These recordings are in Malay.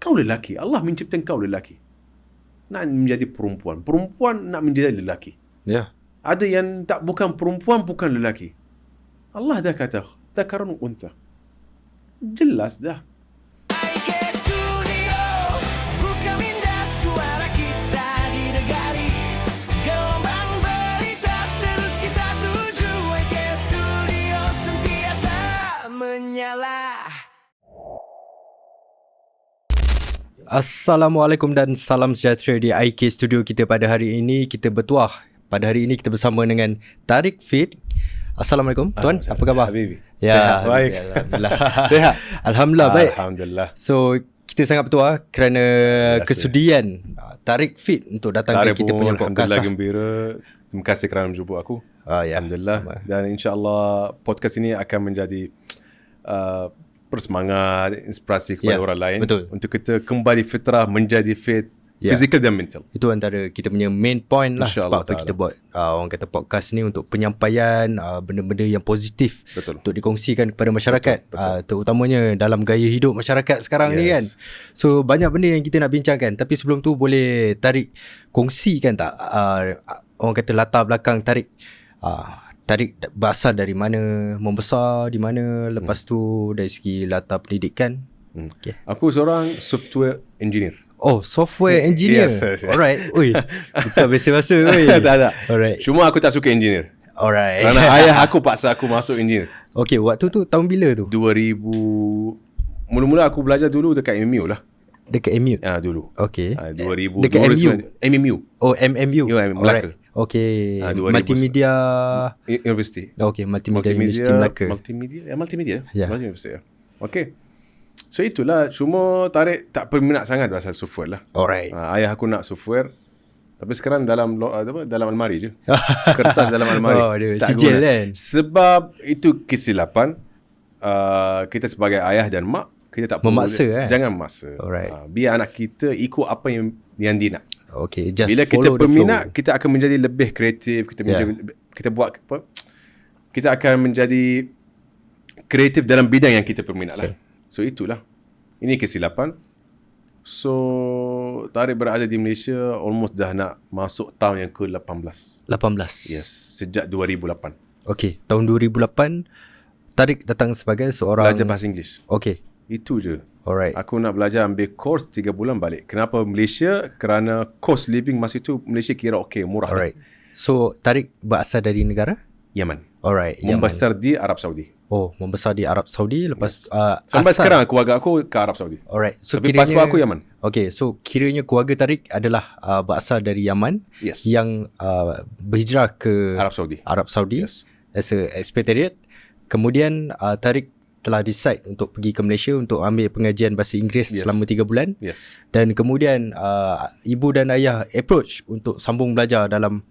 Kau lelaki, Allah menciptakan kau lelaki. Nak menjadi perempuan, perempuan nak menjadi lelaki. Ada yang tak, bukan perempuan, bukan lelaki. Allah dah kata dzakarun untha. Jelas dah. Assalamualaikum dan salam sejahtera di IK Studio kita pada hari ini. Kita bertuah. Pada hari ini kita bersama dengan Tariq Fit. Assalamualaikum Tuan, apa khabar? Habibi. Ya, baik. Alhamdulillah. Sehat. Alhamdulillah baik. Alhamdulillah. So kita sangat bertuah kerana kesudian Tariq Fit untuk datang ke kita punya podcast. Alhamdulillah gembira. Terima kasih kerana menjemput aku. Ya, Alhamdulillah. sama. Dan insya-Allah podcast ini akan menjadi bersemangat, inspirasi kepada orang lain. Betul. Untuk kita kembali fitrah, menjadi fit, physical dan mental. Itu antara kita punya main point lah. InsyaAllah Sebab apa kita buat orang kata podcast ni untuk penyampaian benda-benda yang positif. Betul. Untuk dikongsikan kepada masyarakat. Betul. Terutamanya dalam gaya hidup masyarakat sekarang ni kan. So banyak benda yang kita nak bincangkan. Tapi sebelum tu boleh Tariq kongsikan tak orang kata latar belakang Tariq. Tariq berasal dari mana, membesar di mana, lepas tu dari segi latar pendidikan. Okay. Aku seorang software engineer. Oh, software engineer. Yes. Alright. Ui, bukan bahasa-bahasa. Tak. Alright. Cuma aku tak suka engineer. Alright. Kerana ayah aku paksa aku masuk engineer. Okay, waktu tu tahun bila tu? 2000. Mula-mula aku belajar dulu dekat MMU lah. Dekat MU. Dulu. Okay. 2000. Dekat MMU. Oh, MMU. Ya, Melaka. Alright. Okay. 2000. Multimedia University. Okay, Multimedia University Melaka. Multimedia. Ya. University. Okay. So itulah. Cuma Tariq tak berminat sangat pasal software lah. Alright. Ayah aku nak software. Tapi sekarang dalam almari je. Kertas dalam almari. Oh, dia tak sijil guna. kan. Sebab itu kesilapan. Kita sebagai ayah dan mak, kita tak perlu Memaksa jangan memaksa. Alright. Biar anak kita ikut apa yang dia nak. Okay, just Bila kita follow the berminat, flow. kita akan menjadi lebih kreatif. Kita buat apa? Kita akan menjadi kreatif dalam bidang yang kita berminat lah. So itulah. Ini kesilapan. So Tariq berada di Malaysia almost dah nak masuk tahun yang ke-18. 18. Yes, sejak 2008. Okay, tahun 2008 Tariq datang sebagai seorang Belajar bahasa Inggeris. Okay. Itu je. Alright. Aku nak belajar ambil course 3 bulan balik. Kenapa Malaysia? Kerana cost living masa itu Malaysia kira okey, murah. Alright. So Tariq berasal dari negara? Yaman. Alright. Membesar di Arab Saudi. Oh, membesar di Arab Saudi. Lepas Sampai asal. sekarang keluarga aku ke Arab Saudi. Alright. So Tapi kiranya, pasport aku Yaman. Okay, so kiranya keluarga Tariq adalah berasal dari Yaman. Yes. Yang berhijrah ke Arab Saudi. Yes. As a expatriate. Kemudian Tariq telah decide untuk pergi ke Malaysia untuk ambil pengajian bahasa Inggeris selama 3 bulan. Yes. Dan kemudian ibu dan ayah approach untuk sambung belajar dalam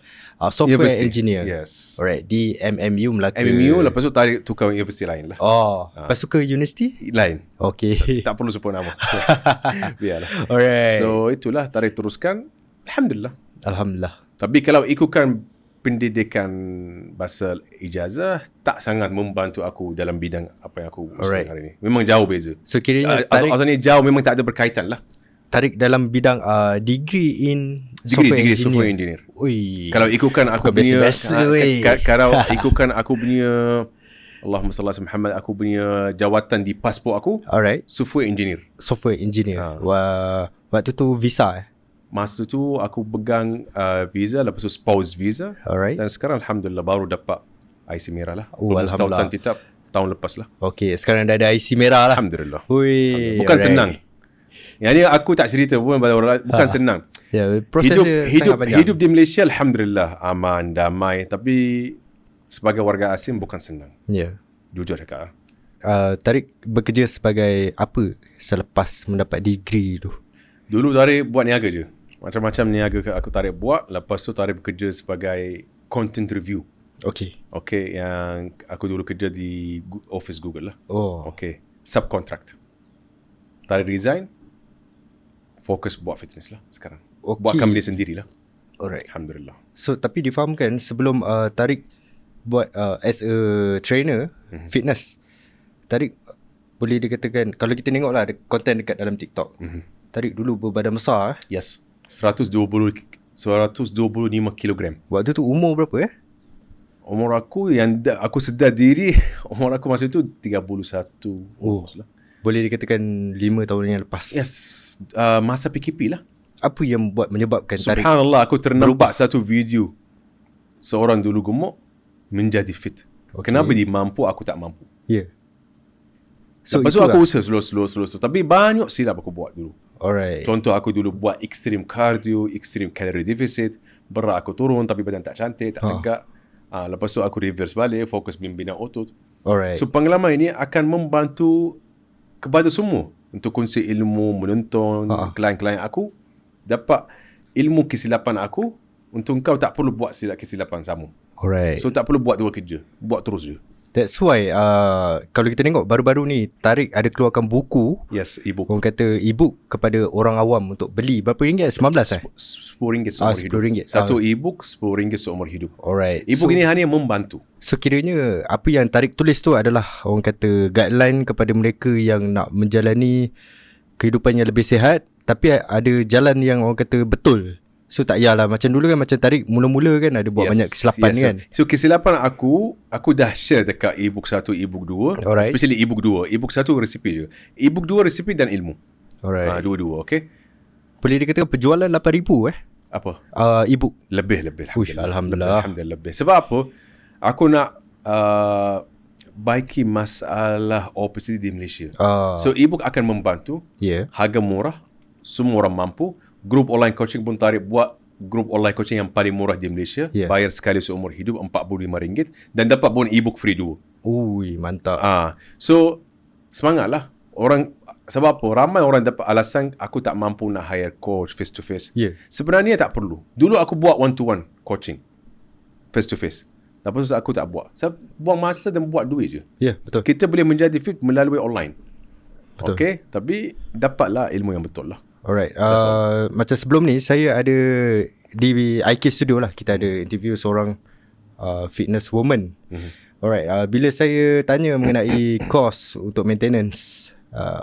software engineer. Yes. Alright, di MMU Melaka. MMU, lepas tu Tariq tukar universiti lain lah. Oh, lepas tu ke universiti? Lain. Okay. Tak perlu sebut nama. Biarlah. Alright. So itulah Tariq teruskan. Alhamdulillah. Alhamdulillah. Tapi kalau ikutkan pendidikan bahasa ijazah, tak sangat membantu aku dalam bidang apa yang aku usahakan hari ini. Memang jauh beza. So kiranya Asalnya jauh, memang tak ada berkaitan lah. Tariq dalam bidang degree in software engineer. Ui. Kalau ikutkan aku punya kalau ikutkan aku punya Allahumma salli ala Muhammad, aku punya jawatan di pasport aku. Alright. Software engineer. Waktu tu visa Masa tu aku pegang visa, lepas tu spouse visa. Alright. Dan sekarang Alhamdulillah baru dapat IC merah lah. Alhamdulillah. Tetap tahun lepas lah. Okay, sekarang dah ada IC merah lah. Alhamdulillah. Ui, bukan senang. Yang ni aku tak cerita pun pada orang lain. Bukan senang. Proses dia sangat panjang. Hidup di Malaysia Alhamdulillah aman, damai. Tapi sebagai warga asing bukan senang. Ya. Jujur cakap. Tariq bekerja sebagai apa selepas mendapat degree tu? Dulu Tariq buat niaga je. Macam-macam niaga aku Tariq buat. Lepas tu Tariq bekerja sebagai content review. Okay, yang aku dulu kerja di office Google lah. Okay, subcontract. Tariq resign, fokus buat fitness lah sekarang. Buat company sendiri lah. Alright. Alhamdulillah. So tapi difahamkan sebelum Tariq buat as a trainer fitness, Tariq boleh dikatakan, kalau kita tengok lah konten dekat dalam TikTok, Tarik dulu berbadan besar Yes. 125 kilogram. Waktu tu umur berapa Umur aku aku sedar diri, umur aku masa itu 31. Boleh dikatakan 5 tahun yang lepas. Yes. Masa PKP lah. Apa yang menyebabkan tarik? Subhanallah, aku ternampak satu video seorang dulu gemuk menjadi fit. Kenapa dia mampu, aku tak mampu. Ya. So, lepas tu aku usaha slow. Tapi banyak silap aku buat dulu. Alright. Contoh, aku dulu buat extreme cardio, extreme calorie deficit. Berat aku turun tapi badan tak cantik, tak tegak. Lepas tu aku reverse balik, fokus membina otot. Alright. So pengalaman ini akan membantu kepada semua untuk kongsi ilmu, menonton klien-klien aku dapat ilmu kesilapan aku untuk kau tak perlu buat kesilapan sama. Alright. So tak perlu buat dua kerja, buat terus je. That's why kalau kita tengok baru-baru ni Tarik ada keluarkan buku. Yes, e-book. Orang kata e-book kepada orang awam untuk beli. Berapa ringgit? 19 RM10 seumur hidup. RM10. Satu e-book RM10 seumur hidup. Alright. E-book ini hanya membantu. So kiranya apa yang Tarik tulis tu adalah orang kata guideline kepada mereka yang nak menjalani kehidupan yang lebih sihat, tapi ada jalan yang orang kata betul. So tak yalah macam dulu kan, macam Tarik mula-mula kan ada buat banyak kesilapan kan. So kesilapan aku dah share dekat e-book 1, e-book 2. Alright. Especially e-book 2. E-book 1 resipi je. E-book 2 resipi dan ilmu. Alright. Dua-dua, okay? Boleh dikatakan penjualan 8,000 Apa? E-book. Lebih. Alhamdulillah. Lebih. Sebab apa? Aku nak baiki masalah obesiti di Malaysia. So e-book akan membantu. Harga murah, semua orang mampu. Grup online coaching pun Tarik buat grup online coaching yang paling murah di Malaysia. Bayar sekali seumur hidup RM45 dan dapat pun e-book free 2. Ui, mantap. So semangatlah. Orang, sebab apa? Ramai orang dapat alasan aku tak mampu nak hire coach face to face. Sebenarnya tak perlu. Dulu aku buat one to one coaching face to face. Lepas tu aku tak buat. Saya buang masa dan buat duit je. Betul. Kita boleh menjadi fit melalui online. Betul. Okay? Tapi dapatlah ilmu yang betul lah. Alright. Macam sebelum ni saya ada di IK Studio lah, kita ada interview seorang fitness woman. Alright. Bila saya tanya mengenai kos untuk maintenance,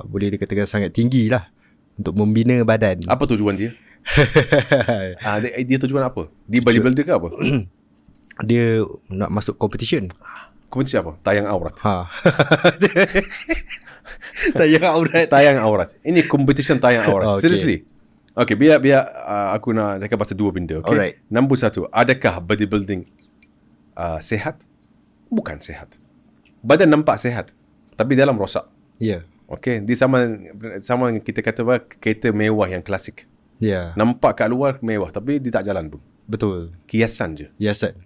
boleh dikatakan sangat tinggi lah untuk membina badan. Apa tujuan dia? Dia tujuan apa? Dia bodybuilder ke apa? Dia nak masuk competition. Kompetisi apa? Tayang aurat. Tayang aurat. Ini competition tayang aurat. Seriously. Okay, biar aku nak cakap pasal dua benda. Okay. Alright. Nombor satu, adakah bodybuilding sehat? Bukan sehat. Badan nampak sehat, tapi dalam rosak. Okay, dia sama kita kata kereta mewah yang klasik. Nampak kat luar mewah, tapi dia tak jalan pun. Betul. Hiasan je.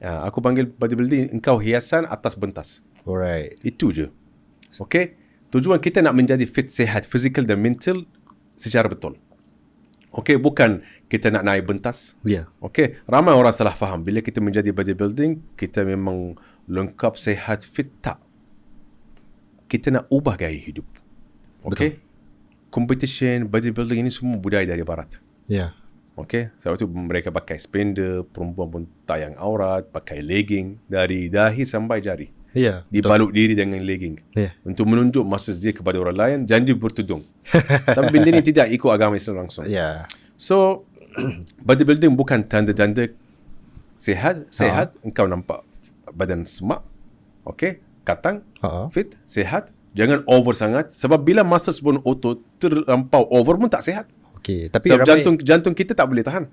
Aku panggil bodybuilding, engkau hiasan atas bentas. Alright. Itu je. Okay. Tujuan kita nak menjadi fit, sehat, physical dan mental secara betul. Okay, bukan kita nak naik bentas. Okay. Ramai orang salah faham. Bila kita menjadi bodybuilding, kita memang lengkap, sehat, fit. Tak. Kita nak ubah gaya hidup. Okay. Competition, bodybuilding ini semua budaya dari barat. Okay, sebab tu mereka pakai spender, perempuan pun tayang aurat, pakai legging dari dahi sampai jari. Dibalut diri dengan legging. Untuk menunjuk masa dia kepada orang lain, janji bertudung. Tapi benda ni tidak ikut agama Islam langsung. So, bodybuilding bukan tanda-tanda sehat. Engkau nampak badan semak, okay, katang, fit, sehat. Jangan over sangat. Sebab bila masa sebelum otot terlampau over pun tak sehat. Tapi sebab ramai, jantung kita tak boleh tahan.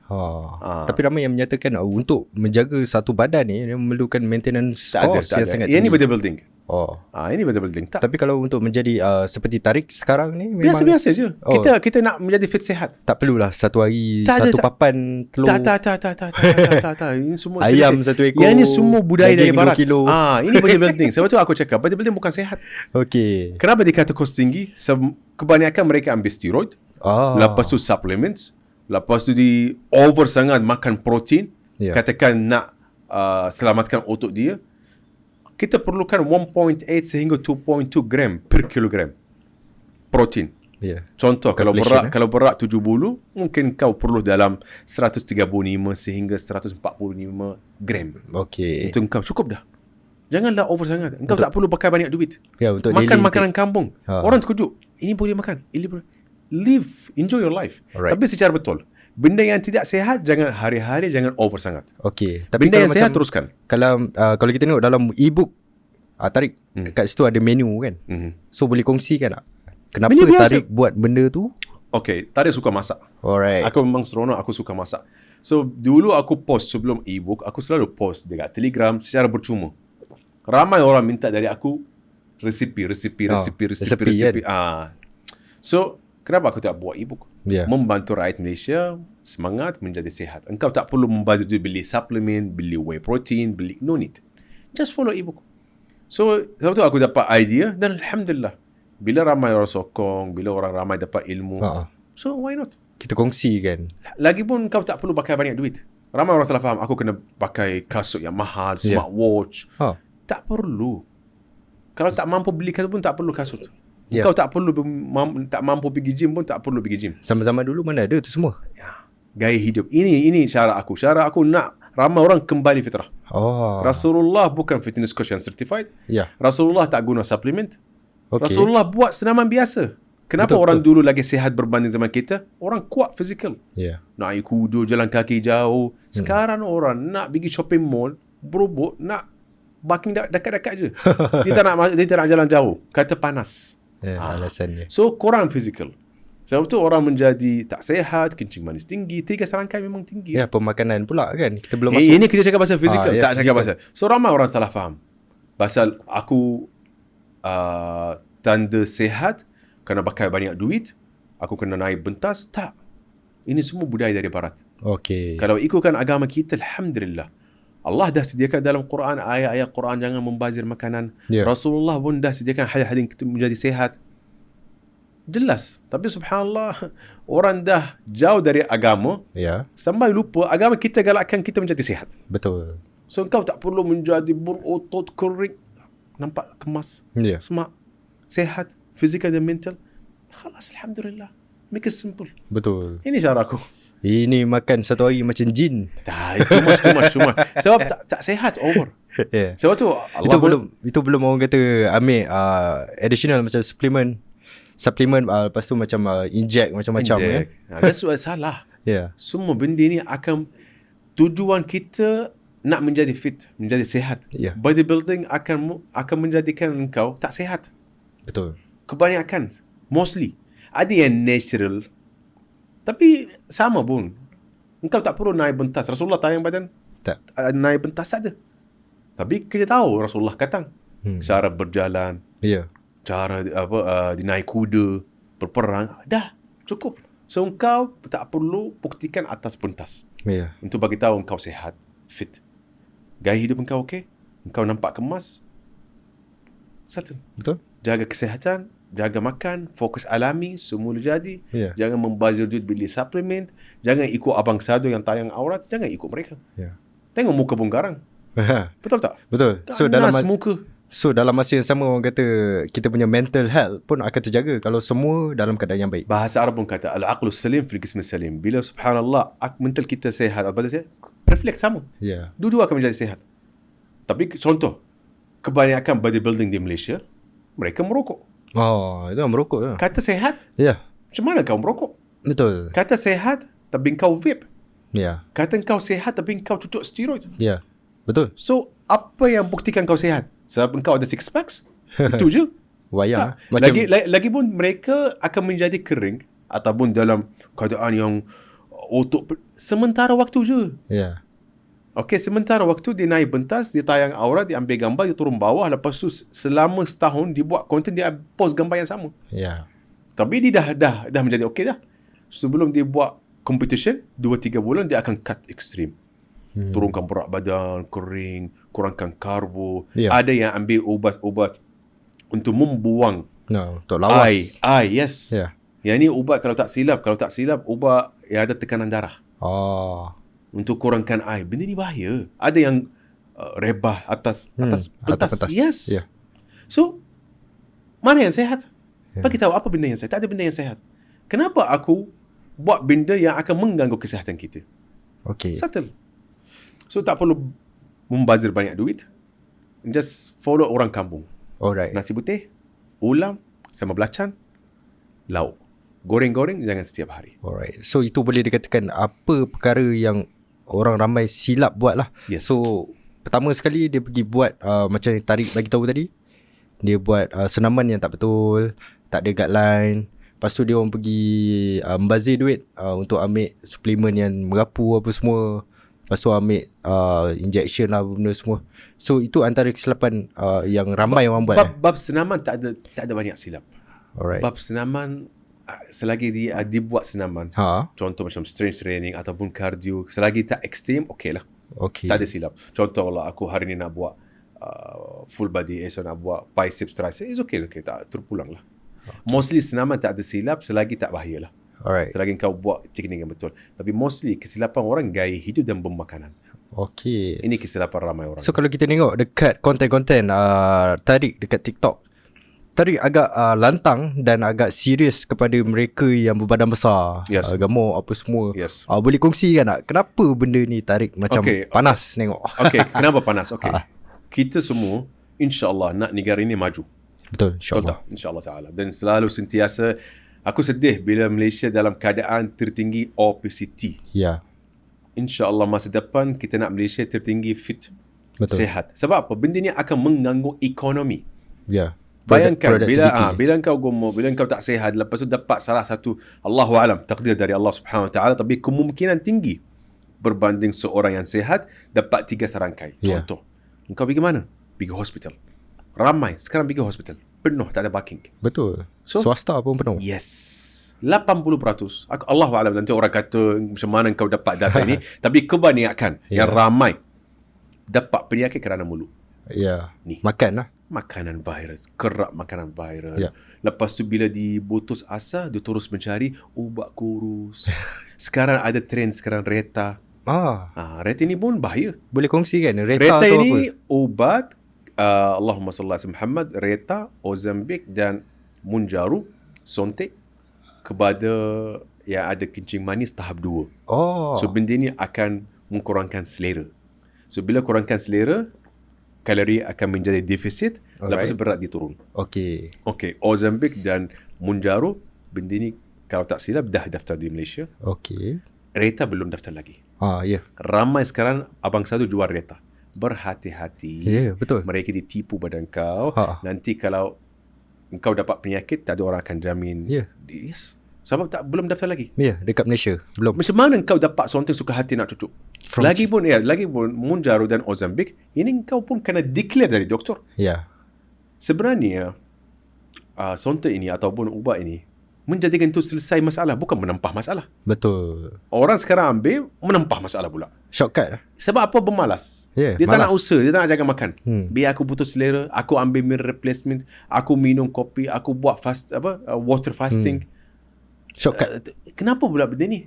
Tapi ramai yang menyatakan untuk menjaga satu badan ni dia memerlukan maintenance cost yang sangat tinggi. Ini bodybuilding. Ini bodybuilding. Tak. Tapi kalau untuk menjadi seperti Tarik sekarang ni memang biasa je. Kita nak menjadi fit sehat. Tak perlulah satu hari satu papan telur. Tak. Ini semua ayam satu ekor. Ini semua budaya dari barat. Ini bodybuilding. Sebab tu aku cakap bodybuilding bukan sehat. Kenapa dikata kos tinggi? Kebanyakan mereka ambil steroid. Lepas tu supplements. Lepas tu di over sangat makan protein. Katakan nak selamatkan otot dia. Kita perlukan 1.8 sehingga 2.2 gram per kilogram protein. Contoh, kalau berat 70, mungkin kau perlu dalam 135 sehingga 145 gram. Itu kau cukup dah. Janganlah over sangat. Engkau tak perlu pakai banyak duit. Untuk makan makanan kampung. Orang terkejut. Ini boleh makan. Ini boleh. live, enjoy your life. Alright. Tapi secara betul, benda yang tidak sihat jangan hari-hari, jangan over sangat. Okay. Tapi Benda yang kalau sihat macam, teruskan. Kalau kita tengok dalam e-book, Tarik, kat situ ada menu kan. So boleh kongsikan tak? Kenapa Menu biasa. Tarik buat benda tu? Okay, Tarik suka masak. Alright. Aku memang seronok, aku suka masak. So dulu aku post sebelum e-book, aku selalu post dekat Telegram secara percuma. Ramai orang minta dari aku resipi. resepi Ah. So kenapa aku tak buat e-book? Yeah. Membantu rakyat Malaysia semangat menjadi sihat. Engkau tak perlu membazir duit beli suplemen, beli whey protein, no need. Just follow e-book. So sebab tu aku dapat idea dan alhamdulillah. Bila ramai orang sokong, bila orang ramai dapat ilmu, so why not? Kita kongsi kan. Lagipun kau tak perlu pakai banyak duit. Ramai orang salah faham, aku kena pakai kasut yang mahal, smartwatch. Tak perlu. Kalau tak mampu beli kasut pun tak perlu kasut. Kau tak perlu tak mampu pergi gym pun tak perlu pergi gym. Sama-sama dulu mana ada tu semua. Gaya hidup. Ini cara aku. Cara aku nak ramai orang kembali fitrah. Rasulullah bukan fitness coach yang certified. Rasulullah tak guna suplement. Rasulullah buat senaman biasa. Kenapa orang dulu lagi sihat berbanding zaman kita? Orang kuat fizikal. Nak air kuda, jalan kaki jauh. Sekarang orang nak pergi shopping mall, berobot, nak parking dekat-dekat je. Dia tak nak jalan jauh. Kata panas. Alasannya. So, kurang fizikal. Sebab tu orang menjadi tak sihat, kencing manis tinggi, tiga serangkai memang tinggi. Pemakanan pula kan. Kita belum masuk. Ini kita cakap pasal fizikal, tak physical. cakap pasal. So, ramai orang salah faham. Pasal aku tanda sihat kena pakai banyak duit, aku kena naik bentas. Tak. Ini semua budaya dari barat. Kalau ikutkan agama kita, alhamdulillah, Allah dah sediakan dalam Quran, ayat-ayat Quran jangan membazir makanan. Rasulullah pun dah sediakan hadis-hadis kita menjadi sihat. Jelas. Tapi subhanallah, orang dah jauh dari agama, sampai lupa agama kita galakkan kita menjadi sihat. Betul. So kau tak perlu menjadi berotot, kering, nampak kemas, smart, sihat, fizikal dan mental. Khalas, alhamdulillah. Make it simple. Betul. Ini cara aku. Ini makan satu hari macam jin. Cuma. Sebab tak sihat over. Sebab tu Allah itu belum orang kata ambil additional macam supplement lepas tu macam inject macam-macam kan. That's what salah. Semua benda ni akan tujuan kita nak menjadi fit, menjadi sihat. Bodybuilding akan menjadikan engkau tak sihat. Betul. Kebanyakan, mostly ada yang natural, tapi sama pun. Engkau tak perlu naik bentas. Rasulullah tayang badan, tak naik bentas saja. Tapi kita tahu Rasulullah kata cara berjalan, cara dinaik kuda, berperang, dah cukup. So engkau tak perlu buktikan atas bentas. Untuk bagi tahu engkau sihat, fit. Gaya hidup engkau okey, engkau nampak kemas. Satu. Betul. Jaga kesihatan, jaga makan, fokus alami, semua jadi. Jangan membazir duit beli suplemen, jangan ikut abang sado yang tayang aurat, jangan ikut mereka. Tengok muka pun garang. Betul tak? Betul. So dalam masa yang sama orang kata kita punya mental health pun akan terjaga kalau semua dalam keadaan yang baik. Bahasa Arab pun kata al-aqlu salim fil jism salim. Bila subhanallah mental kita sihat, apa dia? Refleks sama. Dua-dua akan menjadi sihat. Tapi contoh, kebanyakan bodybuilding di Malaysia mereka merokok. Itu merokok ya. Kata sehat? Macam mana kau merokok? Betul. Kata sehat tapi kau vape. Kata kau sehat tapi kau cucuk steroid. Betul. So, apa yang buktikan kau sehat? Sebab kau ada six packs? Itu je. Wayang. Lagi pun mereka akan menjadi kering ataupun dalam keadaan yang otot sementara waktu je. Okey, sementara waktu dia naik bentas, dia tayang aurat, dia ambil gambar, dia turun bawah, lepas tu selama setahun dia buat konten, dia post gambar yang sama. Tapi dia dah menjadi okey dah. Sebelum dia buat competition 2-3 bulan dia akan cut ekstrim. Turunkan berat badan, kering, kurangkan karbo. Ada yang ambil ubat-ubat untuk membuang untuk lawas. Yes. Yang ni ubat kalau tak silap ubat yang ada tekanan darah. Untuk kurangkan air. Benda ni bahaya. Ada yang rebah atas pentas. Yes. So, mana yang sehat? Bagi tahu apa benda yang sehat. Tak ada benda yang sehat. Kenapa aku buat benda yang akan mengganggu kesihatan kita? Settle. So, tak perlu membazir banyak duit. Just follow orang kampung. Alright. Nasi putih, ulam, sama belacan, lauk. Goreng-goreng jangan setiap hari. Alright. So itu boleh dikatakan apa perkara yang orang ramai silap buat lah. Yes. So pertama sekali dia pergi buat macam yang Tariq bagi tahu tadi. Dia buat senaman yang tak betul, tak ada guideline. Lepas tu dia orang pergi membazir duit untuk ambil suplemen yang merapu apa semua. Lepas tu ambil injection lah benda semua. So itu antara kesilapan yang ramai orang buat. Bab senaman tak ada banyak silap. Alright. Bab senaman, selagi dia buat senaman, contoh macam strength training ataupun cardio, selagi tak ekstrim, okey lah. Okay. Tak ada silap. Contoh lah, aku hari ni nak buat full body, esok nak buat biceps, tricep, it's okay, tak terpulang lah. Okay. Mostly senaman tak ada silap selagi tak bahaya lah. Alright. Selagi kau buat teknik yang betul. Tapi mostly kesilapan orang gaya hidup dan bermakanan. Okay. Ini kesilapan ramai orang. So kalau kita tengok dekat konten-konten Tariq dekat TikTok, Tariq agak lantang dan agak serius kepada mereka yang berbadan besar, gemuk apa semua. Yes. Boleh kongsikan tak kenapa benda ni Tariq macam panas tengok? Okay, kenapa panas? Okay. Kita semua insya-Allah nak negara ini maju. Betul, insya-Allah. Insya-Allah taala. Dan selalu sentiasa aku sedih bila Malaysia dalam keadaan tertinggi obesity. Ya. InsyaAllah masa depan kita nak Malaysia tertinggi fit. Betul. Sehat. Sebab apa? Benda ni akan mengganggu ekonomi. Ya. Bayangkan bila kau gemuk, bila kau tak sihat, lepas tu dapat salah satu, Allahu alam, takdir dari Allah Subhanahu Wa Taala, tapi kemungkinan tinggi berbanding seorang yang sihat dapat 3 serangkai. Contoh, kau pergi mana? Pergi hospital. Ramai sekarang pergi hospital, penuh, tak ada parking. Betul. So, swasta pun penuh. Yes. 80%. Allahu alam, nanti orang kata macam mana kau dapat data ini, tapi kebanyakan yang ramai dapat penyakit kerana mulut. Ya. Makan lah. Makanan virus, kerap makanan viral. Lepas tu bila diputus asa, dia terus mencari ubat kurus. Sekarang ada trend Reta. Reta ni pun bahaya. Boleh kongsi kan? Reta ini apa? Ubat Allahumma salli ala Muhammad, Reta, Ozempic dan Mounjaro, Sontek kepada yang ada kencing manis tahap 2. So benda ni akan mengkurangkan selera. So bila kurangkan selera, kalori akan menjadi defisit. Lepas tu berat dia turun. Okay, Ozempic dan Mounjaro, benda ni kalau tak silap dah daftar di Malaysia. Reta belum daftar lagi. Ramai sekarang abang satu jual Reta. Berhati-hati. Betul. Mereka ditipu badan kau. Nanti kalau kau dapat penyakit, tak ada orang akan jamin. Yes. Sebab belum daftar lagi. Dekat Malaysia belum. Macam mana kau dapat something suka hati nak cucuk? Lagi pun Mounjaro dan Ozempic, ini kau pun kena declare dari doktor. Sebenarnya sontek ini ataupun ubat ini menjadikan itu selesai masalah, bukan menempah masalah. Betul. Orang sekarang ambil menempah masalah pula. Shortcut lah. Sebab apa? Bermalas. Dia malas. Tak nak usaha, dia tak nak jaga makan. Biar aku putus selera, aku ambil meal replacement, aku minum kopi, aku buat water fasting. Shortcut. Kenapa pula benda ni?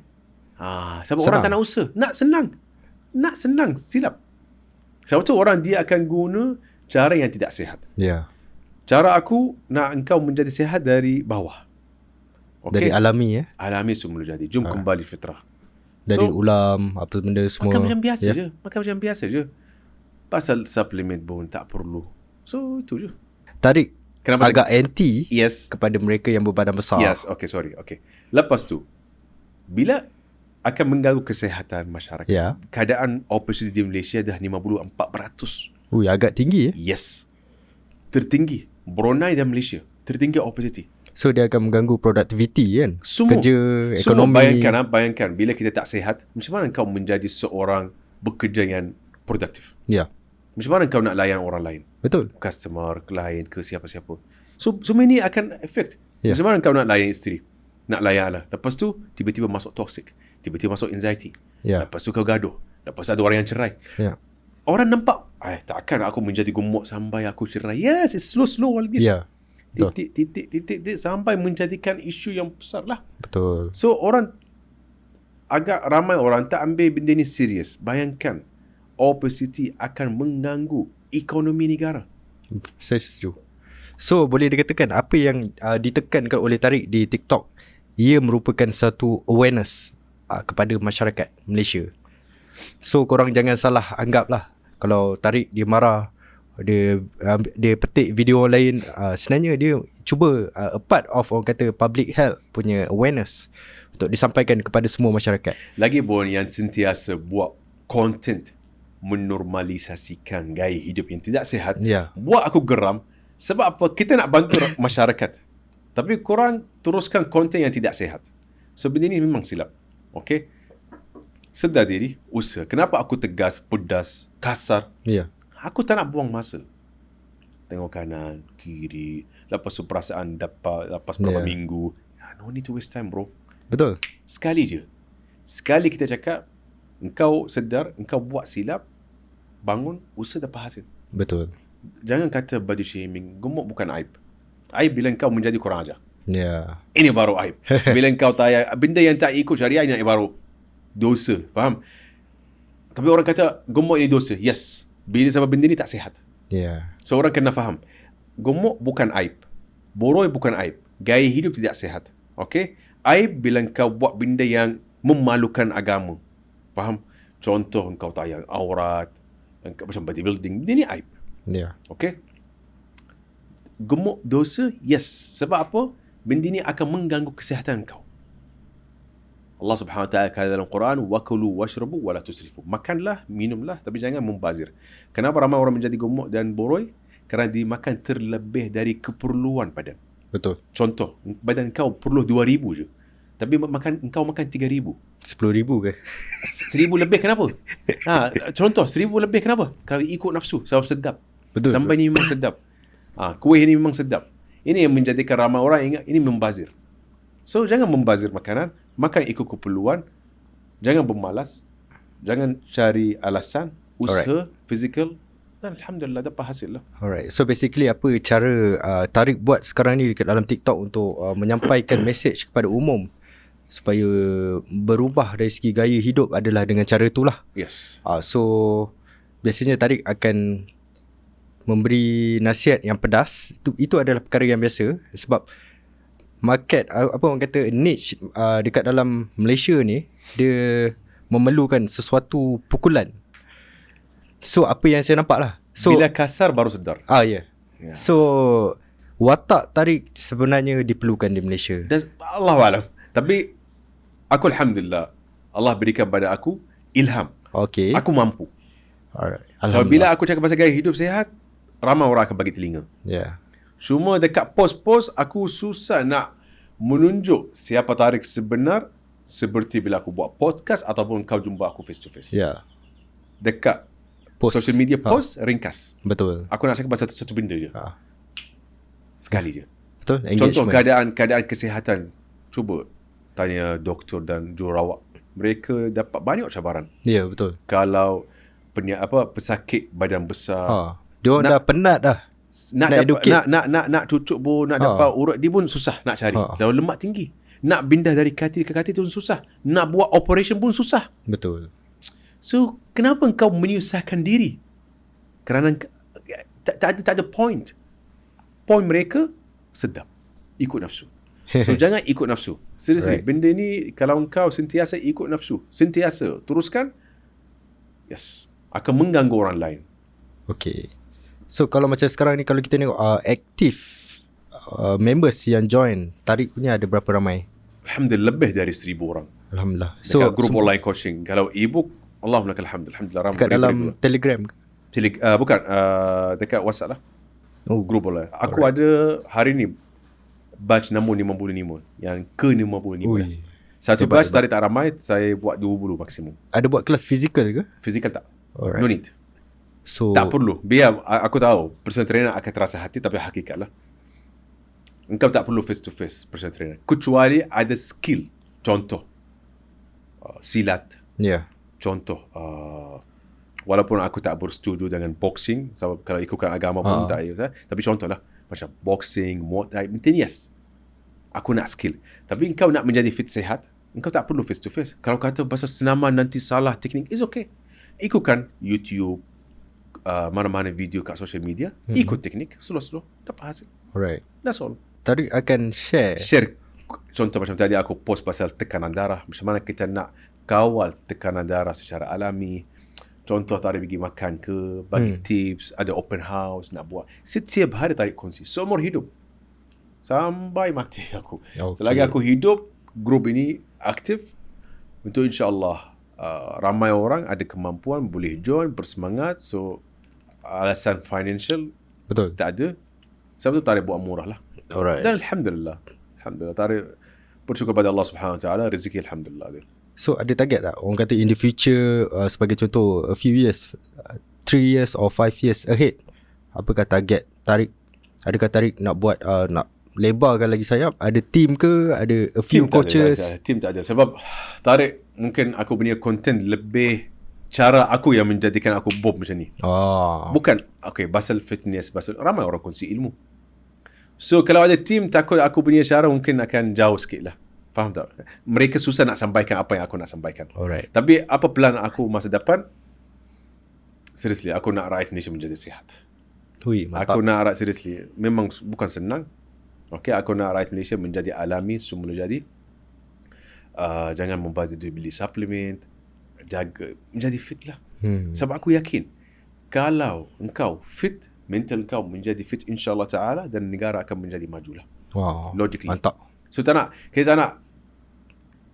Sebab orang tak nak usaha. Nak senang, silap. Sebab tu orang dia akan guna cara yang tidak sihat. Cara aku nak engkau menjadi sihat dari bawah. Dari alami Alami semula jadi. Jom kembali fitrah. Dari ulam, apa benda semua. Makan macam biasa je. Pasal suplemen pun tak perlu. So itu je. Tariq, kenapa agak anti kepada mereka yang berbadan besar. Sorry. Lepas tu, bila akan mengganggu kesihatan masyarakat. Keadaan obesiti di Malaysia dah 54%. Agak tinggi Yes. Tertinggi. Brunei dan Malaysia tertinggi obesiti. So dia akan mengganggu produktiviti kan? Semua. Kerja, ekonomi. Bayangkan bila kita tak sihat, macam mana kau menjadi seorang bekerja yang produktif? Macam mana kau nak layan orang lain? Betul. Customer, klien ke siapa-siapa. So ini akan efek. Macam mana kau nak layan isteri? Nak layan lah. Lepas tu tiba-tiba masuk toxic, tiba-tiba masuk anxiety. Lepas tu kau gaduh. Lepas tu ada orang yang cerai. Orang nampak, takkan aku menjadi gemuk sampai aku cerai. Yes, it's slow like this. Titik sampai menjadikan isu yang besar lah. Betul. So agak ramai orang tak ambil benda ni serius. Bayangkan, obesity akan mengganggu ekonomi negara. Saya setuju. So boleh dikatakan apa yang ditekankan oleh Tariq di TikTok, ia merupakan satu awareness kepada masyarakat Malaysia. So korang jangan salah anggap lah kalau Tariq dia marah, dia petik video lain, sebenarnya dia cuba a part of orang kata public health punya awareness untuk disampaikan kepada semua masyarakat. Lagi pun yang sentiasa buat content menormalisasikan gaya hidup yang tidak sihat, buat aku geram. Sebab apa? Kita nak bantu masyarakat, tapi korang teruskan konten yang tidak sihat. So benda ni memang silap. Okay, sedar diri, usaha. Kenapa aku tegas, pedas, kasar? Aku tak nak buang masa. Tengok kanan, kiri, lepas tu perasaan lepas berapa minggu. No need to waste time, bro. Betul. Sekali je. Sekali kita cakap, engkau sedar, engkau buat silap, bangun, usaha dapat hasil. Betul. Jangan kata body shaming. Gemuk bukan aib. Aib bila engkau menjadi kurang ajar. Ini baru aib. Bila engkau benda yang tak ikut syariah, ini baru dosa. Faham? Tapi orang kata gemuk ini dosa. Yes. Bila sebab benda ni tak sihat. So orang kena faham, gemuk bukan aib, boroi bukan aib, gaya hidup tidak sihat. Okay? Aib bila engkau buat benda yang memalukan agama. Faham? Contoh engkau tayang aurat, engkau macam bodybuilding, benda ni aib. Okay? Gemuk dosa, yes. Sebab apa? Benda ni akan mengganggu kesihatan engkau. Allah Subhanahu Wa Taala kata dalam Quran, wakulu washrabu wala tusrifu. Makanlah, minumlah, tapi jangan membazir. Kenapa ramai orang menjadi gemuk dan boroi? Kerana dia makan terlebih dari keperluan badan. Betul. Contoh, badan kau perlu 2,000 je, tapi engkau makan 3,000. 10,000 ke? 1,000 lebih kenapa? Contoh, 1,000 lebih kenapa? Kalau ikut nafsu, sebab sedap. Betul. Sampai ni memang sedap. Kuih ni memang sedap. Ini yang menjadikan ramai orang ingat ini membazir. So jangan membazir makanan, makan ikut keperluan, jangan bermalas, jangan cari alasan, usaha, physical, dan alhamdulillah dapat hasil lah. Alright, so basically apa cara Tariq buat sekarang ni dekat dalam TikTok untuk menyampaikan message kepada umum supaya berubah dari segi gaya hidup adalah dengan cara itulah. Yes. So biasanya Tariq akan memberi nasihat yang pedas. Itu adalah perkara yang biasa sebab market, apa orang kata, niche dekat dalam Malaysia ni, dia memerlukan sesuatu pukulan. So apa yang saya nampak lah, so bila kasar baru sedar. So watak Tariq sebenarnya diperlukan di Malaysia. Allahualam. Tapi aku alhamdulillah, Allah berikan pada aku ilham. Okay. Aku mampu. Alright. So bila aku cakap pasal gaya hidup sihat, ramai orang akan bagi telinga. Cuma dekat post-post, aku susah nak menunjuk siapa Tariq sebenar seperti bila aku buat podcast ataupun kau jumpa aku face to face. Dekat post, social media post, ringkas. Betul. Aku nak cakap pasal satu benda je. Sekali je. Betul. Contoh keadaan kesihatan. Cuba tanya doktor dan jururawat. Mereka dapat banyak cabaran. Betul. Kalau pesakit badan besar. Diorang dah penat dah. Nak cucuk pun, nak dapat urat dia pun susah nak cari. Kalau lemak tinggi, nak pindah dari katil ke katil tu susah. Nak buat operation pun susah. Betul. So kenapa engkau menyusahkan diri? Kerana tak ada point. Point mereka sedap, ikut nafsu. So jangan ikut nafsu. Seriously, benda ni kalau engkau sentiasa ikut nafsu, sentiasa teruskan, yes, akan mengganggu orang lain. Okay. So kalau macam sekarang ni, kalau kita tengok aktif members yang join Tariq punya ada berapa ramai? Alhamdulillah lebih dari 1,000 orang. Alhamdulillah. So dekat grup online coaching. Kalau ebook, Allahumma lakal hamd, alhamdulillah ramai. Dekat dalam Telegram ke? Bukan, dekat WhatsApp lah. Grup online. Aku ada hari ni batch nombor 55, yang ke-55 lah. Satu batch Tariq tak ramai, saya buat 20 maksimum. Ada buat kelas fizikal ke? Fizikal tak. Alright. No need. So tak perlu. Biar aku tahu personal trainer akan terasa hati, tapi hakikat lah, engkau tak perlu face to face personal trainer, kecuali ada skill. Contoh silat. Contoh walaupun aku tak bersetuju dengan boxing, sebab kalau ikutkan agama pun tak, tapi contoh lah macam boxing, Muay Thai, yes, aku nak skill. Tapi engkau nak menjadi fit sihat, engkau tak perlu face to face. Kalau kata pasal senaman nanti salah teknik, it's okay. Ikutkan YouTube, mana-mana video kat social media, ikut teknik, slow-slow, dapat hasil. Alright. That's all. Tariq akan share. Contoh macam tadi aku post pasal tekanan darah, macam mana kita nak kawal tekanan darah secara alami. Contoh Tariq pergi makan ke, bagi tips, ada open house nak buat. Setiap hari Tariq kongsi, seumur hidup. sampai mati aku. Okay. Selagi aku hidup, grup ini aktif untuk insyaAllah ramai orang ada kemampuan boleh join, bersemangat. So alasan financial Betul. tak ada. Sebab tu Tarik buat murah lah. Alright. Dan Alhamdulillah Tarik bersyukur pada Allah Subhanahu Wa Taala, rezeki Alhamdulillah dia. So ada target tak? Orang kata in the future, sebagai contoh, a few years, 3 years or 5 years ahead, apakah target Tarik? Adakah Tarik nak buat, nak lebarkan lagi sayap? Ada team ke? Ada a few coaches? Team tak ada. Sebab Tarik, mungkin aku punya content lebih cara aku yang menjadikan aku bob macam ni. Bukan, okay, pasal fitness, pasal ramai orang kongsi ilmu. So kalau ada team, takut aku punya cara mungkin akan jauh sikit lah. Faham tak? Mereka susah nak sampaikan apa yang aku nak sampaikan. Alright. Tapi apa plan aku masa depan? Seriously, aku nak rakyat Malaysia menjadi sihat. Hui, mantap. Aku nak rakyat, seriously, memang bukan senang. Okay, aku nak rakyat Malaysia menjadi alami semula jadi. Jangan membazir duit beli suplemen, jaga, menjadi fit lah. Sebab aku yakin, kalau engkau fit, mental engkau menjadi fit insyaAllah ta'ala, dan negara akan menjadi majulah. Wow, logically. mantap. So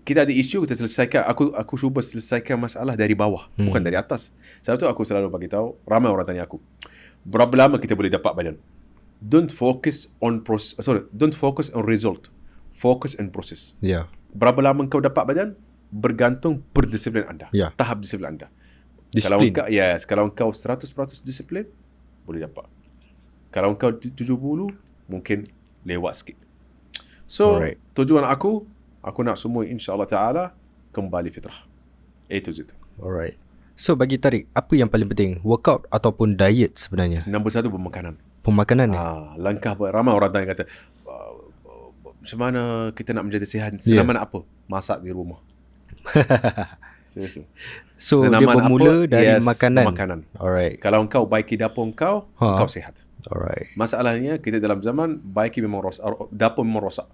kita ada isu, kita selesaikan. Aku cuba selesaikan masalah dari bawah, bukan dari atas. Sebab tu aku selalu bagi tahu, ramai orang tanya aku, berapa lama kita boleh dapat badan? Don't focus on result. Focus on process. Yeah. Berapa lama kau dapat badan bergantung per disiplin anda. Yeah. Tahap disiplin anda. Disiplin. Kalau kau 100% disiplin, boleh dapat. Kalau kau 70, mungkin lewat sikit. So, alright. Tujuan aku nak semua insyaAllah ta'ala kembali fitrah. Itu je. Alright. So, bagi Tarik, apa yang paling penting? Workout ataupun diet sebenarnya? Nombor 1, bermakanan. Pemakanan ni? Langkah, ramai orang tanya kata, macam mana kita nak menjadi sihat? Senaman apa? Masak di rumah. Seriously. So, senaman dia bermula apa? dari makanan. Makanan. Alright. Kalau kau baiki dapur kau sihat. Alright. Masalahnya, kita dalam zaman baiki memang rosak, dapur memang rosak.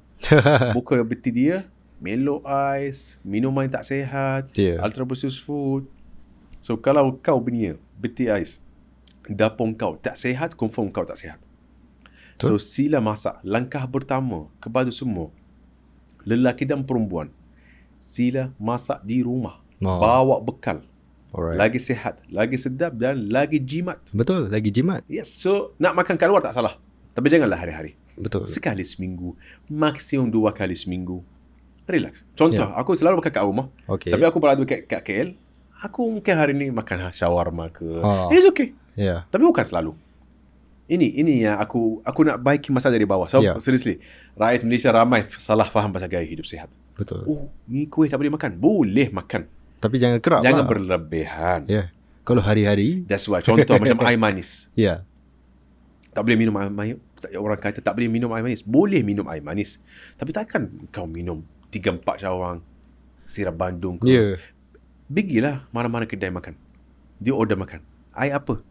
Buka beti dia, melo ais, minuman tak sihat, ultra processed food. So, kalau kau punya beti ais, dapur kau tak sihat, confirm kau tak sihat. So, sila masak. Langkah pertama kepada semua, lelaki dan perempuan, sila masak di rumah. Bawa bekal. Alright. Lagi sihat, lagi sedap dan lagi jimat. Betul, lagi jimat. Yes, so nak makan kat luar tak salah. Tapi janganlah hari-hari. Betul. Sekali seminggu, maksimum 2 kali seminggu. Relax. Contoh, aku selalu makan kat rumah. Okay. Tapi aku berada kat KL, aku mungkin hari ni makan shawarma ke. It's okay. Yeah. Tapi bukan selalu. Ini yang aku nak baiki masalah dari bawah. So, seriously, rakyat Malaysia ramai salah faham pasal gaya hidup sihat. Betul. Ni kuih tak boleh makan. Boleh makan. Tapi jangan kerap. Jangan berlebihan. Yeah. Kalau hari-hari. That's why. Contoh macam air manis. Yeah. Tak boleh minum air manis. Orang kata tak boleh minum air manis. Boleh minum air manis. Tapi takkan kau minum 3-4 cawang sirap Bandung ke. Yeah. Pergilah mana-mana kedai makan. Dia order makan. Air apa?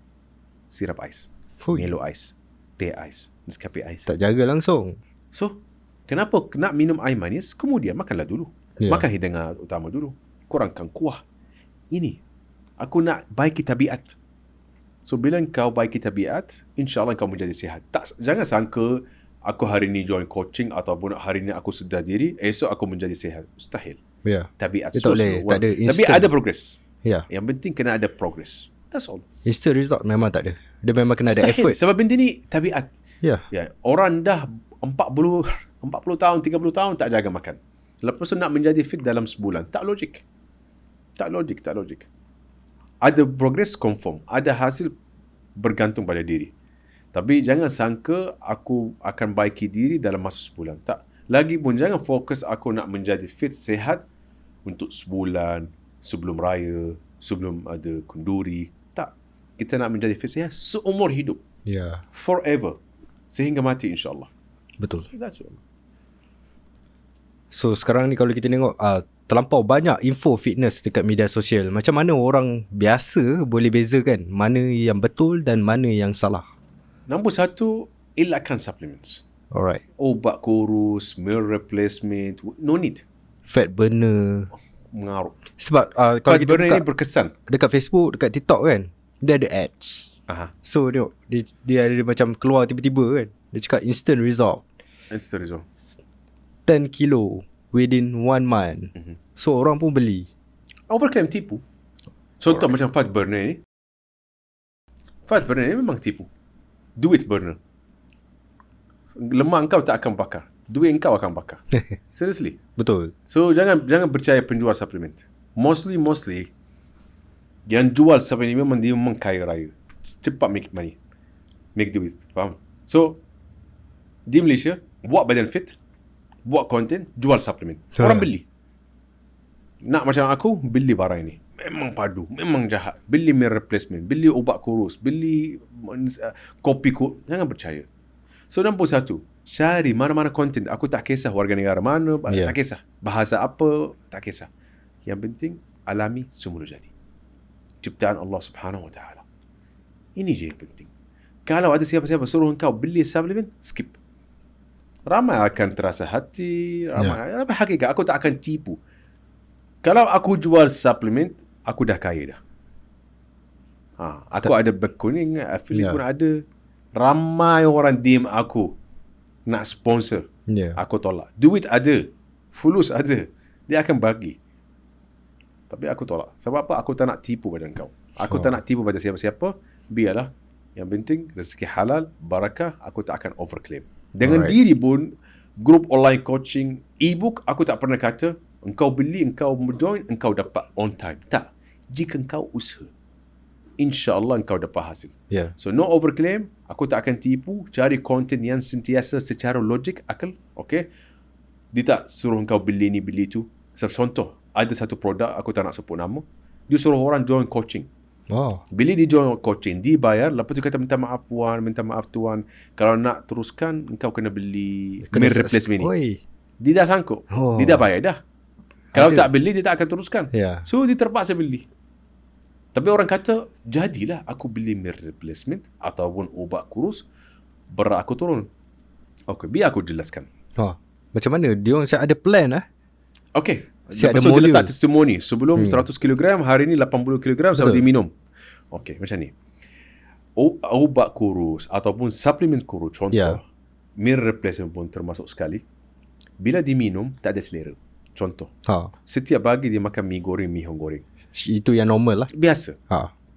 Sirap ais. Melo ais. Teh ais. Nescafe ais. Tak jaga langsung. So, kenapa nak minum air manis, kemudian makanlah dulu. Yeah. Makan hidangan utama dulu. Kurangkan kuah. Ini, aku nak baiki tabiat. So, bila kau baiki tabiat, insyaAllah kau menjadi sihat. Jangan sangka, aku hari ni join coaching ataupun hari ni aku sedar diri, esok aku menjadi sihat. Mustahil. Yeah. Tabiat tak boleh, tak ada instant. Tapi ada progress. Yeah. Yang penting kena ada progress. That's all. Instant result memang tak ada. Dia memang kena Mustahil. ada effort. Sebab benda ni tabiat. Yeah. Orang dah 40 tahun, 30 tahun tak jaga makan. Lepas tu nak menjadi fit dalam sebulan. Tak logik. Tak logik. Ada progress confirm. Ada hasil bergantung pada diri. Tapi jangan sangka aku akan baiki diri dalam masa sebulan. Tak. Lagi pun jangan fokus aku nak menjadi fit, sehat untuk sebulan, sebelum raya, sebelum ada kenduri. Tak. Kita nak menjadi fit, sehat seumur hidup. Yeah. Forever. Sehingga mati insyaAllah. Betul. That's all. So sekarang ni kalau kita tengok terlampau banyak info fitness dekat media sosial. Macam mana orang biasa boleh bezakan mana yang betul dan mana yang salah? Nombor 1, elakkan supplements. Alright. Ubat kurus, meal replacement, no need. Fat burner. Mengarut. Sebab kalau Fat kita burner buka ni berkesan. dekat Facebook, dekat TikTok kan, dia ada ads. Aha. So tengok dia ada macam keluar tiba-tiba kan. Dia cakap instant result. Instant result. 10 kilo within 1 month. So orang pun beli. Overclaim tipu. Contoh macam fat burner ni. Fat burner ni memang tipu. Duit burner. Lemak kau tak akan bakar. Duit kau akan bakar. Seriously. Betul. So jangan percaya penjual suplemen. Mostly yang jual suplemen ni memang dia memang kaya raya. Cepat make money. Make duit. Faham? So di Malaysia buat badan fit, buat konten, jual suplemen. Orang beli. Nak macam aku, beli barang ini. Memang padu, memang jahat. Beli meal replacement, beli ubat kurus, beli kopi kurus. Jangan percaya. So, nombor satu, cari mana-mana konten. Aku tak kisah warga negara mana, tak kisah. Bahasa apa, tak kisah. Yang penting, alami semula jadi. Ciptaan Allah Subhanahu Wa Taala. Ini je yang penting. Kalau ada siapa-siapa suruh engkau beli suplemen, skip. Ramai akan terasa hati, ramai. Tapi hakikat, aku tak akan tipu. Kalau aku jual suplemen, aku dah kaya dah. Aku ada berkuning, affiliate pun ada. Ramai orang DM aku nak sponsor. Aku tolak. Duit ada, fulus ada, dia akan bagi. Tapi aku tolak. Sebab apa? Aku tak nak tipu pada kau. Aku tak nak tipu pada siapa-siapa. Biarlah. Yang penting rezeki halal, barakah. Aku tak akan overclaim. Dengan diri pun, grup online coaching, ebook, aku tak pernah kata engkau beli, engkau join, engkau dapat on time. Tak. Jika engkau usaha, InsyaAllah engkau dapat hasil. So no overclaim. Aku tak akan tipu. Cari konten yang sentiasa secara logik, akal. Okay. Dia tak suruh engkau beli ni, beli tu. Contoh, ada satu produk, aku tak nak sebut nama. Dia suruh orang join coaching. Bila dia join coaching, dia bayar. Lepas tu kata, minta maaf puan, minta maaf tuan. Kalau nak teruskan, engkau kena beli meal replacement ni. Dia dah sangkut. Dia dah bayar dah. Kalau tak beli, dia tak akan teruskan. So, dia terpaksa beli. Tapi orang kata, jadilah aku beli meal replacement ataupun ubat kurus, berat aku turun. Okay, biar aku jelaskan. Macam mana? Dia orang ada plan lah. Okay. Lepas tu dia letak testimoni. Sebelum 100 kg, hari ni 80 kg, selalu dia minum. Okay, macam ni. Ubat kurus ataupun suplemen kurus, contoh. Meal replacement pun termasuk sekali. Bila diminum, tak ada selera. Contoh. Setiap pagi dia makan mi goreng, mi hong goreng. Itu yang normal lah. Biasa.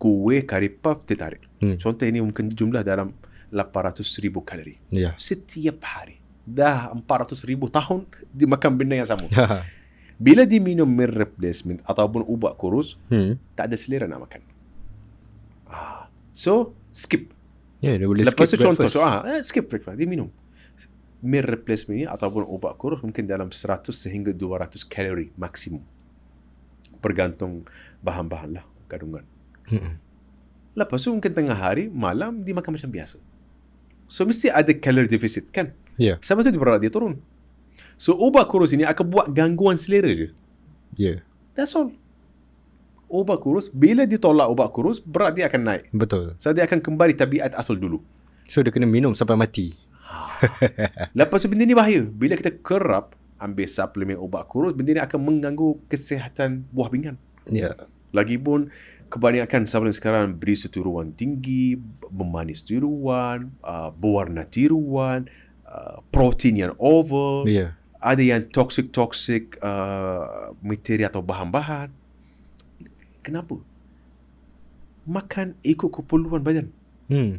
Kuih, curry puff, dia tarik. Contoh ini mungkin jumlah dalam 800,000 kalori. Setiap hari. Dah 400,000 tahun, dia makan benda yang sama. Bila dia minum meal replacement ataupun ubat kurus, tak ada selera nak makan. So, skip. Dia boleh lepas skip tu contoh, breakfast. skip breakfast. Dia minum meal replacement ni ataupun ubat kurus mungkin dalam 100 sehingga 200 kalori maksimum. Bergantung bahan-bahan lah, kandungan. Lepas tu mungkin tengah hari, malam dia makan macam biasa. So mesti ada calorie deficit kan? Sebab tu berat dia turun. So ubat kurus ini akan buat gangguan selera je. That's all. Ubat kurus, bila dia tolak ubat kurus, berat dia akan naik. Betul. So dia akan kembali tabiat asal dulu. So dia kena minum sampai mati. Lepas tu benda ni bahaya. Bila kita kerap ambil suplemen ubat kurus, benda ni akan mengganggu kesihatan buah pinggan. Lagipun kebanyakan suplemen sekarang beri tiruan tinggi, memanis tiruan, berwarna tiruan, protein yang over, ada yang toxic materi atau bahan-bahan. Kenapa? Makan ikut keperluan badan.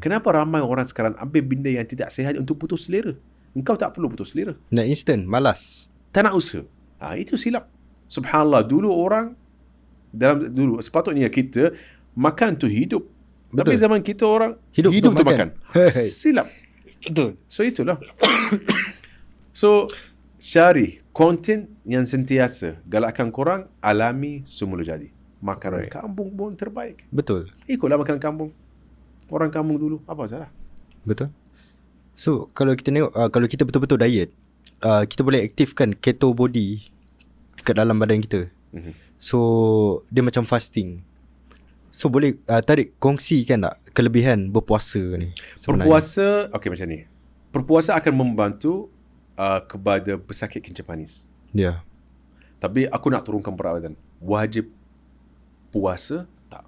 Kenapa ramai orang sekarang ambil benda yang tidak sihat untuk putus selera? Engkau tak perlu putus selera. Nak instant, malas. Tak nak usaha. Itu silap. Subhanallah, dulu dulu sepatutnya kita makan tu hidup. Betul. Tapi zaman kita orang hidup tu makan. Silap. Betul. So itulah. So cari konten yang sentiasa galakkan korang alami semula jadi. Makanan kampung pun terbaik. Betul. Ikutlah makanan kampung. Orang kampung dulu, apa salah? Betul. So kalau kita tengok, kalau kita betul-betul diet, kita boleh aktifkan keto body dekat dalam badan kita. So dia macam fasting. So boleh tarik kongsikan tak kelebihan berpuasa ni sebenarnya? Berpuasa, okay macam ni. Berpuasa akan membantu kepada pesakit kencing manis. Tapi aku nak turunkan berat badan. Wajib puasa tak?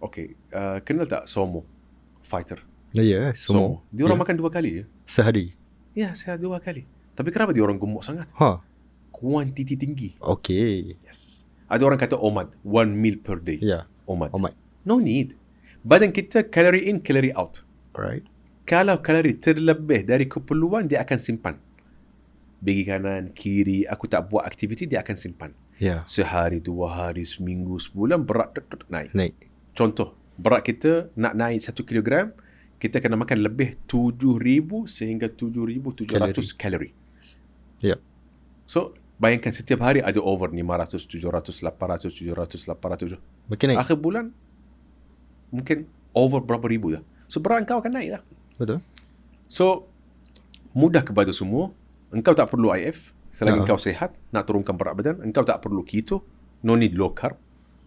Okay, kenal tak Somo Fighter? Somo. Dia orang makan 2 kali je sehari. Ya, sihat 2 kali. Tapi kenapa dia orang gemuk sangat? Kuantiti tinggi. Okay. Yes. Ada orang kata OMAD, 1 meal per day. Ya. OMAD. Alright. No need. Badan kita calorie in, calorie out. Alright. Kalau kalori terlebih dari keperluan, dia akan simpan. Bagi kanan, kiri, aku tak buat aktiviti, dia akan simpan. Ya. Sehari, 2 hari, seminggu, sebulan, berat naik. Contoh, berat kita nak naik 1 kilogram, kita kena makan lebih 7,000 sehingga 7,700 kalori. Ya. So, bayangkan setiap hari ada over 500, 700, 800, 700, 800. Makin naik. Akhir bulan, mungkin over berapa ribu dah. So, berat kau akan naik lah. Betul. So, mudah kepada semua. Engkau tak perlu IF. Selagi engkau sehat, nak turunkan berat badan. Engkau tak perlu keto. No need low carb.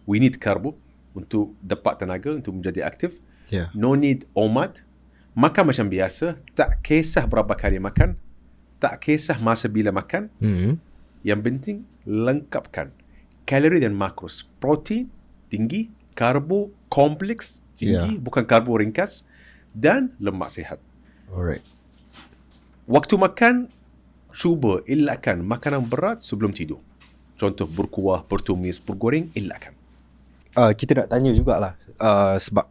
We need carbo untuk dapat tenaga, untuk menjadi aktif. Yeah. No need OMAD. Makan macam biasa. Tak kisah berapa kali makan. Tak kisah masa bila makan. Yang penting, lengkapkan kalori dan makros. Protein tinggi, karbo kompleks tinggi, bukan karbo ringkas, dan lemak sihat. Alright. Waktu makan, cuba elakkan makanan berat sebelum tidur. Contoh berkuah, bertumis, bergoreng, elakkan. Kita nak tanya jugalah, sebab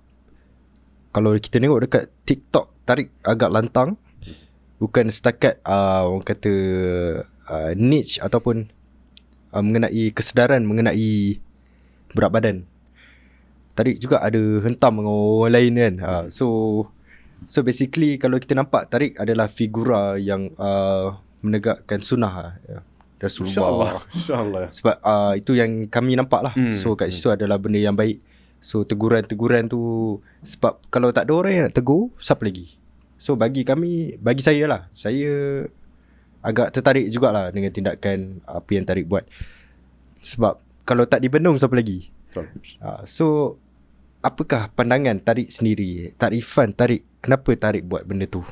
kalau kita tengok dekat TikTok, Tariq agak lantang. Bukan setakat orang kata niche ataupun mengenai kesedaran mengenai berat badan. Tariq juga ada hentam dengan orang lain kan. So basically kalau kita nampak, Tariq adalah figura yang menegakkan sunnah Rasulullah. InsyaAllah. Sebab itu yang kami nampak lah. So kat situ adalah benda yang baik. So teguran-teguran tu, sebab kalau tak ada orang yang nak tegur, siapa lagi? So bagi saya lah, saya agak tertarik jugalah dengan tindakan apa yang Tariq buat. Sebab kalau tak dibendung, siapa lagi? So apakah pandangan Tariq sendiri, takrifan Tariq, kenapa Tariq buat benda tu?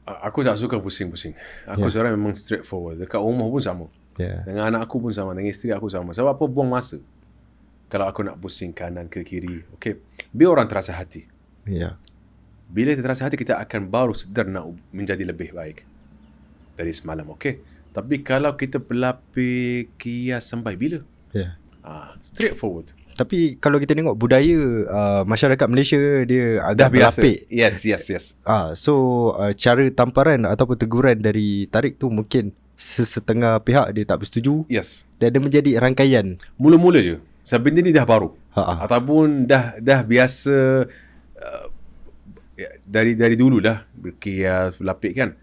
Aku tak suka pusing-pusing. Aku seorang memang straightforward. Dekat rumah pun sama. Dengan anak aku pun sama, dengan isteri aku sama. Sebab apa? Buang masa. Kalau aku nak pusing kanan ke kiri, okay, biar orang terasa hati. Bila terasa hati, kita akan baru sedar nak menjadi lebih baik dari semalam, okay. Tapi kalau kita berlapik kias sampai bila? Straightforward. Tapi kalau kita tengok budaya masyarakat Malaysia, dia agak berlapik. Yes. So cara tamparan ataupun teguran dari Tariq tu mungkin sesetengah pihak dia tak bersetuju. Yes. Dan dia menjadi rangkaian. Mula-mula je. Sebab benda ni dah baru. Ataupun dah biasa dari dulu dah berkias, berlapik kan.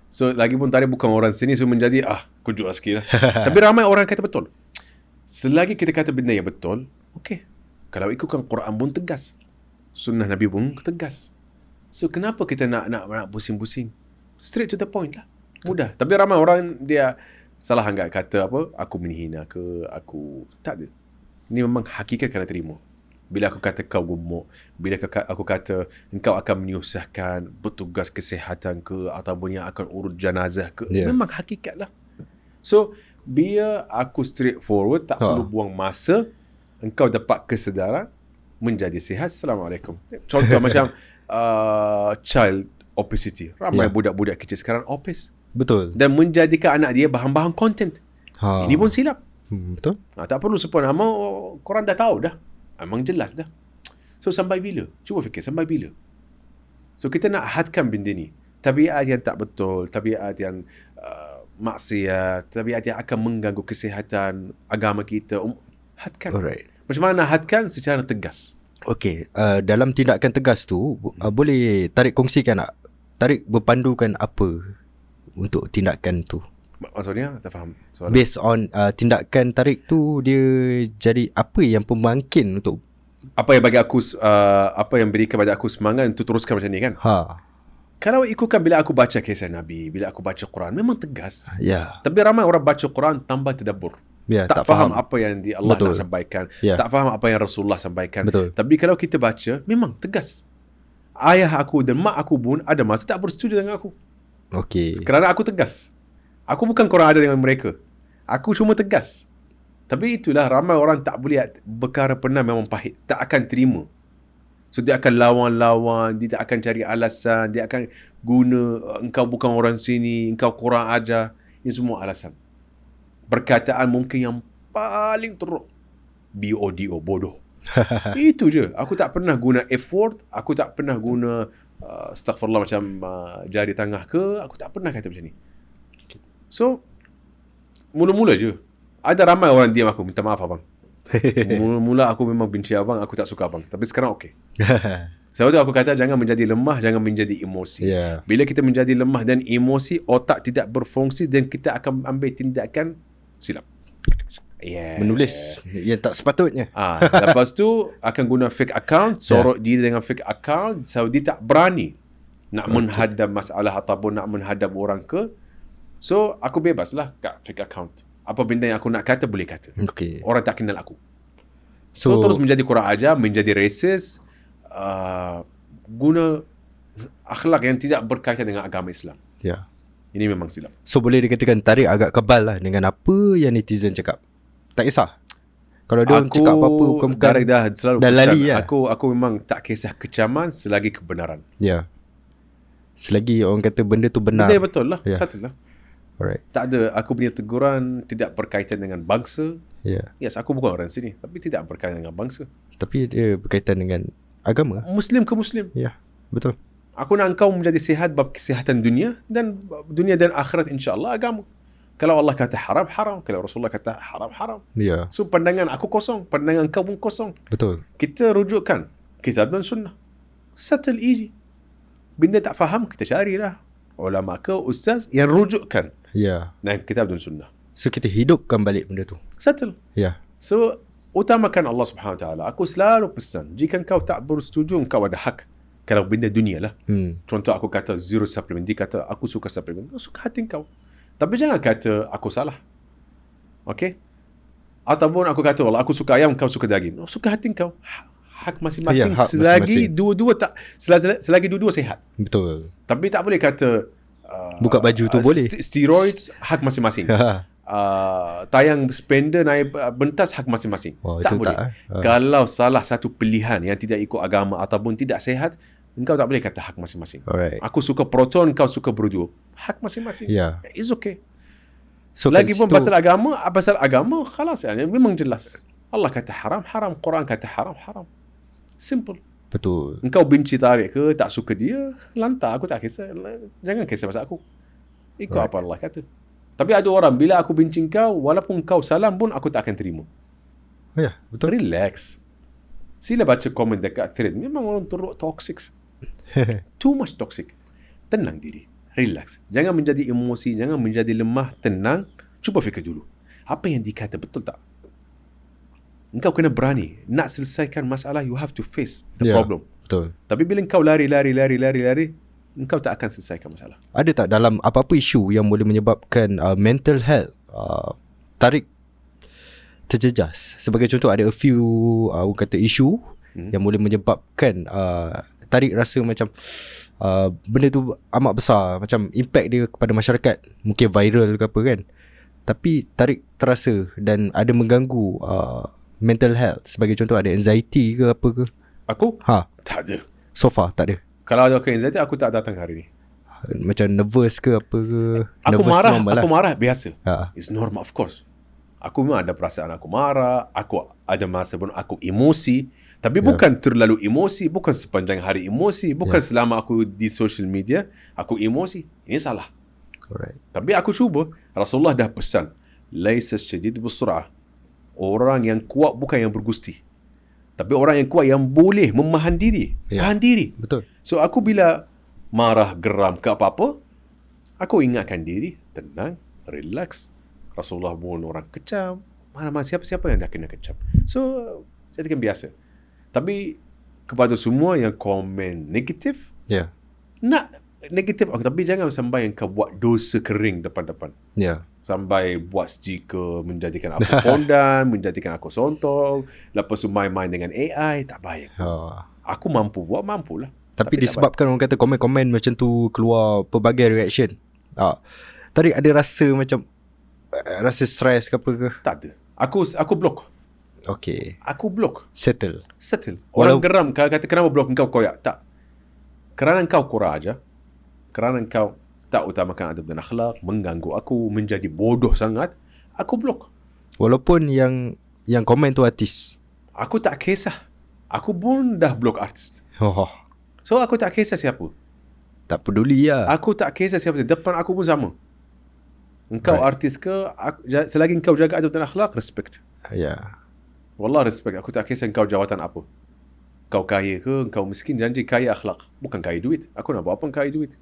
So lagipun Tariq bukan orang sini, so menjadi kujut lah sikit lah. Tapi ramai orang kata betul. Selagi kita kata benda yang betul, okay. Kalau ikutkan Quran pun tegas, sunnah Nabi pun tegas. So kenapa kita nak pusing-pusing? Straight to the point lah. Mudah. Tapi ramai orang dia salah anggap, kata apa, aku menghina ke, aku tak ada. Ini memang hakikat kena terima. Bila aku kata kau gemuk, bila aku kata engkau akan menyusahkan petugas kesihatan ke, ataupun yang akan urut jenazah ke, memang hakikat lah. So biar aku straightforward, tak perlu buang masa, engkau dapat kesedaran, menjadi sihat. Assalamualaikum. Contoh macam child obesity. Ramai budak-budak kecil sekarang obese. Betul. Dan menjadikan anak dia bahan-bahan content. Ini pun silap. Betul. Tak perlu sepon nama, korang dah tahu dah. Memang jelas dah. So sampai bila? Cuba fikir, sampai bila? So kita nak hadkan benda ni. Tabiat yang tak betul, tabiat yang maksiat, tabiat yang akan mengganggu kesihatan agama kita, hadkan. Alright. Macam mana nak hadkan? Secara tegas. Okay, dalam tindakan tegas tu, boleh Tariq kongsikan tak? Tariq berpandukan apa untuk tindakan tu? Maksudnya tak faham soalan. Based on tindakan Tariq tu, dia jadi apa yang pembangkit untuk apa yang bagi aku apa yang berikan pada aku semangat untuk teruskan macam ni kan? Kalau ikutkan bila aku baca kisah Nabi, bila aku baca Quran, memang tegas. Tapi ramai orang baca Quran tanpa tadabbur. Tak faham apa yang Allah nak sampaikan. Tak faham apa yang Rasulullah sampaikan. Tapi kalau kita baca, memang tegas. Ayah aku dan mak aku pun ada masa tak bersetuju dengan aku. Kerana aku tegas. Aku bukan korang ada dengan mereka. Aku cuma tegas. Tapi itulah, ramai orang tak boleh, perkara pernah memang pahit, tak akan terima. So dia akan lawan-lawan, dia tak akan cari alasan, dia akan guna engkau bukan orang sini, engkau kurang ajar. Ini semua alasan. Perkataan mungkin yang paling teruk. BODO, bodoh. Itu je. Aku tak pernah guna F-word, aku tak pernah guna astaghfirullah macam jari tengah ke, aku tak pernah kata macam ni. So, mula-mula je. Ada ramai orang diam aku, minta maaf abang. Mula-mula aku memang benci abang, aku tak suka abang. Tapi sekarang okey. Sebab tu aku kata jangan menjadi lemah, jangan menjadi emosi. Bila kita menjadi lemah dan emosi, otak tidak berfungsi dan kita akan ambil tindakan silap. Menulis yang tak sepatutnya. Lepas tu akan guna fake account, sorok dia dengan fake account. So dia tak berani nak menghadap masalah ataupun nak menghadap orang ke. So aku bebas lah kat fake account. Apa benda yang aku nak kata boleh kata. Orang tak kenal aku. So terus menjadi kurang ajar, menjadi racist, guna akhlak yang tidak berkaitan dengan agama Islam. Ini memang silap. So boleh dikatakan Tariq agak kebal lah dengan apa yang netizen cakap. Tak kisah. Kalau dia orang cakap apa-apa bukan-bukan dah selalu dah lali lah. Aku memang tak kisah kecaman selagi kebenaran. Selagi orang kata benda tu benar. Benda betul lah. Satu lah. Alright. Tak ada, aku punya teguran tidak berkaitan dengan bangsa. Yes, aku bukan orang sini, tapi tidak berkaitan dengan bangsa. Tapi dia berkaitan dengan agama. Muslim ke Muslim. Betul. Aku nak engkau menjadi sihat bab kesihatan dunia dan akhirat, insya-Allah agama. Kalau Allah kata haram, haram. Kalau Rasulullah kata haram, haram. So pandangan aku kosong, pandangan kau pun kosong. Betul. Kita rujukkan kitab dan sunnah. Settle easy. Benda tak faham, kita carilah ulama ke ustaz yang rujukkan. Dan kitab dan sunnah. So kita hidupkan balik benda tu. Settle. So utamakan Allah Subhanahu Wa Taala. Aku selalu pesan, jika kau tak bersetuju, kau ada hak. Kalau benda dunia lah. Contoh aku kata zero supplement, dia kata aku suka supplement. Suka hati kau. Tapi jangan kata aku salah. Okay? Ataupun aku kata Allah, aku suka ayam, kau suka daging. Suka hati kau. Hak masing-masing. Hak selagi masing-masing. dua-dua tak, selagi dua-dua sihat. Betul. Tapi tak boleh kata buka baju tu boleh. Steroids hak masing-masing. Tayang spender naik bentas hak masing-masing. Tak boleh. Kalau salah satu pilihan yang tidak ikut agama ataupun tidak sihat, engkau tak boleh kata hak masing-masing. Aku suka proton, kau suka brodo. Hak masing-masing. It's okay. So lagipun pasal agama, khalas ya, memang jelas. Allah kata haram, haram. Quran kata haram, haram. Simple. Betul. Engkau benci Tariq ke, tak suka dia, lantar, aku tak kisah. Jangan kisah pasal aku. Ikut apa Allah kata. Tapi ada orang, bila aku benci kau, walaupun kau salam pun, aku tak akan terima. Betul. Relax. Sila baca komen dekat thread. Memang orang teruk toxic. Too much toxic. Tenang diri. Relax. Jangan menjadi emosi, jangan menjadi lemah. Tenang. Cuba fikir dulu. Apa yang dikata betul tak? Engkau kena berani. Nak selesaikan masalah, you have to face the problem. Betul. Tapi bila engkau lari, engkau tak akan selesaikan masalah. Ada tak dalam apa-apa isu yang boleh menyebabkan mental health Tariq terjejas? Sebagai contoh, ada a few kata isu yang boleh menyebabkan Tariq rasa macam benda tu amat besar, macam impact dia kepada masyarakat, mungkin viral ke apa kan. Tapi Tariq terasa dan ada mengganggu mental health. Sebagai contoh, ada anxiety ke apa ke? Aku? Tak ada. So far tak ada. Kalau ada anxiety, aku tak datang hari ni. Macam nervous ke apa ke? Aku nervous marah, normal aku marah biasa. It's normal, of course. Aku memang ada perasaan aku marah, aku ada masa pun aku emosi. Tapi bukan terlalu emosi, bukan sepanjang hari emosi, bukan selama aku di social media, aku emosi. Ini salah. Tapi aku cuba, Rasulullah dah pesan, laisa syadid bisur'ah. Orang yang kuat bukan yang bergusti. Tapi orang yang kuat yang boleh memahan diri. Tahan diri. Betul. So aku bila marah, geram ke apa-apa, aku ingatkan diri, tenang, relax. Rasulullah pun orang kecam. Mana-mana siapa-siapa yang dah kena kecam. So, saya tekan biasa. Tapi kepada semua yang komen negatif, nak negatif, tapi jangan sampai yang kau buat dosa kering depan-depan. Sampai buat stiker, menjadikan aku pondan, menjadikan aku sontong, lepas tu main-main dengan AI, tak baik. Aku mampu buat, mampulah. Tapi disebabkan orang kata komen-komen macam tu keluar pelbagai reaction, Tariq ada rasa macam rasa stres ke apa ke? Tak ada. Aku block. Okay. Aku block. Settle. Orang geram kalau kata kenapa block engkau koyak. Tak. Kerana engkau kurang aja. Kerana engkau tak utamakan adab dan akhlak, mengganggu aku, menjadi bodoh sangat, aku block. Walaupun yang komen tu artis. Aku tak kisah. Aku pun dah block artis. Oh. So aku tak kisah siapa. Tak peduli lah. Aku tak kisah siapa. Depan aku pun sama. Engkau artis ke, selagi engkau jaga adab dan akhlak, respect. Ya. Wallah respect. Aku tak kisah engkau jawatan apa. Kau kaya ke, engkau miskin, janji kaya akhlak. Bukan kaya duit. Aku nak buat apa kaya duit.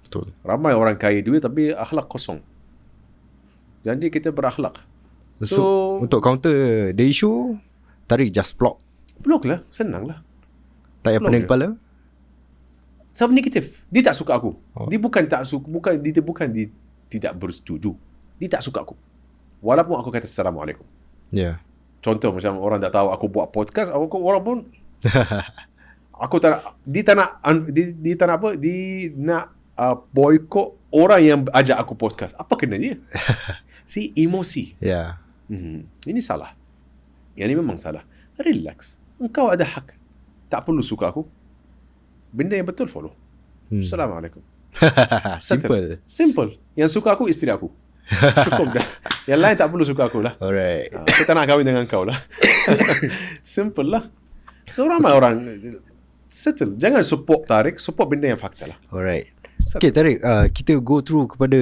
Betul. Ramai orang kaya duit tapi akhlak kosong. Janji kita berakhlak. So untuk counter the issue, Tariq just block. Block lah. Senang lah. Tak payah pening kepala. Sebab negatif. Dia tak suka aku. Dia bukan tak suka. Dia tidak bersetuju. Dia tak suka aku. Walaupun aku kata Assalamualaikum. Ya. Contoh macam orang tak tahu aku buat podcast, orang pun aku tak nak, dia tak nak apa, dia nak boykot orang yang ajak aku podcast. Apa kena dia? Si emosi. Ya. Ini salah. Yang ini memang salah. Relax. Engkau ada hak. Tak perlu suka aku. Benda yang betul follow. Assalamualaikum. Simple. Yang suka aku isteri aku. Cukup dah. Yang lain tak perlu suka aku lah. Alright. Aku tak nak kahwin dengan kau lah. Simple lah. So ramai orang settle. Jangan support Tariq, support benda yang fakta lah. Alright. Okay Tariq, kita go through kepada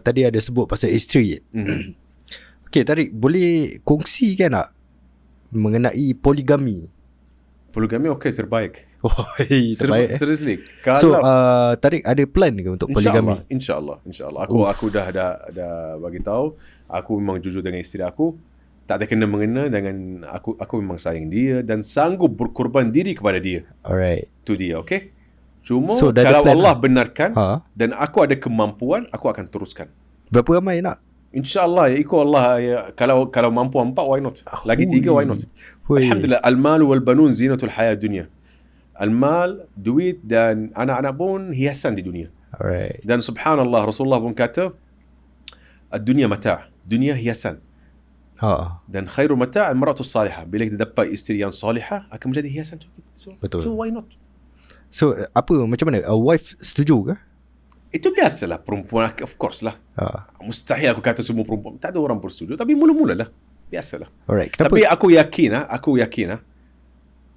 tadi ada sebut pasal isteri. Okay Tariq, boleh kongsikan tak mengenai poligami? Poligami okay, terbaik. Oh, terbaik. Seriously. So Tariq ada plan ke untuk poligami? InsyaAllah. Aku dah bagi tahu. Aku memang jujur dengan isteri aku. Tak ada kena-mengena dengan aku memang sayang dia dan sanggup berkorban diri kepada dia. Alright. Tu dia, okay? Cuma kalau Allah benarkan dan aku ada kemampuan, aku akan teruskan. Berapa ramai nak? InsyaAllah ya, ikut Allah ya. Kalau mampu 4, why not? Lagi 3, why not? Alhamdulillah, al-mal wal banun zinatul hayat dunia. Al-mal, duit dan anak-anak pun hiasan di dunia. Alright. Dan subhanallah, Rasulullah pun kata, ad-dunya mata', dunia hiasan. Dan khairu mata' al-mar'atu salihah. Bila kita dapat isteri yang salihah, akan menjadi hiasan. Betul. So why not? So macam mana? A wife setuju ke? Itu biasalah perempuan, of course lah. Mustahil aku kata semua perempuan. Tak ada orang bersetuju. Tapi mula-mula lah. Biasalah. Alright. Kenapa? Tapi aku yakin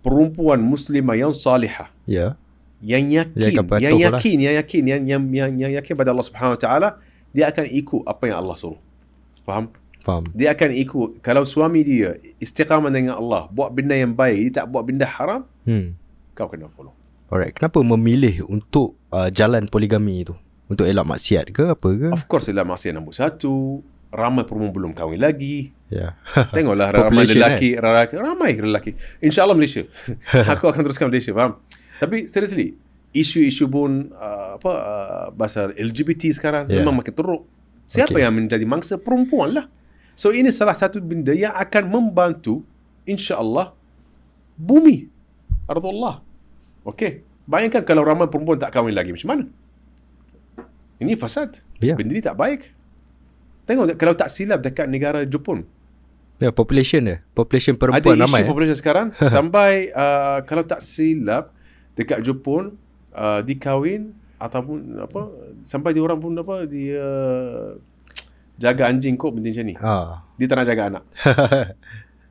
perempuan muslimah yang salihah. Ya. Yang yakin pada Allah Subhanahu Wa Taala, dia akan ikut apa yang Allah suruh. Faham? Dia akan ikut. Kalau suami dia istiqamah dengan Allah, buat benda yang baik, dia tak buat benda haram, kau kena follow. Alright. Kenapa memilih untuk jalan poligami itu? Untuk elak maksiat ke apa ke? Of course elak maksiat nombor 1. Ramai perempuan belum kahwin lagi. Ya. Tengoklah ramai lelaki. InsyaAllah Malaysia. Aku akan teruskan Malaysia, faham? Tapi seriously, isu-isu pun pasal LGBT sekarang memang makin teruk. Siapa yang menjadi mangsa? Perempuan lah. So ini salah satu benda yang akan membantu insyaAllah bumi ardullah. Okay. Bayangkan kalau ramai perempuan tak kahwin lagi, macam mana? Ini fasad. Benda ni tak baik. Tengok kalau tak silap dekat negara Jepun. Ya, population perempuan ramai. Ada isu population sekarang sampai kalau tak silap dekat Jepun dikahwin ataupun sampai dia orang pun dia jaga anjing kot benda macam ni. Dia tak nak jaga anak.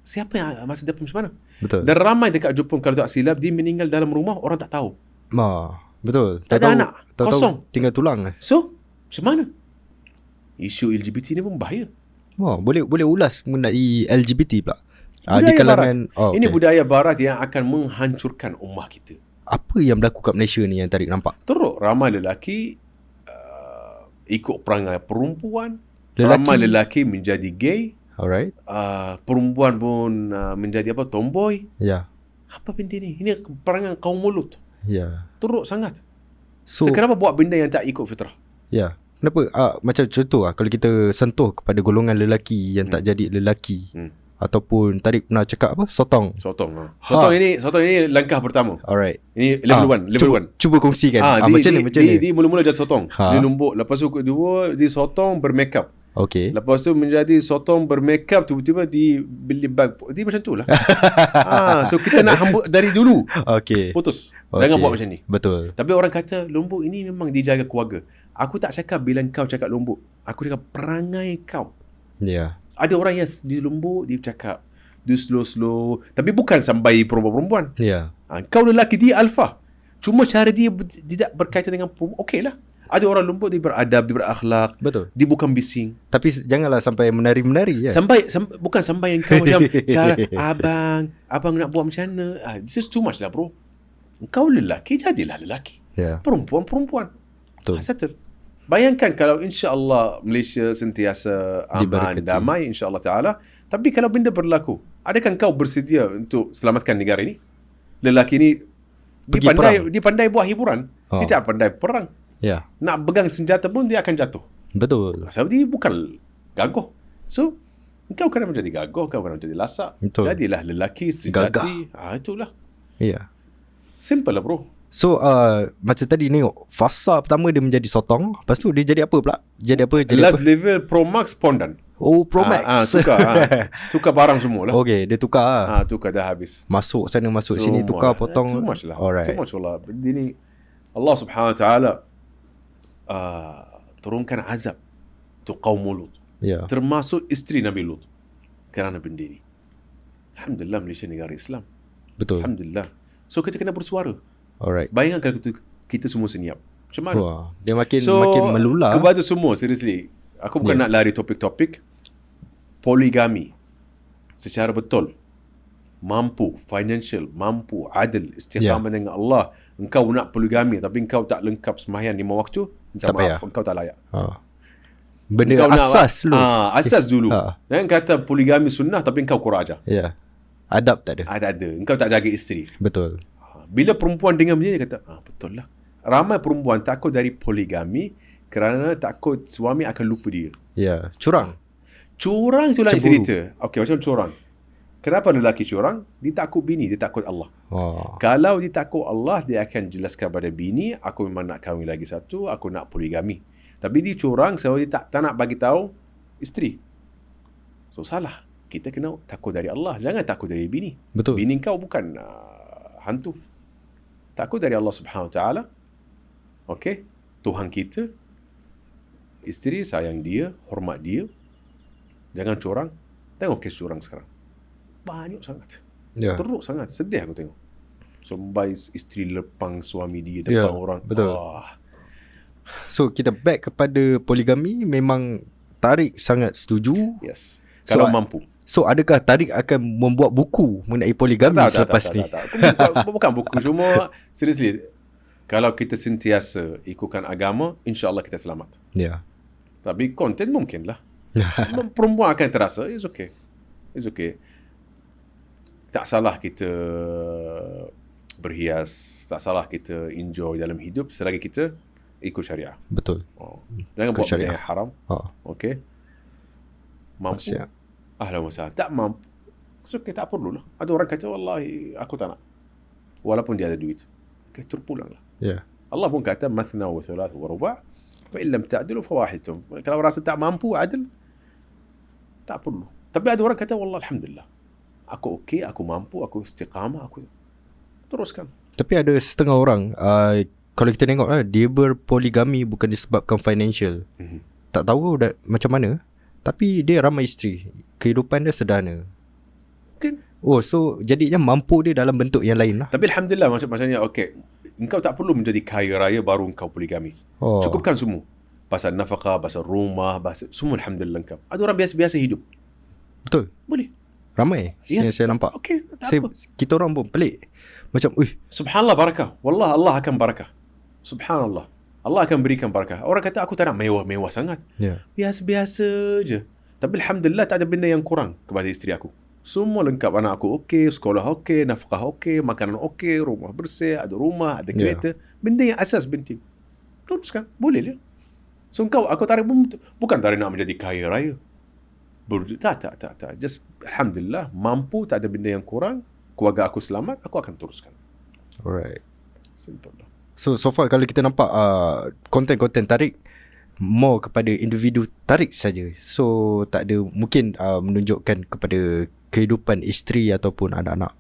Siapa yang masa depan macam mana? Betul. Dan ramai dekat Jepun kalau tak silap dia meninggal dalam rumah, orang tak tahu. Betul. Tak ada anak. Kosong. Tinggal tulang. So, macam mana? Isu LGBT ni pun bahaya. Boleh ulas mengenai LGBT pula. Budaya di kalangan barat. Ini budaya barat yang akan menghancurkan ummah kita. Apa yang berlaku kat Malaysia ni yang Tariq nampak? Teruk. Ramai lelaki ikut perangai perempuan. Ramai lelaki menjadi gay. Alright. Perempuan pun menjadi tomboy. Ya. Apa benda ni? Ini perangai kaum mulut. Ya. Teruk sangat. So kenapa buat benda yang tak ikut fitrah? Ya. Kenapa? Macam contoh kalau kita sentuh kepada golongan lelaki yang tak jadi lelaki. Ataupun Tariq pernah cakap Sotong. Sotong ini langkah pertama. Alright. Ini level 1. Cuba kongsikan. Macam ni. Dia mula-mula jadi sotong. Dia numbuk. Lepas tu kedua dia sotong bermakeup. Okay. Lepas tu menjadi sotong bermakeup, tiba-tiba dibeli bag. Dia macam tu lah. So kita nak hambur dari dulu. Okay. Putus. Jangan buat macam ni. Betul. Tapi orang kata Lombok ini memang dijaga keluarga. Aku tak cakap bila kau cakap Lombok. Aku cakap perangai kau. Ya. Ada orang yang di Lombok dia cakap dia slow-slow. Tapi bukan sampai perempuan-perempuan. Ya. Kau lelaki, dia alpha. Cuma cara dia tidak berkaitan dengan perempuan. Okey lah. Ada orang Lombok dia beradab, dia berakhlak. Betul. Dia bukan bising. Tapi janganlah sampai menari-menari ya. Bukan sampai yang kau macam cara abang nak buat macam mana. This is too much lah bro. Kau lelaki, jadilah lelaki. Ya. Perempuan. Betul. Settle. Bayangkan kalau insya-Allah Malaysia sentiasa aman, Diberkati. damai insya-Allah taala. Tapi kalau benda berlaku, adakah kau bersedia untuk selamatkan negara ini? Lelaki ni dia pandai buat hiburan. Dia tak pandai perang. Ya. Nak pegang senjata pun dia akan jatuh. Betul. Sebab dia bukan gagah. So, kau kena menjadi gagah, kau kena menjadi lasak. Betul. Jadilah lelaki sejati. Itulah. Ya. Simple lah bro. So macam tadi tengok fasa pertama dia menjadi sotong. Lepas tu dia jadi apa pula? Jadi Last level Pro Max Pondan. Oh, Pro Max. Tukar barang semua lah. Okay, dia tukar tukar dah habis. Masuk sana masuk sini tukar potong. Too much lah. Alright. Too much lah. Ini Allah Subhanahu Wa Taala turunkan azab untuk kaum Lut. Ya. Termasuk isteri Nabi Lut kerana benda ni. Alhamdulillah Malaysia negara Islam. Betul. Alhamdulillah. So kita kena bersuara. Alright. Bayangkan kalau kita semua senyap. Macam mana? Wah, dia makin melular. Kepada semua, seriously. Aku bukan nak lari topik-topik. Poligami. Secara betul. Mampu. Financial. Mampu. Adil. Istiqamah dengan Allah. Engkau nak poligami tapi engkau tak lengkap sembahyang 5 waktu. Minta maaf. Engkau tak layak. Benda engkau asas dulu. Asas dulu. Jangan kata poligami sunnah tapi engkau kurang ajar. Ya. Adab tak ada. Ada. Engkau tak jaga isteri. Betul. Bila perempuan dengar macam ni, dia kata, betul lah. Ramai perempuan takut dari poligami kerana takut suami akan lupa dia. Ya, curang. Curang tu lain cerita. Okey, macam curang. Kenapa lelaki curang? Dia takut bini, dia takut Allah. Kalau dia takut Allah, dia akan jelaskan pada bini, aku memang nak kahwin lagi satu, aku nak poligami. Tapi dia curang sebab dia tak nak bagi tahu isteri. So, salah. Kita kena takut dari Allah. Jangan takut dari bini. Betul. Bini kau bukan hantu. Takut dari Allah Subhanahu Wa Taala. Okey, Tuhan kita. Isteri sayang dia, hormat dia. Jangan curang. Tengok kes curang sekarang. Banyak sangat. Ya. Teruk sangat. Sedih aku tengok. Sampai isteri lepang suami dia depan orang. Betul. So kita back kepada poligami, memang Tariq sangat setuju. Yes. Kalau mampu. So adakah Tariq akan membuat buku mengenai poligami selepas ni? Bukan buku. Cuma seriously, kalau kita sentiasa ikutkan agama, insya-Allah kita selamat. Ya. Tapi konten mungkinlah. Perempuan akan terasa. It's okay. It's okay. Tak salah kita berhias, tak salah kita enjoy dalam hidup selagi kita ikut syariah. Betul. Jangan buat benda yang haram. Okay. Mampu. Siap. Ahlan wa sahlan. Tak mampu. Okay, tak perlulah. Ada orang kata, wallahi aku tak nak. Walaupun dia ada duit. Okay, terpulanglah. Ya. Allah pun kata, mathna wa thulath wa ruba' fa in lam ta'dilu fa wahidun. Kalau rasa tak mampu adil, tak perlu. Tapi ada orang kata, wallah alhamdulillah. Aku okey, aku mampu, aku istiqamah, aku teruskan. Tapi ada setengah orang, kalau kita tengok dia berpoligami bukan disebabkan financial. Tak tahu macam mana. Tapi dia ramai isteri. Kehidupan dia sederhana. Mungkin. Oh, so jadinya mampu dia dalam bentuk yang lain lah. Tapi alhamdulillah macamnya okey. Engkau tak perlu menjadi kaya raya baru engkau poligami. Cukupkan semua. Pasal nafkah, pasal rumah, pasal semua alhamdulillah lengkap. Ada orang biasa-biasa hidup. Betul. Boleh. Ramai yang saya nampak. Okey, tak apa. Kita orang pun pelik. Macam, subhanallah barakah. Wallah Allah akan barakah. Subhanallah. Allah akan berikan barakah. Orang kata aku tak nak mewah-mewah sangat. Biasa-biasa je. Tapi alhamdulillah tak ada benda yang kurang kepada isteri aku. Semua lengkap. Anak aku okey, sekolah okey, nafkah okey, makanan okey, rumah bersih, ada rumah, ada kereta. Benda yang asas penting. Teruskan. Boleh je. So aku tarik bukan tarik nak menjadi kaya raya. Tak. Just alhamdulillah mampu, tak ada benda yang kurang. Keluarga aku selamat, aku akan teruskan. Alright. Simple lah. So far kalau kita nampak konten-konten Tariq more kepada individu Tariq saja. So tak ada mungkin menunjukkan kepada kehidupan isteri ataupun anak-anak.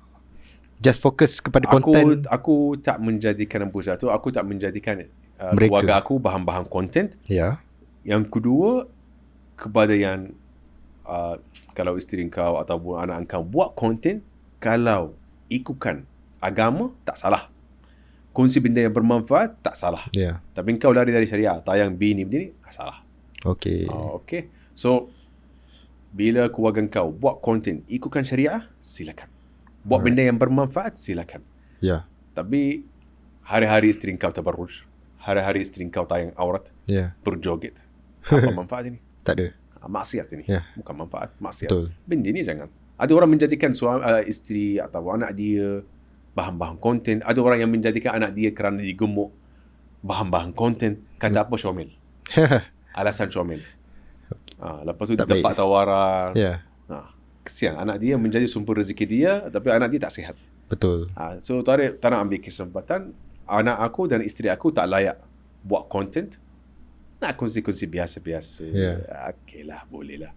Just fokus kepada konten. Aku tak menjadikan nombor satu, aku tak menjadikan keluarga aku bahan-bahan konten. Ya. Yang kedua, kepada yang kalau isteri kau ataupun anak kau buat konten, kalau ikutkan agama, tak salah. Kongsi benda yang bermanfaat, tak salah. Yeah. Tapi kau lari dari syariah, tayang bini begini, salah. Okay. Okay. So, bila keluarga kau buat konten, ikutkan syariah, silakan. Buat benda yang bermanfaat, silakan. Ya. Tapi, hari-hari isteri kau tabarruj, hari-hari isteri kau tayang aurat, berjoget. Apa manfaat ini? Tak ada. Maksiat ini. Bukan manfaat, maksiat. Betul. Benda ni jangan. Ada orang menjadikan isteri atau anak dia bahan-bahan konten. Ada orang yang menjadikan anak dia kerana digemuk bahan-bahan konten. Kata apa? Syomel. Alasan syomel. Lepas tu dia tempat tawaran. Kesian. Anak dia menjadi sumber rezeki dia, tapi anak dia tak sihat. Betul. So Tariq tak nak ambil kesempatan. Anak aku dan isteri aku tak layak buat konten. Nak kongsi-kongsi biasa-biasa. Okay lah, boleh lah.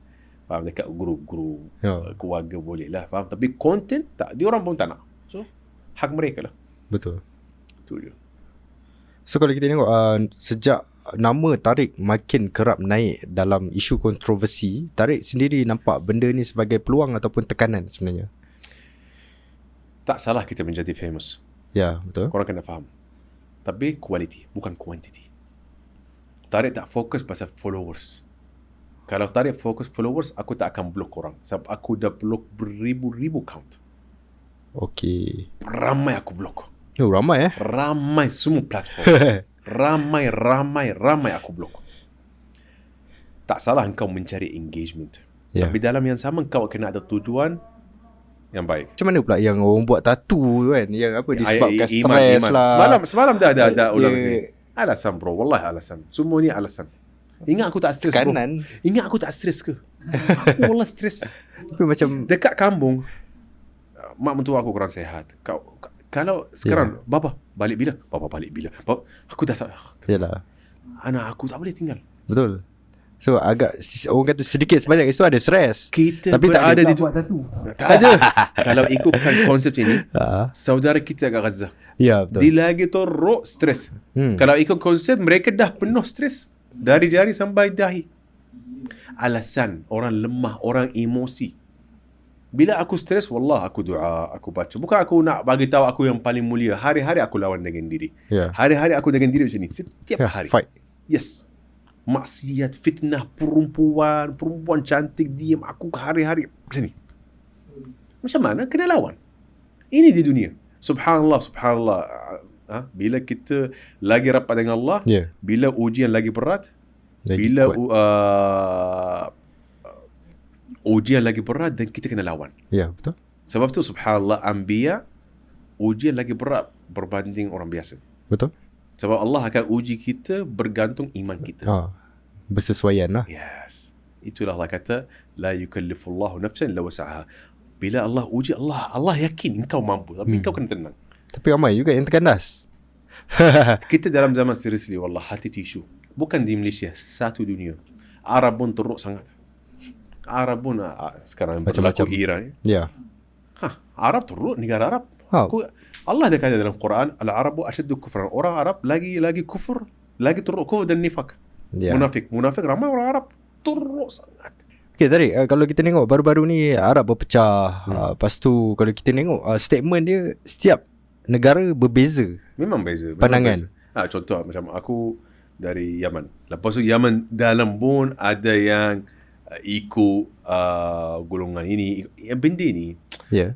Faham, dekat guru-guru keluarga boleh lah. Faham, tapi konten tak. Dia orang pun tak nak. So, hak mereka lah. Betul. Itu je. So, kalau kita tengok sejak nama Tariq makin kerap naik dalam isu kontroversi, Tariq sendiri nampak benda ni sebagai peluang ataupun tekanan sebenarnya? Tak salah kita menjadi famous. Ya, betul. Korang kena faham. Tapi quality, bukan quantity. Tariq tak fokus pasal followers. Kalau Tariq fokus followers, aku tak akan block korang. Sebab aku dah block beribu-ribu count. Okay. Ramai aku block. Oh, ramai Ramai semua platform. ramai aku block. Tak salah engkau mencari engagement. Tapi dalam yang sama, engkau kena ada tujuan yang baik. Macam mana pula yang orang buat tattoo kan? Yang apa disebabkan stres lah. Semalam dah ulang sini. Alasan bro, wallahi alasan. Semua ni alasan. Ingat aku tak stres bro. Ingat aku tak stres ke? Aku wallah stres. Tapi macam dekat kampung, mak mentua aku kurang sihat. Kalau sekarang bapa balik bila? Bapa balik bila? Aku dah yalah. Anak aku tak boleh tinggal. Betul. So agak orang kata sedikit sebanyak itu ada stres. Kita tapi tak ada di buat tattoo. Tak ada. Kalau ikutkan konsep ini, saudara kita kat Gaza. Ya, betul. Dia lagi teruk stres. Kalau ikut konsep, mereka dah penuh stres. Dari jari sampai dahi. Alasan orang lemah, orang emosi. Bila aku stres, wallah aku doa, aku baca. Bukan aku nak bagi tahu aku yang paling mulia. Hari-hari aku lawan dengan diri. Hari-hari aku dengan diri macam ni. Setiap hari. Fight. Yes. Maksiat, fitnah, perempuan cantik diam. Aku hari-hari macam ni. Macam mana? Kena lawan. Ini di dunia. Subhanallah. Bila kita lagi rapat dengan Allah, bila ujian lagi berat, bila ujian lagi berat, dan kita kena lawan. Ya, betul. Sebab tu subhanallah, anbiya ujian lagi berat berbanding orang biasa. Betul. Sebab Allah akan uji kita bergantung iman kita. Bersesuaian lah. Yes. Itulah Allah kata, la yukallifullahu nafsan illa wus'aha. Bila Allah uji, Allah yakin engkau mampu, tapi engkau kena tenang. Tapi ramai juga yang terkandas. Kita dalam zaman seriously, wallah, hati tisu. Bukan di Malaysia, satu dunia. Arab pun teruk sangat. Arab pun sekarang berlaku Iran. Ya. Arab teruk, negara Arab. Allah dah kata dalam Quran, al-Arabu asyaddu kufran. Orang Arab lagi kufur, lagi teruk kufur dan nifak. Munafik ramai orang Arab teruk sangat. Okay, Tariq, kalau kita tengok baru-baru ni Arab berpecah. Lepas tu kalau kita tengok statement dia, setiap negara berbeza. Memang beza. Pandangan. Contoh macam aku dari Yaman. Lepas tu Yaman dalam pun ada yang ikut golongan ini, benda ni.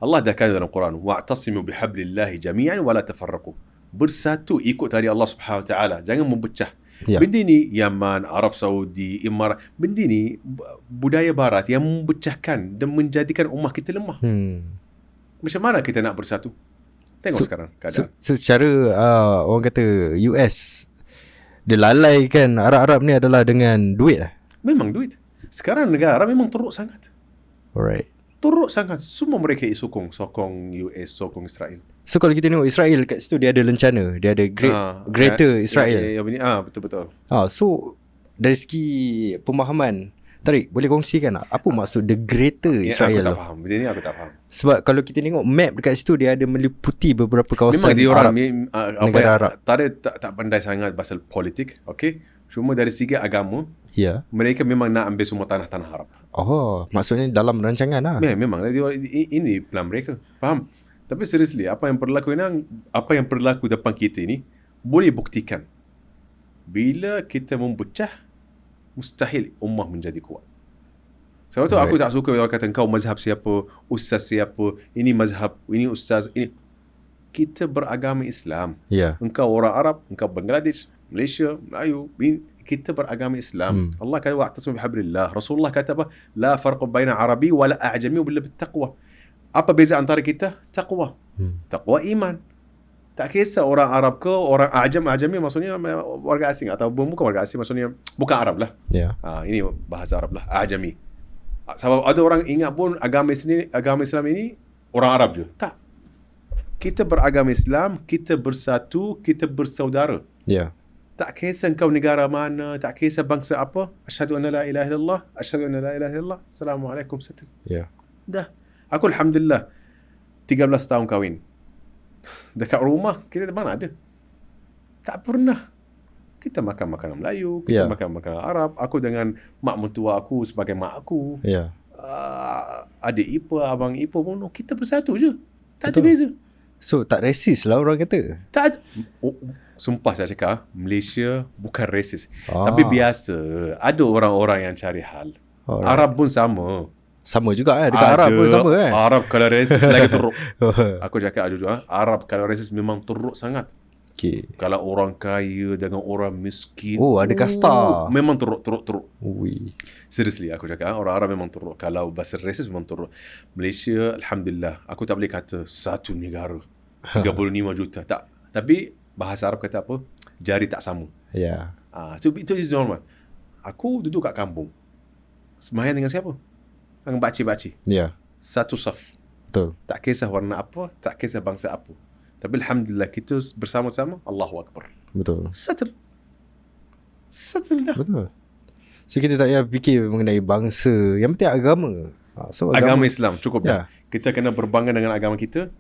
Allah dah kata dalam Quran, wa'tasimu bihablillahi jami'an wa la tafarraqu. Bersatu ikut tali Allah Subhanahu wa taala, jangan memecah. Benda ni Yaman, Arab Saudi, Emirat, benda ni budaya barat yang memecahkan dan menjadikan ummah kita lemah. Macam mana kita nak bersatu? Tengok sekarang keadaan. So secara orang kata US dia lalaikan Arab-Arab ni adalah dengan duit lah. Memang duit. Sekarang negara Arab memang teruk sangat. Alright. Teruk sangat. Semua mereka sokong US, sokong Israel. So kalau kita tengok Israel kat situ, dia ada lencana, dia ada Greater Israel. Betul-betul. So dari segi pemahaman, Tarik, boleh kongsikan tak apa maksud The Greater Israel Aku tak tu? faham. Benda ni aku tak faham. Sebab kalau kita tengok map dekat situ, dia ada meliputi beberapa kawasan Memang dia orang Arab, negara Arab. Tak pandai sangat pasal politik, okey. Cuma dari segi agama, Ya. mereka memang nak ambil semua tanah-tanah Arab. Oh, maksudnya dalam rancangan lah. Memang ini plan mereka. Faham? Tapi seriously, apa yang berlaku depan kita ni boleh buktikan bila kita membecah, mustahil ummah menjadi kuat. Sebab tu aku tak suka orang kata kau mazhab siapa, ustaz siapa, ini mazhab, ini ustaz, ini. Kita beragama Islam. Ya. Engkau orang Arab, engkau Bangladesh, Malaysia, Melayu, kita beragama Islam. Allah kata wa'tasimu bihablillah. Rasulullah kata apa? La farqa baina Arabi wala a'jami illa bittaqwa. Apa beza antara kita? Taqwa. Taqwa iman. Tak kisah orang Arab ke orang Ajami maksudnya warga asing atau bukan warga asing, maksudnya bukan Arab lah. Ya. Ini bahasa Arab lah, Ajami. Sebab ada orang ingat pun agama Islam ini orang Arab je. Tak. Kita beragama Islam, kita bersatu, kita bersaudara. Ya. Tak kisah kau negara mana, tak kisah bangsa apa. Asyhadu an la ilaha illallah, asyhadu anna la ilaha illallah. Assalamualaikum settle. Ya. Dah. Aku alhamdulillah 13 tahun kahwin. Dekat rumah kita mana ada? Tak pernah. Kita makan makanan Melayu, kita makan makanan Arab. Aku dengan mak mertua aku sebagai mak aku. Ya. Adik ipar, abang ipar pun kita bersatu je. Tak ada beza. So tak racist lah orang kata. Tak ada. Sumpah saya cakap, Malaysia bukan racist. Tapi biasa ada orang-orang yang cari hal. Arab pun sama. Sama juga dekat Arab pun sama Arab kalau racist lagi teruk. Aku cakap jujur, Arab kalau racist memang teruk sangat. Okay. Kalau orang kaya dengan orang miskin, ada kasta. Memang teruk. Ui. Seriously aku cakap, orang Arab memang teruk. Kalau bahasa racist memang teruk. Malaysia alhamdulillah, aku tak boleh kata satu negara 35 juta tak. Tapi bahasa Arab kata apa? Jari tak sama. Ya. Itu is normal. Aku duduk kat kampung. Sembahyang dengan siapa? Dengan pakcik-pakcik. Ya. Satu saf. Betul. Tak kisah warna apa, tak kisah bangsa apa. Tapi alhamdulillah kita bersama-sama, Allahu Akbar. Betul. Settle dah. Betul. So kita tak payah fikir mengenai bangsa. Yang penting agama. So agama Islam cukup dah. Kita kena berbangga dengan agama kita,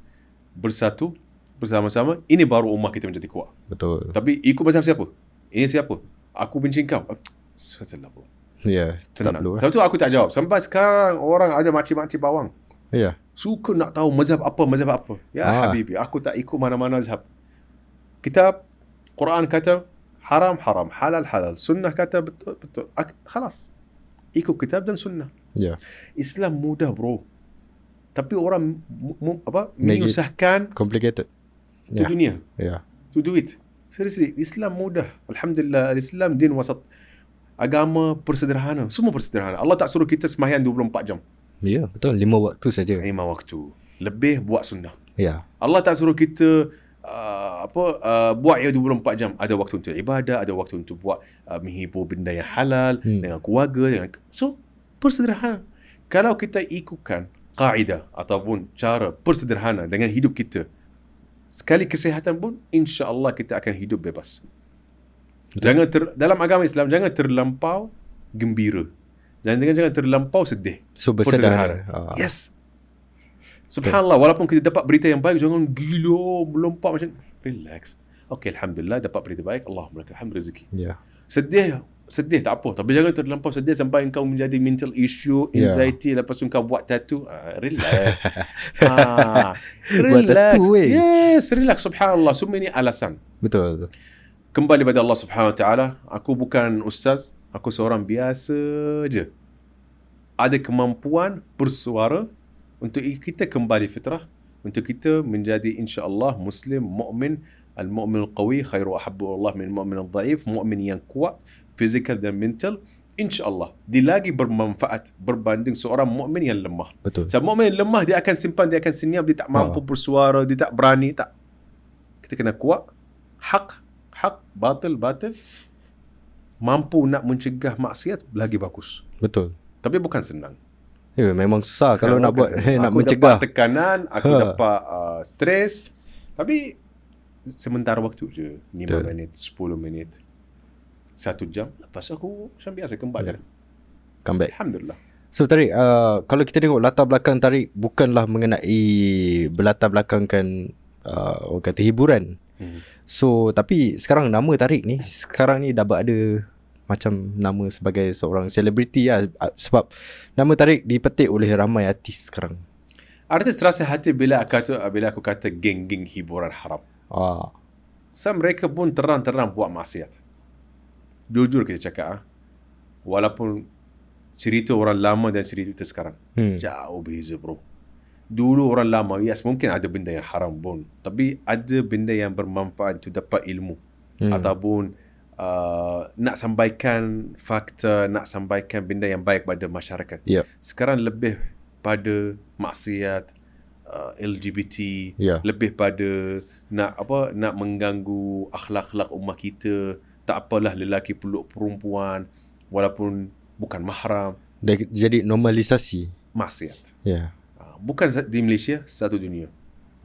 bersatu bersama-sama. Ini baru ummah kita menjadi kuat. Betul. Tapi ikut mazhab siapa? Ini siapa? Aku benci kau. Settle lah bro. Ya, tak perlu. Sebab tu aku tak jawab. Sampai sekarang orang ada makcik-makcik bawang. Ya. Suka nak tahu mazhab apa. Ya habibi, aku tak ikut mana-mana mazhab. Kitab Quran kata haram, halal. Sunnah kata betul. Khalas. Ikut kitab dan sunnah. Ya. Islam mudah bro. Tapi orang menyusahkan complicated. Tu dunia. Ya. To do it. Seriously, Islam mudah. Alhamdulillah, Islam din wasat. Agama persederhana. Semua persederhana. Allah tak suruh kita sembahyang 24 jam. Ya, betul. 5 waktu saja. 5 waktu. Lebih buat sunnah. Ya. Allah tak suruh kita buat 24 jam. Ada waktu untuk ibadah, ada waktu untuk buat menghibur benda yang halal dengan keluarga, so persederhana. Kalau kita ikutkan kaedah ataupun cara persederhana dengan hidup kita, sekali kesihatan pun insya-Allah kita akan hidup bebas. Jangan dalam agama Islam jangan terlampau gembira. Jangan terlampau sedih. So bersederhana. Yes. Subhanallah, walaupun kita dapat berita yang baik, jangan gila melompat macam relax. Okey, alhamdulillah dapat berita baik, Allahumma lakal hamd rezeki. Ya. Sedih tak apa, tapi jangan terlampau sedih sampai engkau menjadi mental issue, anxiety, lepas tu engkau buat tattoo. Relax. Relax. Buat tattoo Yes, relax. Subhanallah, semua ini alasan. Betul. Kembali pada Allah Subhanahu Wa Taala. Aku bukan ustaz, aku seorang biasa je. Ada kemampuan bersuara untuk kita kembali fitrah, untuk kita menjadi insya-Allah muslim mukmin. Al-mu'min al-qawi khairu ahabbu Allah min mu'min al-dhaif. Mu'min yang kuat physical dan mental, insya-Allah dia lagi bermanfaat berbanding seorang mukmin yang lemah. Betul. Sebab mukmin yang lemah dia akan simpan, dia akan senyap, dia tak mampu bersuara, dia tak berani, tak. Kita kena kuat. Hak, batil, mampu nak mencegah maksiat lagi bagus. Betul. Tapi bukan senang. Ya, memang susah kalau nak buat nak aku mencegah. Dapat tekanan, aku dapat stres. Tapi sementara waktu je, 5 minit, 10 minit. 1 jam. Lepas aku macam biasa kembali. Come back. Alhamdulillah. So Tariq, kalau kita tengok latar belakang Tariq bukanlah mengenai berlatar belakangkan orang kata hiburan. So tapi sekarang nama Tariq ni sekarang ni dah ada macam nama sebagai seorang selebriti lah, sebab nama Tariq dipetik oleh ramai artis sekarang. Artis terasa hati bila aku kata geng-geng hiburan haram. So mereka pun terang-terang buat maksiat. Jujur kita cakap, walaupun cerita orang lama dan cerita sekarang jauh beza bro. Dulu orang lama, yes, mungkin ada benda yang haram pun, tapi ada benda yang bermanfaat untuk dapat ilmu ataupun nak sampaikan fakta, nak sampaikan benda yang baik pada masyarakat. Sekarang lebih pada maksiat, LGBT, lebih pada nak mengganggu akhlak-akhlak umat kita. Tak apalah lelaki peluk perempuan walaupun bukan mahram. Jadi normalisasi maksiat. Bukan di Malaysia, satu dunia.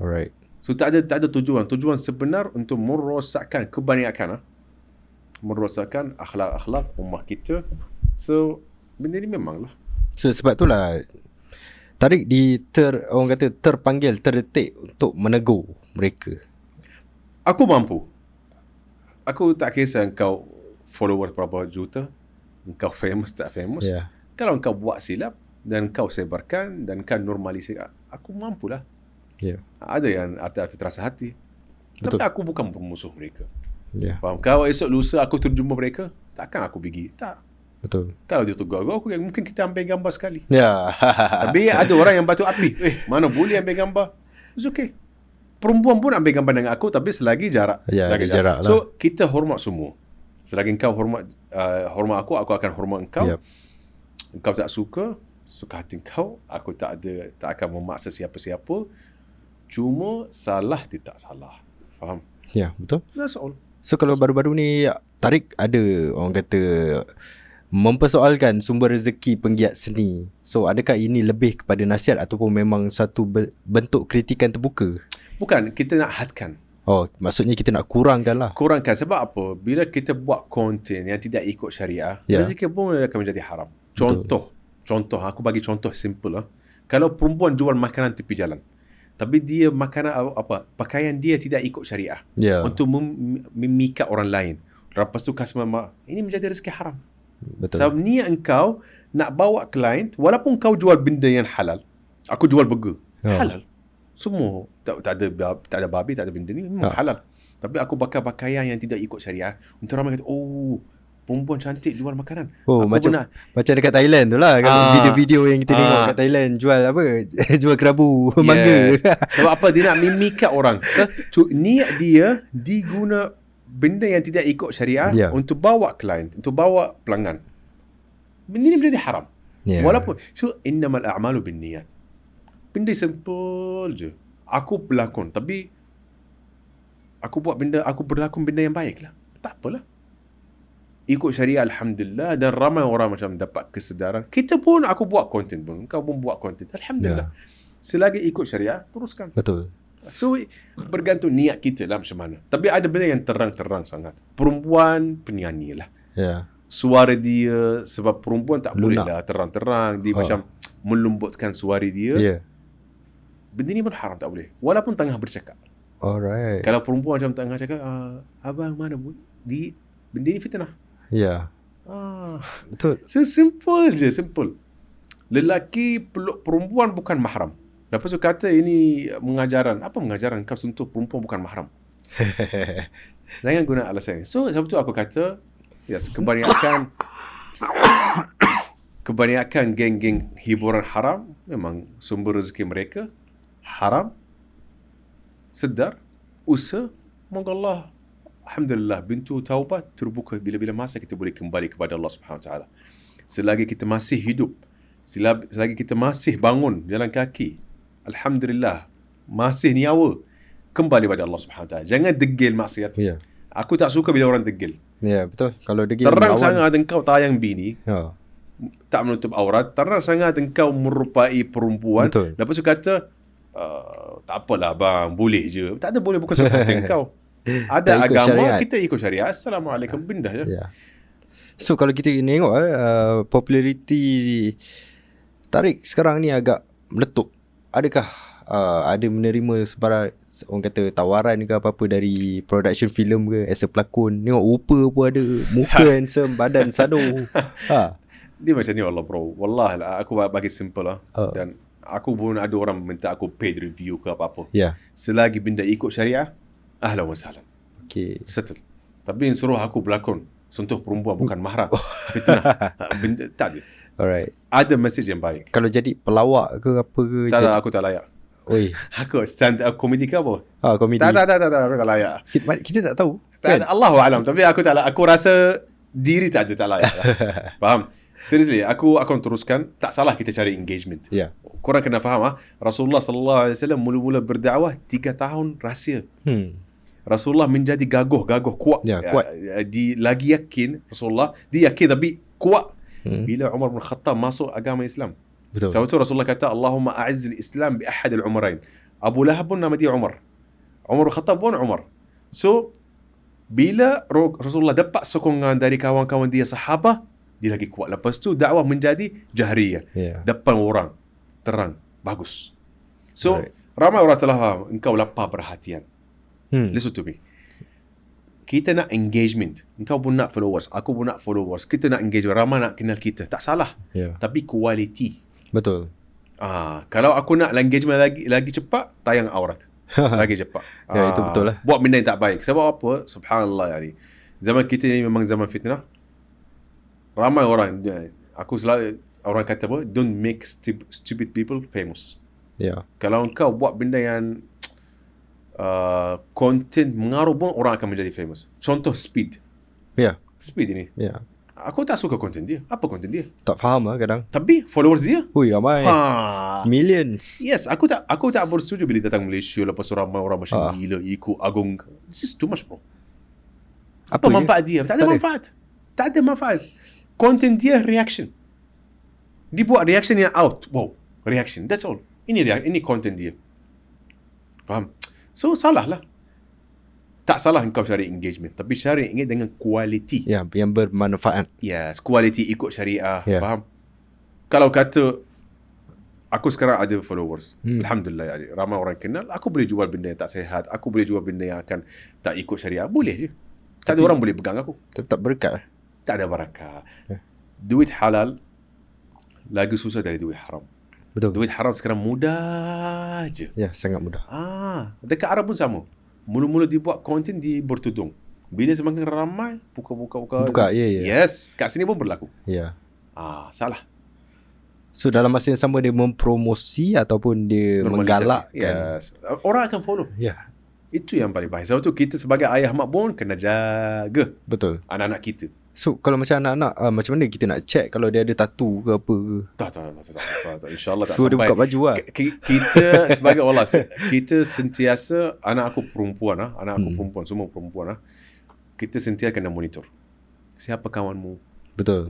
Alright. So tak ada tujuan. Tujuan sebenar untuk merosakkan kebanyakan, merosakkan akhlak-akhlak umat kita. So benda ni memanglah. So sebab itulah Tariq orang kata terpanggil, terdetik untuk menegur mereka. Aku mampu. Aku tak kisah engkau follower berapa juta, engkau famous tak famous. Kalau engkau buat silap dan engkau sebarkan dan engkau normalisir, aku mampulah. Ada yang artis terasa hati. Betul. Tapi aku bukan pemusuh mereka. Faham? Kalau esok lusa aku terjumpa mereka, takkan aku pergi. Tak. Betul. Kalau dia tegur aku, mungkin kita ambil gambar sekali. Tapi ada orang yang batu api. Mana boleh ambil gambar? It's okay. Perempuan pun ambil gambar dengan aku, tapi selagi jarak. Jarak lah. So kita hormat semua. Selagi engkau hormat aku akan hormat engkau. Engkau tak suka hati engkau, aku tak akan memaksa siapa-siapa. Cuma salah tidak salah. Faham? Betul. That's all. So kalau baru-baru ni Tariq ada orang kata mempersoalkan sumber rezeki penggiat seni. So adakah ini lebih kepada nasihat ataupun memang satu bentuk kritikan terbuka? Bukan, kita nak hadkan. Maksudnya kita nak kurangkan lah. Kurangkan sebab apa? Bila kita buat konten yang tidak ikut syariah, rezeki pun akan menjadi haram. Contoh, aku bagi contoh simple lah. Kalau perempuan jual makanan tepi jalan, tapi dia makanan pakaian dia tidak ikut syariah, untuk memikat orang lain. Lepas tu customer, ini menjadi rezeki haram. Betul. Sebab niat engkau nak bawa klien, walaupun kau jual benda yang halal. Aku jual burger, halal. Semua tak ada babi, tak ada benda ni, memang halal. Tapi aku pakai pakaian yang tidak ikut syariah. Untuk ramai kata, perempuan cantik jual makanan. Macam dekat Thailand tu lah, video-video yang kita tengok kat Thailand jual apa? Jual kerabu mangga. Sebab apa? Dia nak mimikat orang. So, niat dia diguna benda yang tidak ikut syariah untuk bawa klien, untuk bawa pelanggan. Benda ni menjadi haram. Walaupun innamal a'malu binniyat. Benda simple je. Aku berlakon, tapi aku berlakon benda yang baik lah. Tak apalah. Ikut syariah alhamdulillah, dan ramai orang macam dapat kesedaran. Kita pun, aku buat konten pun, kau pun buat konten. Alhamdulillah. Selagi ikut syariah, teruskan. Betul. So bergantung niat kita lah macam mana. Tapi ada benda yang terang-terang sangat. Perempuan penyanyi lah. Suara dia, sebab perempuan tak boleh lah terang-terang. Dia macam melembutkan suara dia. Benda ni pun haram, tak boleh. Walaupun tengah bercakap. Alright. Kalau perempuan macam tengah cakap, abang mana pun, benda ni fitnah. Betul. So simple je, simple. Lelaki peluk perempuan bukan mahram. Lepas tu kata ini mengajaran. Apa mengajaran? Kau sentuh perempuan bukan mahram. Jangan guna alasan ini. So sebab tu aku kata, kebanyakan geng-geng hiburan haram memang sumber rezeki mereka haram. Sedar, usaha, moga Allah, alhamdulillah, pintu taubat terbuka bila-bila masa kita boleh kembali kepada Allah Subhanahu Wa Taala. Selagi kita masih hidup, selagi kita masih bangun jalan kaki, alhamdulillah, masih nyawa, kembali pada Allah Subhanahu Wa Taala. Jangan degil maksiat. Aku tak suka bila orang degil. Betul. Kalau degil terang sangat engkau tayang bini, tak menutup aurat, terang sangat engkau merupai perempuan. Betul. Lepas tu kata, tak apalah bang, boleh je. Tak ada boleh, bukan suka hati engkau. Ada agama, syariat. Kita ikut syariat. Assalamualaikum, pindah je. So kalau kita tengok populariti Tariq sekarang ni agak meletup. Adakah ada menerima sebarang orang kata tawaran ke apa-apa dari production film ke as a pelakon? Tengok rupa pun ada, muka handsome, badan sado. Dia macam ni Allah bro. Wallah lah, aku bagi simple lah. Dan aku pun ada orang minta aku paid review ke apa-apa. Selagi benda ikut syariah, ahlan wa sahlan. Okay. Settle. Tapi yang suruh aku berlakon sentuh perempuan bukan mahram, fitnah, benda tak ada. Alright. Ada message yang baik. Kalau jadi pelawak ke apa ke? Tak, aku tak layak. Oi. Aku stand up komedi ke apa? Komedi. Tak, aku tak layak. Kita tak tahu. Tak, Allahu alam. Tapi aku tak layak. Aku rasa diri tak layak. Faham? Seriously, aku akan teruskan. Tak salah kita cari engagement. Korang kena faham Rasulullah sallallahu alaihi wasallam mula-mula berdakwah 3 tahun rahsia. Rasulullah menjadi gagah kuat. Kuat. Lagi yakin Rasulullah, dia yakin tapi kuat bila Umar bin Khattab masuk agama Islam. Betul. Sebab tu Rasulullah kata Allahumma a'azzil Islam bi ahad al-umarain. Abu Lahab pun nama dia Umar. Umar bin Khattab pun Umar. So bila Rasulullah dapat sokongan dari kawan-kawan dia sahabat, dia lagi kuat. Lepas tu dakwah menjadi jahriyah. Depan orang, terang, bagus. So ramai orang salah faham, engkau lapar perhatian. Listen to me. Kita nak engagement. Engkau pun nak followers, aku pun nak followers. Kita nak engagement, ramai nak kenal kita. Tak salah. Tapi quality. Betul. Kalau aku nak engagement lagi cepat, tayang aurat. Lagi cepat. Itu betul lah. Buat benda yang tak baik. Sebab apa? Subhanallah yani. Zaman kita ni memang zaman fitnah. Ramai orang, aku selalu orang kata apa? Don't make stupid people famous. Kalau engkau buat benda yang content mengaruh pun, orang akan menjadi famous. Contoh Speed. Speed ini. Aku tak suka konten dia. Apa konten dia? Tak faham lah kadang. Tapi followers dia, ui ramai. Millions. Yes, aku tak bersetuju bila datang Malaysia lepas tu ramai orang macam gila ikut agung. This is too much bro. Apa manfaat dia? Tak ada manfaat. Tak ada manfaat. Konten dia reaction. Dia buat reaction yang out. Wow, reaction. That's all. Ini konten dia. Faham? So salah lah. Tak salah engkau cari engagement, tapi cari engagement dengan quality. Yang bermanfaat. Yes, quality ikut syariah. Faham? Kalau kata aku sekarang ada followers, alhamdulillah, ramai orang kenal, aku boleh jual benda yang tak sihat, aku boleh jual benda yang akan tak ikut syariah, boleh je. Tak ada orang boleh pegang aku. Tak berkat. Tak ada barakah. Duit halal lagi susah dari duit haram. Betul. Duit haram sekarang mudah je. Sangat mudah. Dekat Arab pun sama. Mula-mula dibuat konten di bertudung. Bila semakin ramai, buka. Yes, kat sini pun berlaku. Salah. So dalam masa yang sama dia mempromosi ataupun dia menggalakkan. Yes. Orang akan follow. Itu yang paling baik. Sebab tu kita sebagai ayah mak pun kena jaga. Betul. Anak-anak kita. So kalau macam anak-anak, macam mana kita nak check kalau dia ada tattoo ke apa ke? Tak. InsyaAllah tak so sampai. So dia buka baju lah. Kita sebagai Allah, kita sentiasa, anak aku perempuan semua perempuan kita sentiasa kena monitor. Siapa kawanmu? Betul.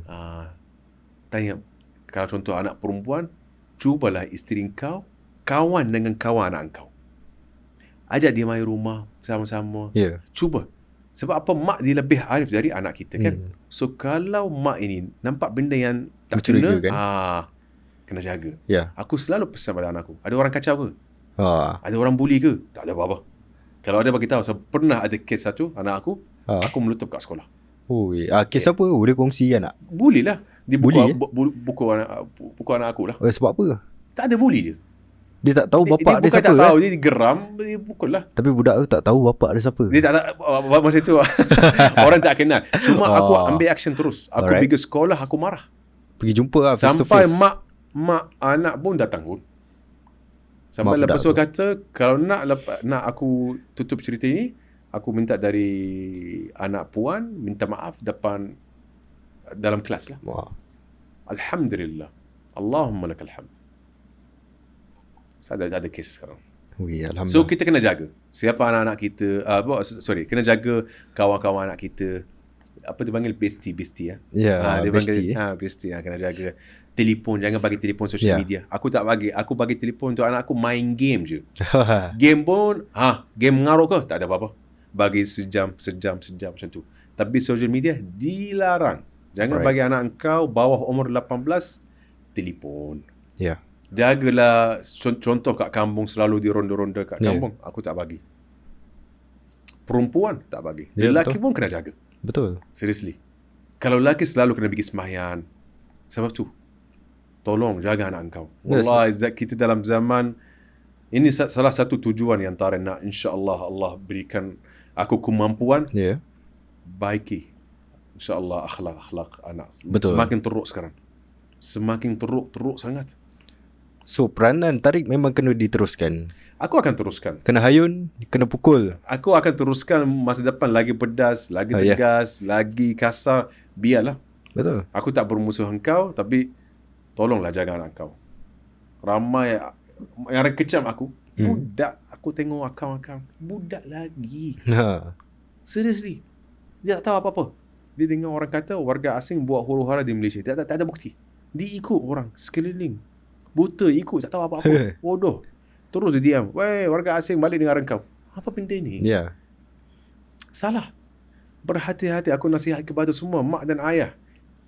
Tanya, kalau contoh anak perempuan, cubalah isteri kau kawan dengan kawan anak kau. Ajak dia main rumah sama-sama. Cuba. Sebab apa? Mak dia lebih arif dari anak kita kan. So kalau mak ini nampak benda yang tak kena kan? Kena jaga. Aku selalu pesan pada anak aku, ada orang kacau ke? Ada orang bully ke? Tak ada apa-apa. Kalau ada bagi tahu. So, pernah ada kes satu anak aku, aku meletup kat sekolah. Kes apa? Boleh kongsi kan? Bully lah. Dia buku anak aku lah. Sebab apa? Tak ada bully je. Dia tak tahu bapak dia siapa. Dia tak tahu, dia geram, dia pukul lah. Tapi budak tu tak tahu bapak dia siapa. Dia tak tahu masa tu. Orang tak kenal. Cuma aku ambil action terus. Aku pergi sekolah, aku marah. Pergi jumpa lah, face to sampai face. mak anak pun datang pun. Sampai lepas tu kata, kalau nak aku tutup cerita ini, aku minta dari anak puan, minta maaf dalam kelas lah. Alhamdulillah. Allahumma lakal hamd. Ada kes sekarang. Alhamdulillah. So kita kena jaga siapa anak-anak kita, kena jaga kawan-kawan anak kita. Apa dia panggil bestie dia bestie. Panggil bestie. Kena jaga. Telefon, jangan bagi telefon social media. Aku tak bagi. Aku bagi telefon untuk anak aku main game je. Game pun game mengaruh ke? Tak ada apa-apa. Bagi sejam macam tu. Tapi social media dilarang. Jangan bagi anak engkau bawah umur 18 telefon. Ya. Jagalah, contoh kat kampung selalu di ronda-ronda kat kampung, aku tak bagi. Perempuan tak bagi. Lelaki pun kena jaga. Betul. Seriously. Kalau lelaki selalu kena pergi sembahyang. Sebab tu, tolong jaga anak engkau. Wallah, kita dalam zaman ini salah satu tujuan yang antara nak insya-Allah Allah berikan aku kemampuan. Baiki insya-Allah akhlak anak. Betul. Semakin teruk sekarang. Semakin teruk sangat. So peranan Tariq memang kena diteruskan. Aku akan teruskan. Kena hayun, kena pukul. Aku akan teruskan masa depan lagi pedas, lagi tegas, lagi kasar. Biarlah. Betul. Aku tak bermusuh engkau, tapi tolonglah jaga anak kau. Ramai yang kecam aku. Budak. Aku tengok akaun-akaun. Budak lagi. Seriously. Dia tak tahu apa-apa. Dia dengar orang kata warga asing buat huru-hara di Malaysia. Tak ada bukti. Dia ikut orang sekeliling. Buta ikut, tak tahu apa-apa. Bodoh. Terus dia diam. Weh, warga asing balik dengar engkau. Apa benda ni? Ya. Salah. Berhati-hati. Aku nasihat kepada semua mak dan ayah.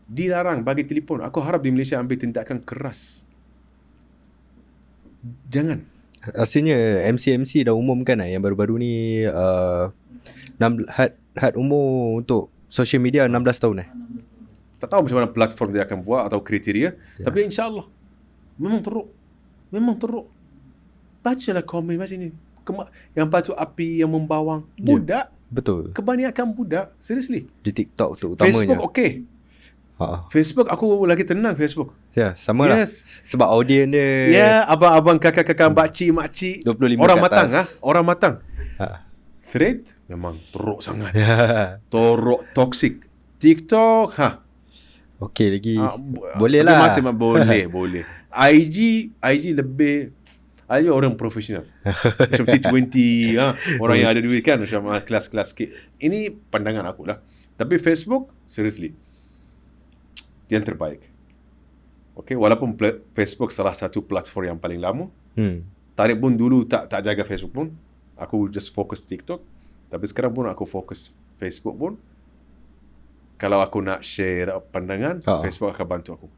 Dilarang bagi telefon. Aku harap di Malaysia ambil tindakan keras. Jangan. Asalnya MC dah umumkan yang baru-baru ni had umur untuk social media 16 tahun Tak tahu macam mana platform dia akan buat atau kriteria. Tapi insya-Allah memang teruk. Bacalah komen macam ni. Yang batu api yang membawang. Budak. Betul. Kebanyakan budak. Seriously. Di TikTok tu utamanya. Facebook okey. Facebook aku lagi tenang Facebook. Ya, sama lah. Sebab audience dia. Ya, abang-abang, kakak-kakak, makcik. 25 orang ke matang atas. Orang matang. Thread memang teruk sangat. Teruk, toxic. TikTok okey lagi. Boleh lah. Masih boleh. IG lebih orang profesional. Macam T20 orang yang ada duit kan, macam kelas-kelas sikit. Ini pandangan aku lah. Tapi Facebook seriously yang terbaik. Okay, walaupun Facebook salah satu platform yang paling lama. Tariq pun dulu tak jaga Facebook pun. Aku just fokus TikTok. Tapi sekarang pun aku fokus Facebook pun. Kalau aku nak share pandangan, Facebook akan bantu aku.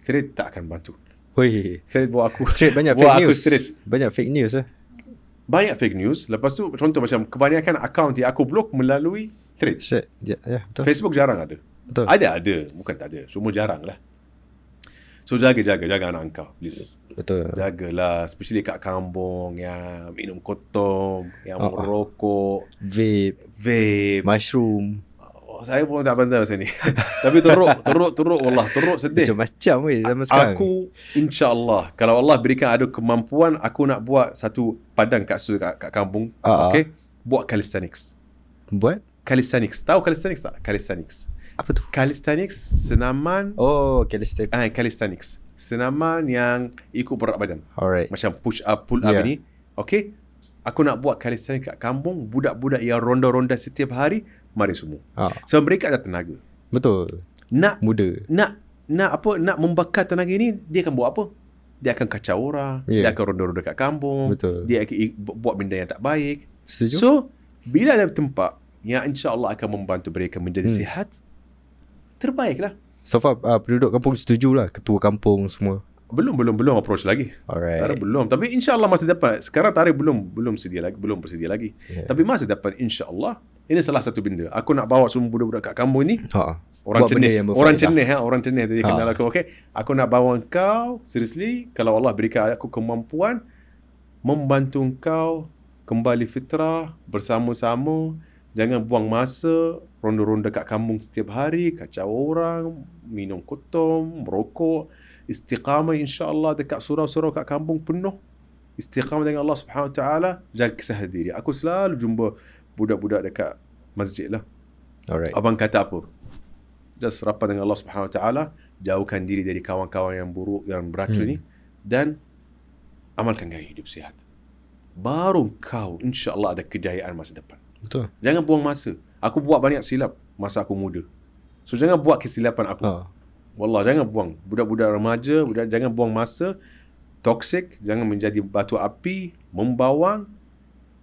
Thread tak akan bantu. Thread buat aku banyak buat fake aku news. stress. Banyak fake news Banyak fake news. Lepas tu contoh macam kebanyakan akaun yang aku blok melalui Thread. Betul. Facebook jarang ada. Betul. Ada, bukan tak ada. Semua jarang lah. So jaga anak kau, please. Betul. Jagalah, especially kat kampung yang minum kotong, yang merokok, vape, mushroom. Saya pun tak pandai macam ni. Tapi teruk wallah, teruk sedih. Macam-macam zaman sekarang. Aku insya-Allah kalau Allah berikan ada kemampuan, aku nak buat satu padang kat kampung, okey? Buat calisthenics. Calisthenics. Tahu calisthenics tak? Calisthenics. Apa tu? Calisthenics senaman. Calisthenics. Senaman yang ikut berat badan. Alright. Macam push up, pull up ni. Okey? Aku nak buat calisthenics kat kampung, budak-budak yang ronda-ronda setiap hari, mari semua. So mereka ada tenaga. Betul. Muda. Nak membakar tenaga ni, dia akan buat apa? Dia akan kacau orang, dia akan ronda-ronda kat kampung. Betul. Dia akan buat benda yang tak baik. Setuju? So, bila ada tempat yang insya-Allah akan membantu mereka menjadi sihat, terbaiklah. So far penduduk kampung setujulah, ketua kampung semua. Belum approach lagi. Alright. Belum. Tapi insya-Allah masa depan. Sekarang Tariq belum bersedia lagi. Tapi masa depan insya-Allah ini salah satu benda. Aku nak bawa semua budak-budak kat kampung ni. Orang cenih tadi kenal aku, okey. Aku nak bawa kau seriously, kalau Allah berikan aku kemampuan membantu kau kembali fitrah bersama-sama. Jangan buang masa ronda-ronda kat kampung setiap hari, kacau orang, minum kotong, merokok. Istiqamah insya-Allah dekat surau-surau kat kampung penuh. Istiqamah dengan Allah Subhanahu Wa Taala, jaga kesihatan diri. Aku selalu jumpa budak-budak dekat masjid lah. Alright. Abang kata apa? Just rapat dengan Allah Subhanahu Wa Taala, jauhkan diri dari kawan-kawan yang buruk, yang beracun ni, dan amalkan gaya hidup sihat. Baru kau insya-Allah ada kejayaan masa depan. Betul. Jangan buang masa. Aku buat banyak silap masa aku muda. So jangan buat kesilapan aku. Wallah, jangan buang. Budak-budak remaja, jangan buang masa. Toxic, jangan menjadi batu api, membawang.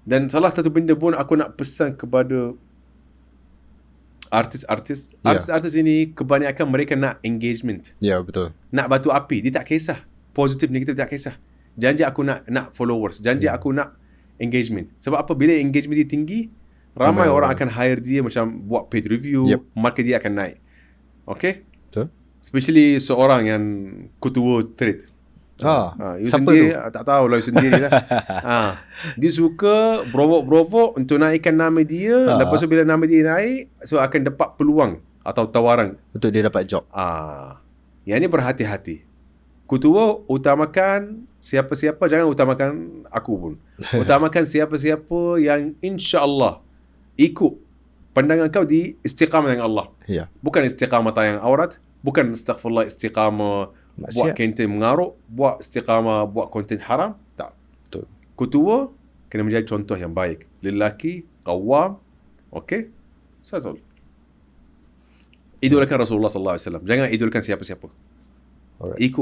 Dan salah satu benda pun aku nak pesan kepada Artis ini kebanyakan mereka nak engagement. Ya, betul. Nak batu api, dia tak kisah. Positif, negatif tak kisah. Janji aku nak followers, janji aku nak engagement. Sebab apa? Bila engagement dia tinggi, ramai orang akan hire dia macam buat paid review, market dia akan naik. Okay? Betul. Especially seorang yang ketua trade. You siapa sendiri tu? tak tahu lah, you sendiri lah. Dia suka provok untuk naikkan nama dia. Lepas tu bila nama dia naik, so akan dapat peluang atau tawaran untuk dia dapat job. Yang ni berhati-hati. Ketua utamakan siapa-siapa, jangan utamakan aku pun. Utamakan siapa-siapa yang insya-Allah ikut pandangan kau di istiqamah dengan Allah. Bukan istiqamah tayang aurat, bukan astaghfirullah istiqamah buat konten mengarut, buat istiqamah buat konten haram. Tak. Betul. Ketua kena menjadi contoh yang baik. Lelaki qawwam, okey? Satu. Idolakan Rasulullah sallallahu alaihi wasallam. Jangan idolakan siapa-siapa. Alright.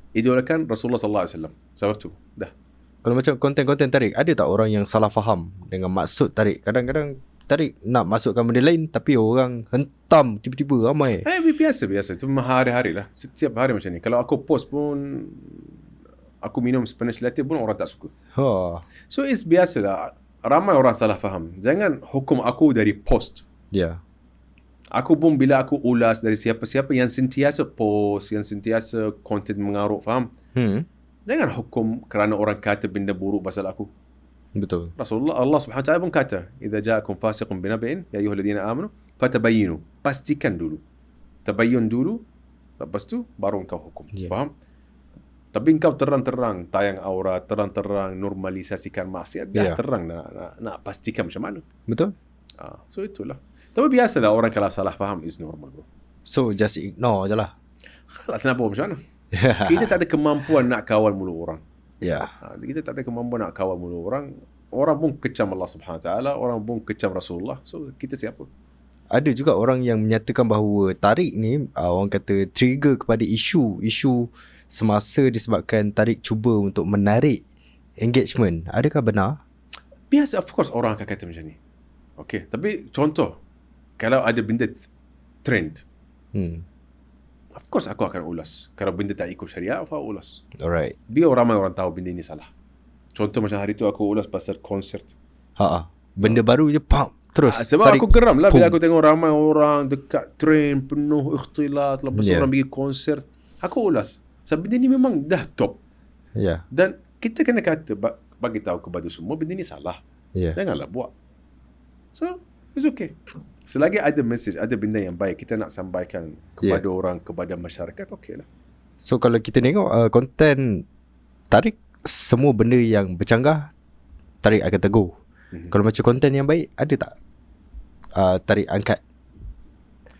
Idolakan Rasulullah sallallahu alaihi wasallam. Sebab tu dah. Kalau macam konten-konten tarik, ada tak orang yang salah faham dengan maksud tarik? Kadang-kadang tarik nak masukkan benda lain, tapi orang hentam tiba-tiba ramai. Biasa. Itu hari-hari lah. Setiap hari macam ni. Kalau aku post pun, aku minum Spanish latte pun orang tak suka. So it's biasa lah. Ramai orang salah faham. Jangan hukum aku dari post. Aku pun bila aku ulas dari siapa-siapa yang sentiasa post, yang sentiasa konten mengarut, faham? Jangan hukum kerana orang kata benda buruk pasal aku. Betul. Rasulullah, Allah Subhanahu Wa Taala pun kata, "Idza ja'akum fasiqun binaba'in, ya ayyuhalladzina amanu, fatabayyanu." Pastikan dulu. Tabayyun dulu, lepas tu baru engkau hukum. Faham? Tapi engkau terang-terang tayang aurat, terang-terang normalisasikan maksiat, dah terang nak pastikan macam mana. Betul. So itulah. Tapi biasalah orang kalau salah faham is normal, bro. So just ignore je lah. Kenapa macam mana? Kita tak ada kemampuan nak kawal mulut orang. Kita tak ada kemampuan nak kawal mulut orang. Orang pun kecam Allah Subhanahu Wa Taala, orang pun kecam Rasulullah. So kita siapa? Ada juga orang yang menyatakan bahawa tarik ni orang kata trigger kepada isu semasa disebabkan tarik cuba untuk menarik engagement. Adakah benar? Biasa, of course orang akan kata macam ni. Okay, tapi contoh, kalau ada benda trend, of course aku akan ulas. Kalau benda tak ikut syariat, aku ulas. Alright. Biar ramai orang tahu benda ni salah. Contoh macam hari tu aku ulas pasal konsert. Benda baru je, terus. Sebab aku geram lah bila aku tengok ramai orang dekat train penuh ikhtilat, lepas orang pergi konsert. Aku ulas. Sebab benda ni memang dah top. Dan kita kena kata, bagi tahu kepada semua benda ni salah. Janganlah buat. So, it's okay. Selagi ada message, ada benda yang baik kita nak sampaikan kepada orang, kepada masyarakat, okey lah. So, kalau kita tengok konten tarik, semua benda yang bercanggah, tarik akan tegur. Kalau macam konten yang baik, ada tak tarik angkat?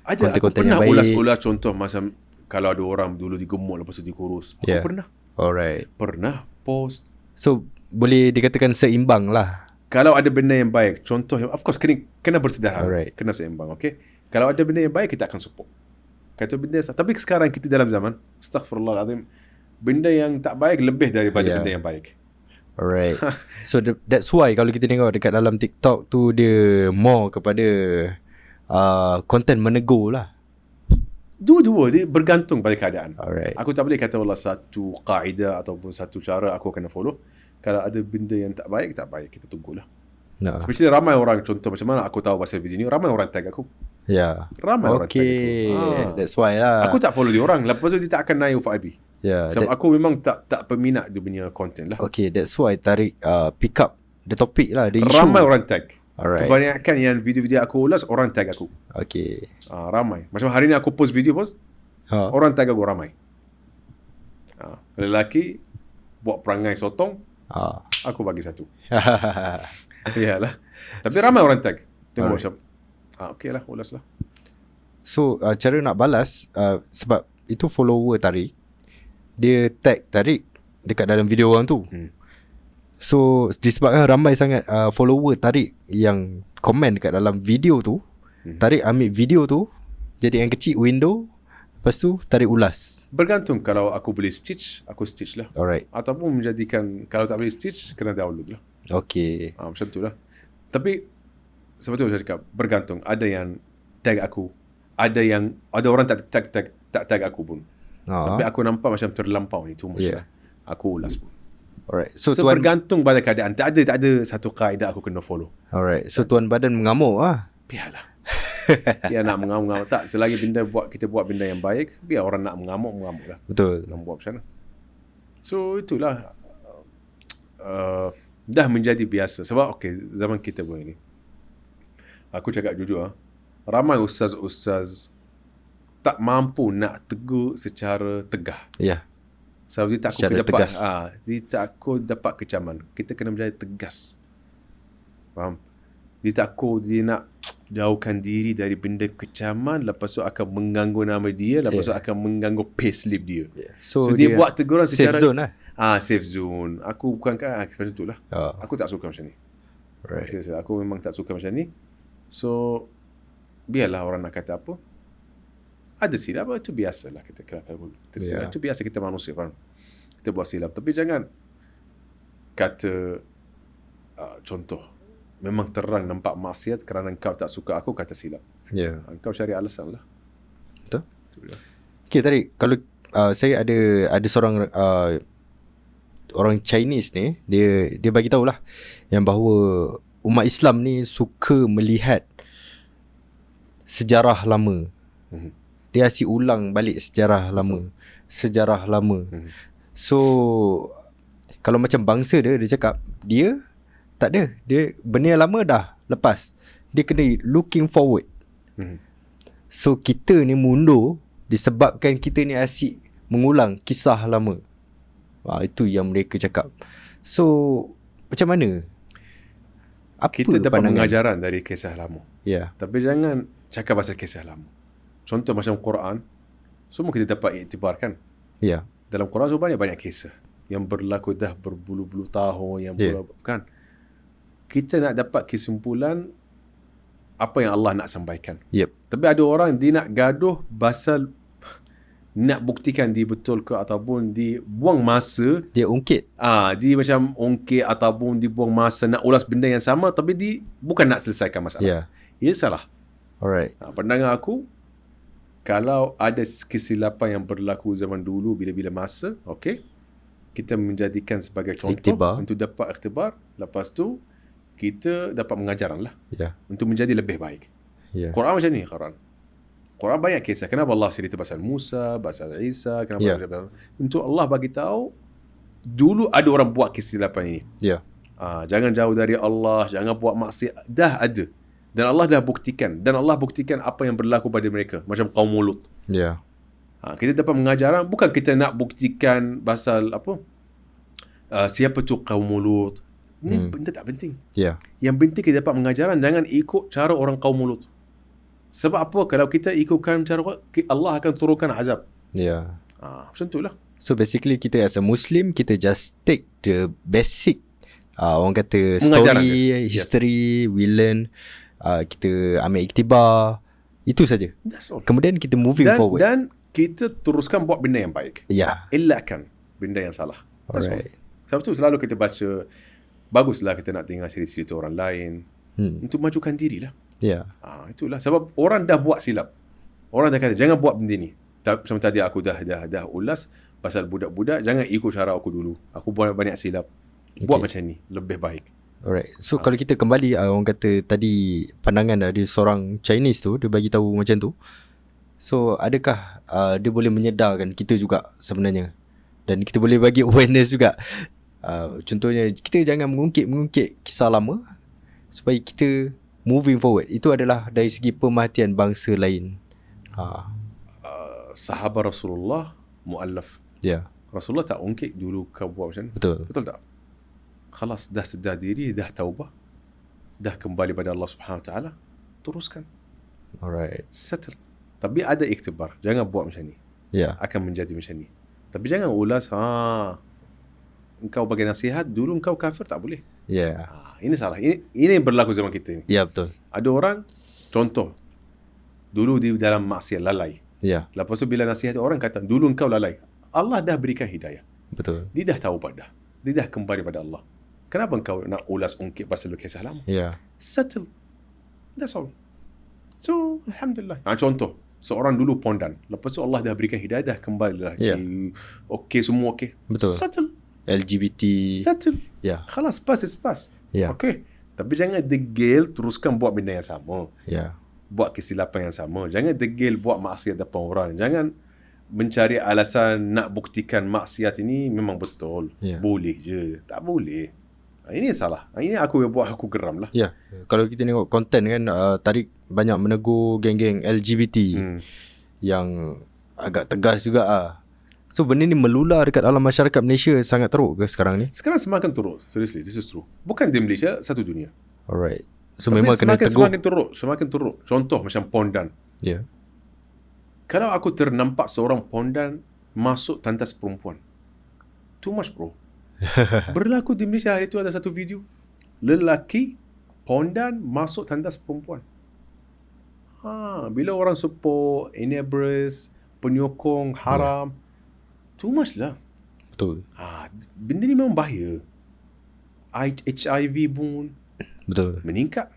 Ada. Aku pernah ulas-ulas contoh macam kalau ada orang dulu digemuk lepas tu dikurus. Aku pernah. Alright. Pernah post. So, boleh dikatakan seimbang lah. Kalau ada benda yang baik, contoh yang of course kena bersederhana. Kena seimbang, okay? Kalau ada benda yang baik, kita akan support. Kata benda, tapi sekarang kita dalam zaman, astaghfirullahaladzim, benda yang tak baik lebih daripada benda yang baik. Alright. So that's why kalau kita tengok dekat dalam TikTok tu, dia more kepada content menegur lah. Dua-dua, dia bergantung pada keadaan. Alright. Aku tak boleh kata satu kaedah ataupun satu cara aku kena follow. Kalau ada benda yang tak baik, kita tunggulah. Especially ramai orang, contoh macam mana aku tahu pasal video ni, ramai orang tag aku. Ramai orang tag aku. That's why lah. Aku tak follow dia orang, lepas tu dia tak akan naik FYP. Sebab aku memang tak peminat dia punya content lah. Okay, that's why tarik pick up the topic lah, the issue. Ramai orang tag. Alright. Kebanyakan yang video-video aku ulas, orang tag aku. Okay. Ramai. Macam hari ni aku post video pun, orang tag aku ramai. Lelaki buat perangai sotong, aku bagi satu. Iyalah. Tapi ramai orang tag. Tengok macam okey lah, ulas lah. So cara nak balas, sebab itu follower tarik, dia tag tarik dekat dalam video orang tu. So disebabkan ramai sangat follower tarik yang komen dekat dalam video tu, tarik ambil video tu, jadi yang kecil window, lepas tu tarik ulas. Bergantung, kalau aku boleh stitch, aku stitch lah. Alright. Ataupun menjadikan, kalau tak boleh stitch, kena download lah. Okay. Macam tu lah. Tapi sebab tu saya cakap, bergantung. Ada yang tag aku. Ada orang tak tag aku pun. Tapi aku nampak macam terlampau ni, too much lah. Aku ulas pun. Alright. So bergantung pada keadaan. Tak ada satu kaedah aku kena follow. Alright. So Tuan Badan mengamuk lah. Biarlah. Dia nak mengamuk tak. Selagi kita buat benda yang baik, biar orang nak mengamuk lah. Betul. Nak buat macam mana. So itulah. Dah menjadi biasa. Sebab zaman kita pun ini, aku cakap jujur, ramai ustaz-ustaz tak mampu nak tegur secara tegah. Ya. Sebab dia takut dapat kecaman. Kita kena menjadi tegas. Faham? Dia takut dia nak jauhkan diri dari benda kecaman, lepas tu akan mengganggu nama dia, lepas tu akan mengganggu payslip dia. So dia buat teguran secara safe zone lah. Safe zone. Aku bukan macam tu lah. Aku tak suka macam ni. Right. Aku memang tak suka macam ni. So biarlah orang nak kata apa. Ada silap, itu biasalah kita tersilap. Itu biasa, kita manusia, faham? Kita buat silap. Tapi jangan kata contoh, memang terang nampak maksiat kerana engkau tak suka aku, kata silap. Engkau cari alasan lah. Betul. Okay, tadi kalau saya ada seorang orang Chinese ni, dia bagi tahulah yang bahawa umat Islam ni suka melihat sejarah lama. Dia asyik ulang balik sejarah lama. So kalau macam bangsa dia cakap, dia tak ada. Dia benda yang lama dah lepas. Dia kena looking forward. So kita ni mundur disebabkan kita ni asyik mengulang kisah lama. Itu yang mereka cakap. So macam mana? Apa kita dapat pandangan? pengajaran dari kisah lama. Tapi jangan cakap pasal kisah lama. Contoh macam Quran, semua kita dapat iktibarkan. Dalam Quran so banyak kisah yang berlaku dah berbulu-bulu tahun, yang kan. Kita nak dapat kesimpulan apa yang Allah nak sampaikan. Tapi ada orang dia nak gaduh pasal nak buktikan dia betul ke, ataupun dia buang masa, dia ungkit. Dia macam ungkit ataupun dia buang masa nak ulas benda yang sama, tapi dia bukan nak selesaikan masalah. Ia salah. Alright. Pandangan aku, kalau ada kesilapan yang berlaku zaman dulu bila-bila masa, kita menjadikan sebagai contoh untuk dapat ikhtibar. Lepas tu kita dapat mengajaran lah untuk menjadi lebih baik. Quran macam ni. Quran banyak kisah. Kenapa Allah cerita pasal Musa, pasal Isa, kenapa untuk Allah bagi tahu dulu ada orang buat kesilapan ini. Jangan jauh dari Allah, jangan buat maksiat. Dah ada. Dan Allah dah buktikan. Dan Allah buktikan apa yang berlaku pada mereka. Macam kaum Lut. Kita dapat mengajaran. Bukan kita nak buktikan pasal apa, siapa tu kaum Lut. Ini benda tak penting. Yang penting kita dapat mengajaran. Jangan ikut cara orang kaum Lut. Sebab apa? Kalau kita ikutkan cara Allah akan turunkan azab. Macam tu lah. So basically kita as a Muslim, kita just take the basic orang kata story, history, we learn. Kita ambil iktibar. Itu saja. Kemudian kita moving forward. Dan kita teruskan buat benda yang baik. Elakkan benda yang salah. Alright. Sebab tu selalu kita baca, baguslah kita nak dengar cerita-cerita orang lain untuk majukan diri lah. Itulah. Sebab orang dah buat silap. Orang dah kata, jangan buat benda ni. Macam tadi aku dah ulas pasal budak-budak, jangan ikut cara aku dulu. Aku buat banyak silap. Buat macam ni, lebih baik. Alright. So kalau kita kembali, orang kata tadi pandangan dari seorang Chinese tu, dia bagi tahu macam tu. So adakah dia boleh menyedarkan kita juga sebenarnya, dan kita boleh bagi awareness juga. Contohnya kita jangan mengungkit kisah lama supaya kita moving forward. Itu adalah dari segi pemerhatian bangsa lain. Sahabat Rasulullah mu'allaf. Rasulullah tak ungkit dulu kau buat macam ni. Betul tak? Khalas, dah sedar diri, dah taubah, dah kembali pada Allah Subhanahu Wa Taala, teruskan. Alright. Settle. Tapi ada iktibar. Jangan buat macam ni. Akan menjadi macam ni. Tapi jangan ulas, engkau bagi nasihat, dulu engkau kafir, tak boleh. Ini salah. Ini berlaku zaman kita ni. Betul. Ada orang, contoh, dulu di dalam maksiat, lalai. Lepas tu bila nasihat orang kata, dulu engkau lalai. Allah dah berikan hidayah. Betul. Dia dah taubat dah. Dia dah kembali pada Allah. Kenapa engkau nak ulas ungkit pasal kisah lama? Yeah. Settle. That's all. So alhamdulillah. Contoh, seorang dulu pondan, lepas tu Allah dah berikan hidayah kembali lagi. Okey, semua okey. Betul. Settle. LGBT. Settle. Ya. Khalas, past is past. Ya. Okey. Tapi jangan degil teruskan buat benda yang sama. Ya. Buat kesilapan yang sama. Jangan degil buat maksiat depan orang. Jangan mencari alasan nak buktikan maksiat ini memang betul. Boleh je. Tak boleh. Ini salah. Ini aku buat aku geram lah. Ya. Kalau kita tengok konten kan, Tariq banyak menegur geng-geng LGBT yang agak tegas juga So benda ni melular dekat dalam masyarakat Malaysia sangat teruk ke sekarang ni? Sekarang semakin teruk. Seriously, this is true. Bukan di Malaysia, satu dunia. Alright. So tapi memang kena tegur. Semakin teruk. Contoh macam pondan. Ya. Kalau aku ternampak seorang pondan masuk tandas perempuan, too much bro. Berlaku di Malaysia hari itu ada satu video. Lelaki pondan masuk tandas perempuan. Bila orang support, enablers, penyokong, haram, too much lah. Betul. Benda ni memang bahaya. HIV pun betul meningkat.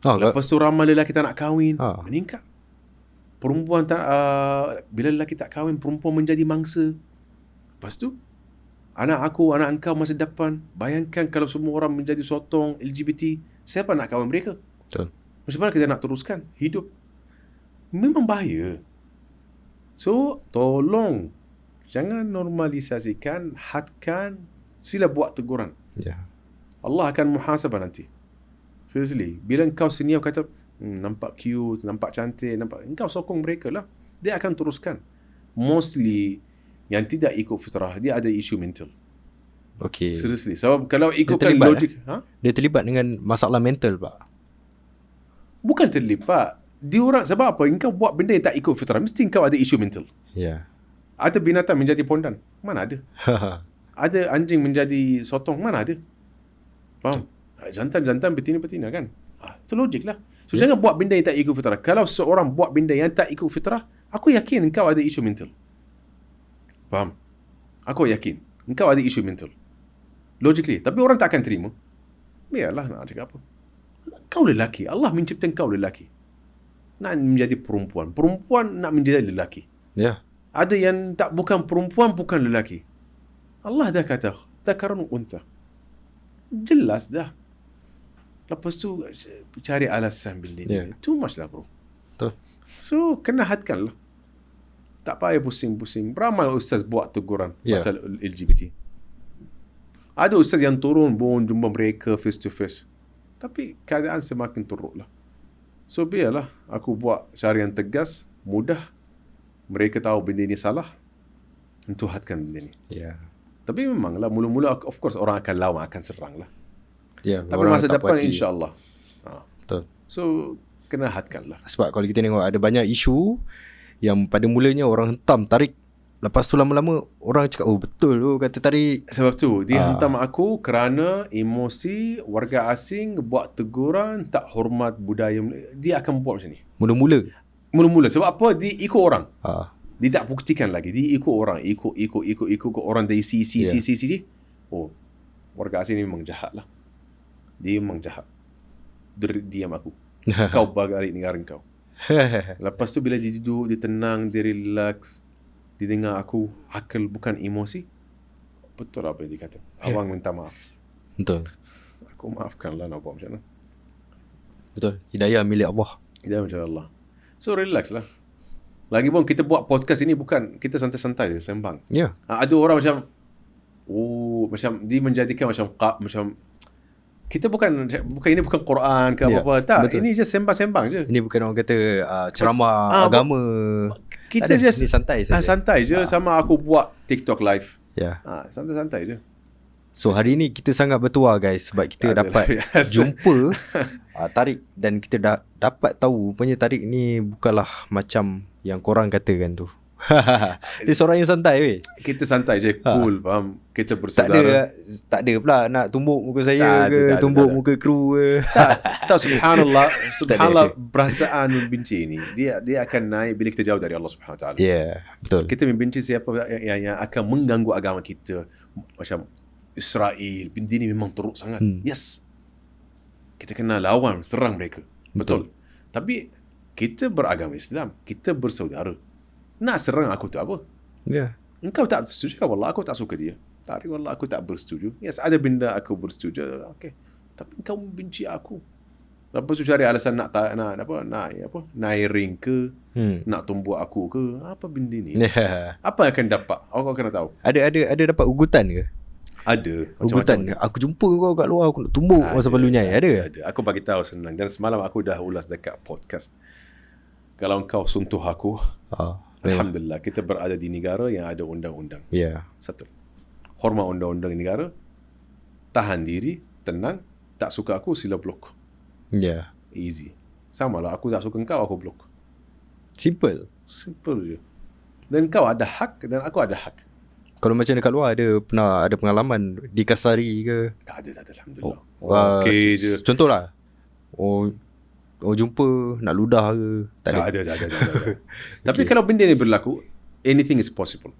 Lepas tu ramai lelaki tak nak kahwin, meningkat. Perempuan tak, bila lelaki tak kahwin, perempuan menjadi mangsa. Lepas tu anak aku, anak engkau masa depan, bayangkan kalau semua orang menjadi sotong LGBT, siapa nak kahwin mereka? Betul. Macam mana kita nak teruskan hidup? Memang bahaya. So, tolong jangan normalisasikan, hadkan, sila buat teguran. Ya. Allah akan muhasabah nanti. Seriously, bila engkau senyap kata, nampak cute, nampak cantik, engkau sokong mereka lah. Dia akan teruskan. Mostly yang tidak ikut fitrah, dia ada isu mental. Okay. Seriously. Sebab kalau ikutkan logik, dia terlibat dengan masalah mental, Pak. Bukan terlibat. Dia orang, sebab apa? Engkau buat benda yang tak ikut fitrah, mesti engkau ada isu mental. Ya. Ada binatang menjadi pondan, mana ada? Ada anjing menjadi sotong, mana ada? Faham? Jantan-jantan, betina-betina kan? Itu logik lah. So jangan buat benda yang tak ikut fitrah. Kalau seorang buat benda yang tak ikut fitrah, aku yakin engkau ada isu mental. Faham? Aku yakin engkau ada isu mental. Logically. Tapi orang tak akan terima. Biarlah nak cakap apa. Kau lelaki. Allah menciptakan kau lelaki. Nak menjadi perempuan. Perempuan nak menjadi lelaki. Ya. Ada yang tak bukan perempuan, bukan lelaki. Allah dah kata, Dzakarun untha. Jelas dah. Lepas tu cari alasan benda ni. Too much lah bro. Betul. So kena hadkan lah. Tak payah pusing-pusing. Beramai ustaz buat teguran pasal LGBT. Ada ustaz yang turun pun jumpa mereka face to face. Tapi keadaan semakin teruk lah. So biarlah aku buat cara yang tegas, mudah. Mereka tahu benda ni salah. Untuk hadkan benda ni. Ya. Tapi memanglah mula-mula of course orang akan lawan, akan serang lah. Ya, tapi masa depan insya-Allah. Betul. So kena hadkan lah. Sebab kalau kita tengok ada banyak isu yang pada mulanya orang hentam Tariq, lepas tu lama-lama orang cakap betul tu kata Tariq. Sebab tu dia hentam aku kerana emosi warga asing buat teguran tak hormat budaya. Dia akan buat macam ni. Mula-mula sebab apa? Dia ikut orang. Dia tak buktikan lagi. Dia ikut orang, ikut orang dari si. Oh, warga asing ni memang jahat lah. Dia memang jahat. Diam aku. Kau balik negara kau. Lepas tu bila dia duduk, dia tenang, dia relax, dia dengar aku, akal bukan emosi. Betul apa yang dia kata. Abang minta maaf. Betul. Aku maafkan lah nak buat macam mana. Betul. Hidayah milik Allah. Hidayah macam Allah. So relax lah. Lagipun kita buat podcast ini bukan kita santai-santai je sembang. Ya. Ada orang macam macam dia menjadikan macam kita bukan ini bukan Quran ke apa-apa. Tak, betul. Ini just sembang-sembang je. Ini bukan orang kata ceramah agama. Kita just ini santai saja. Santai je sama aku buat TikTok live. Ya. Santai-santai je. So hari ni kita sangat bertuah guys sebab kita dapat jumpa Tariq dan kita dah dapat tahu rupanya Tariq ni bukanlah macam yang korang katakan tu. Dia seorang yang santai weh. Kita santai je, cool, faham. Kita bersaudara. Tak ada pula nak tumbuk muka saya tumbuk muka kru ke. Tak subhanallah perasaan membenci ni dia akan naik bila kita jauh dari Allah Subhanahu Wa Taala. Ya, betul. Kita membenci siapa yang akan mengganggu agama kita. Macam Israel, benda ni memang teruk sangat. Yes. Kita kena lawan, serang mereka. Betul. Tapi kita beragama Islam, kita bersaudara. Nak serang aku tu apa? Engkau tak setuju, wallah aku tak suka dia. Tak, wallah aku tak bersetuju. Yes, ada benda aku bersetuju. Okay. Tapi engkau benci aku. Lepas tu cari alasan nak naik ring ke, nak tumbuk aku ke, apa benda ni? Apa yang akan dapat? Aku akan tahu. Ada dapat ugutan ke? Ada. Ugutan. Aku jumpa kau kat luar, aku nak tumbuk masa palunya. Ada. Aku bagi tahu senang. Dan semalam aku dah ulas dekat podcast. Kalau engkau sentuh aku, alhamdulillah kita berada di negara yang ada undang-undang. Satu. Hormat undang-undang negara. Tahan diri, tenang. Tak suka aku, sila blok. Easy. Sama lah, aku tak suka engkau, aku blok. Simple je. Dan kau ada hak dan aku ada hak. Kalau macam dekat luar pernah ada pengalaman dikasari ke? Tak ada alhamdulillah. Okay je. Contohlah. Jumpa nak ludah ke? Tak ada. Tapi kalau benda ni berlaku, anything is possible.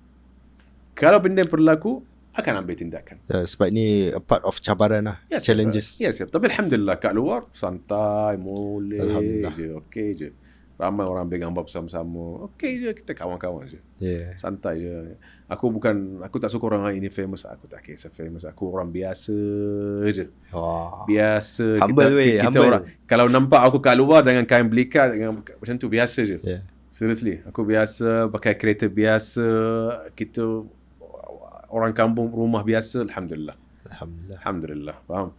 Kalau benda berlaku, akan ambil tindakan. Sebab ni a part of cabaran lah. Challenges. Yes. Tapi alhamdulillah kat luar santai, boleh je, okey je. Ramai orang ambil gambar bersama-sama. Okey je, kita kawan-kawan je. Santai je. Aku tak suka orang ini famous. Aku tak kisah famous. Aku orang biasa je. Biasa. Humble kita orang, kalau nampak aku kat luar dengan kain belikat, macam tu biasa je. Seriously. Aku biasa, pakai kereta biasa. Kita orang kampung, rumah biasa. Alhamdulillah. Faham?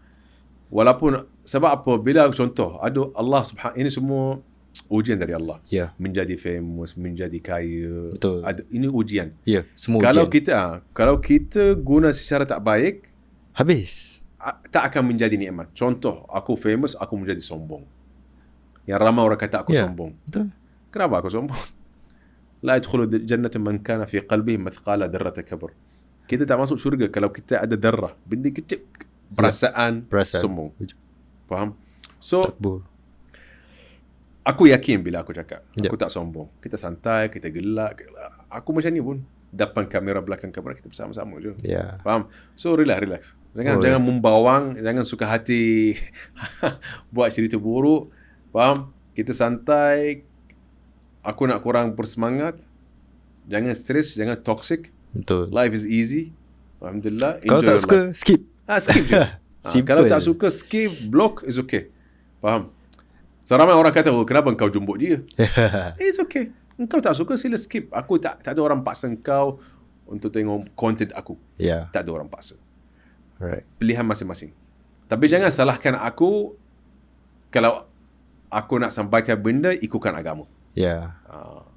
Walaupun, sebab apa? Bila contoh, Allah subhanahu, ini semua ujian dari Allah. Menjadi famous, menjadi kaya. Betul. Ini ujian. Semua kalau ujian. Kalau kita guna secara tak baik, habis. Tak akan menjadi nikmat. Contoh, aku famous, aku menjadi sombong. Yang ramai orang kata aku sombong. Betul. Kenapa aku sombong? La yadkhulu jannata man kana fi qalbihi mithqala darrat kabr. Kita tak masuk syurga kalau kita ada darah, benda kecil, perasaan. Sombong. Faham? So, Takbur. Aku yakin bila aku cakap, aku tak sombong. Kita santai, kita gelak. Aku macam ni pun. Depan kamera, belakang kamera, kita bersama-sama je. Faham? So, relax. Jangan membawang, jangan suka hati buat cerita buruk. Faham? Kita santai. Aku nak korang bersemangat. Jangan stres, jangan toxic. Betul. Life is easy. Alhamdulillah. Kalau tak suka, skip. Skip je. Kalau tak suka, skip, block is okay. Faham? Seramai orang kata, kenapa engkau jumbuk dia? It's okay. Engkau tak suka, sila skip. Aku tak ada orang paksa engkau untuk tengok content aku. Tak ada orang paksa. Pilihan masing-masing. Tapi jangan salahkan aku kalau aku nak sampaikan benda, ikutkan agama.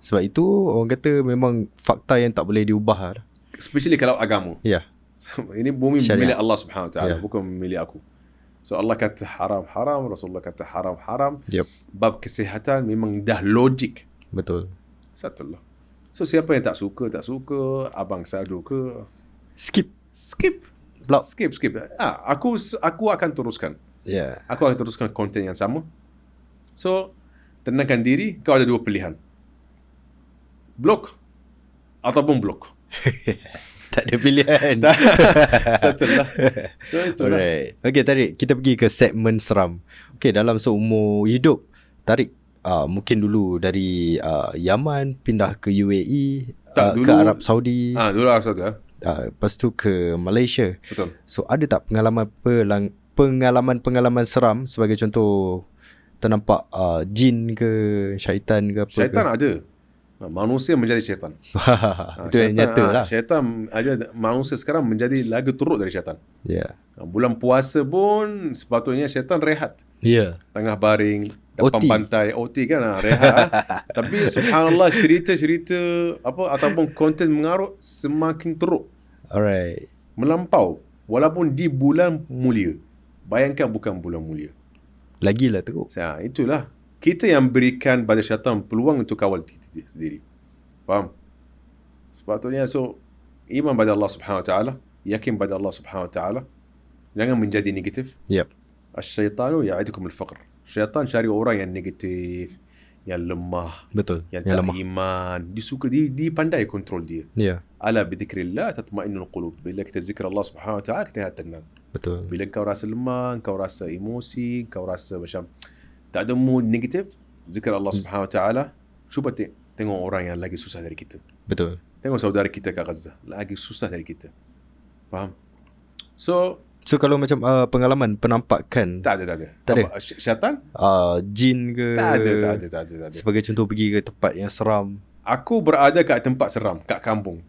Sebab itu orang kata memang fakta yang tak boleh diubah. Especially kalau agama. Ini bumi milik Allah Subhanahu Wa Taala, bukan milik aku. So Allah kata haram, Rasulullah kata haram. Bab kesihatan memang dah logik. Betul. Satu lah. So siapa yang tak suka, abang sadu ke, skip. Block. Skip. Aku akan teruskan. Aku akan teruskan konten yang sama. So tenangkan diri, kau ada dua pilihan. Block ataupun block. Tak ada pilihan. Satu lah. So itulah. Okay Tarik, kita pergi ke segmen seram. Okay, dalam seumur hidup Tarik mungkin dulu dari Yaman pindah ke UAE, ke Arab Saudi. Dulu Arab Saudi. Lepas tu ke Malaysia. Betul. So ada tak pengalaman seram, sebagai contoh ternampak jin ke syaitan ke apa? Syaitan ada. Manusia menjadi syaitan. Itu yang nyata lah. Syaitan ada, manusia sekarang menjadi lagu teruk dari syaitan. Bulan puasa pun sepatutnya syaitan rehat. Tengah baring depan pantai, OT kan, rehat. Tapi subhanallah, cerita-cerita ataupun konten mengarut semakin teruk. Melampau. Walaupun di bulan mulia. Bayangkan bukan bulan mulia. Lagilah teruk. Itulah. Kita yang berikan pada syaitan peluang untuk kawal diri sendiri. Faham? Sepatutnya iman pada Allah Subhanahu Wa Taala, yakin pada Allah Subhanahu Wa Taala. Jangan menjadi negatif. Asy-syaitanu ya'idukum al-faqr. Syaitan cari orang yang negatif, yang lemah, betul, yang tak lemah iman. Dia suka pandai kontrol dia. Ala bi dzikrillah tatma'innul qulub. Bila kita zikir Allah Subhanahu Wa Taala, kita tenang. Betul. Bila kau rasa lemah, kau rasa emosi, kau rasa macam tak ada mood negatif, zikir Allah Subhanahu Wa Taala, cuba tengok orang yang lagi susah dari kita. Betul. Tengok saudara kita kat Gaza, lagi susah dari kita. Faham? So kalau macam pengalaman penampakan, tak ada. Tak ada. Syaitan? Jin ke? Tak ada. Sebagai contoh, pergi ke tempat yang seram. Aku berada kat tempat seram, kat kampung.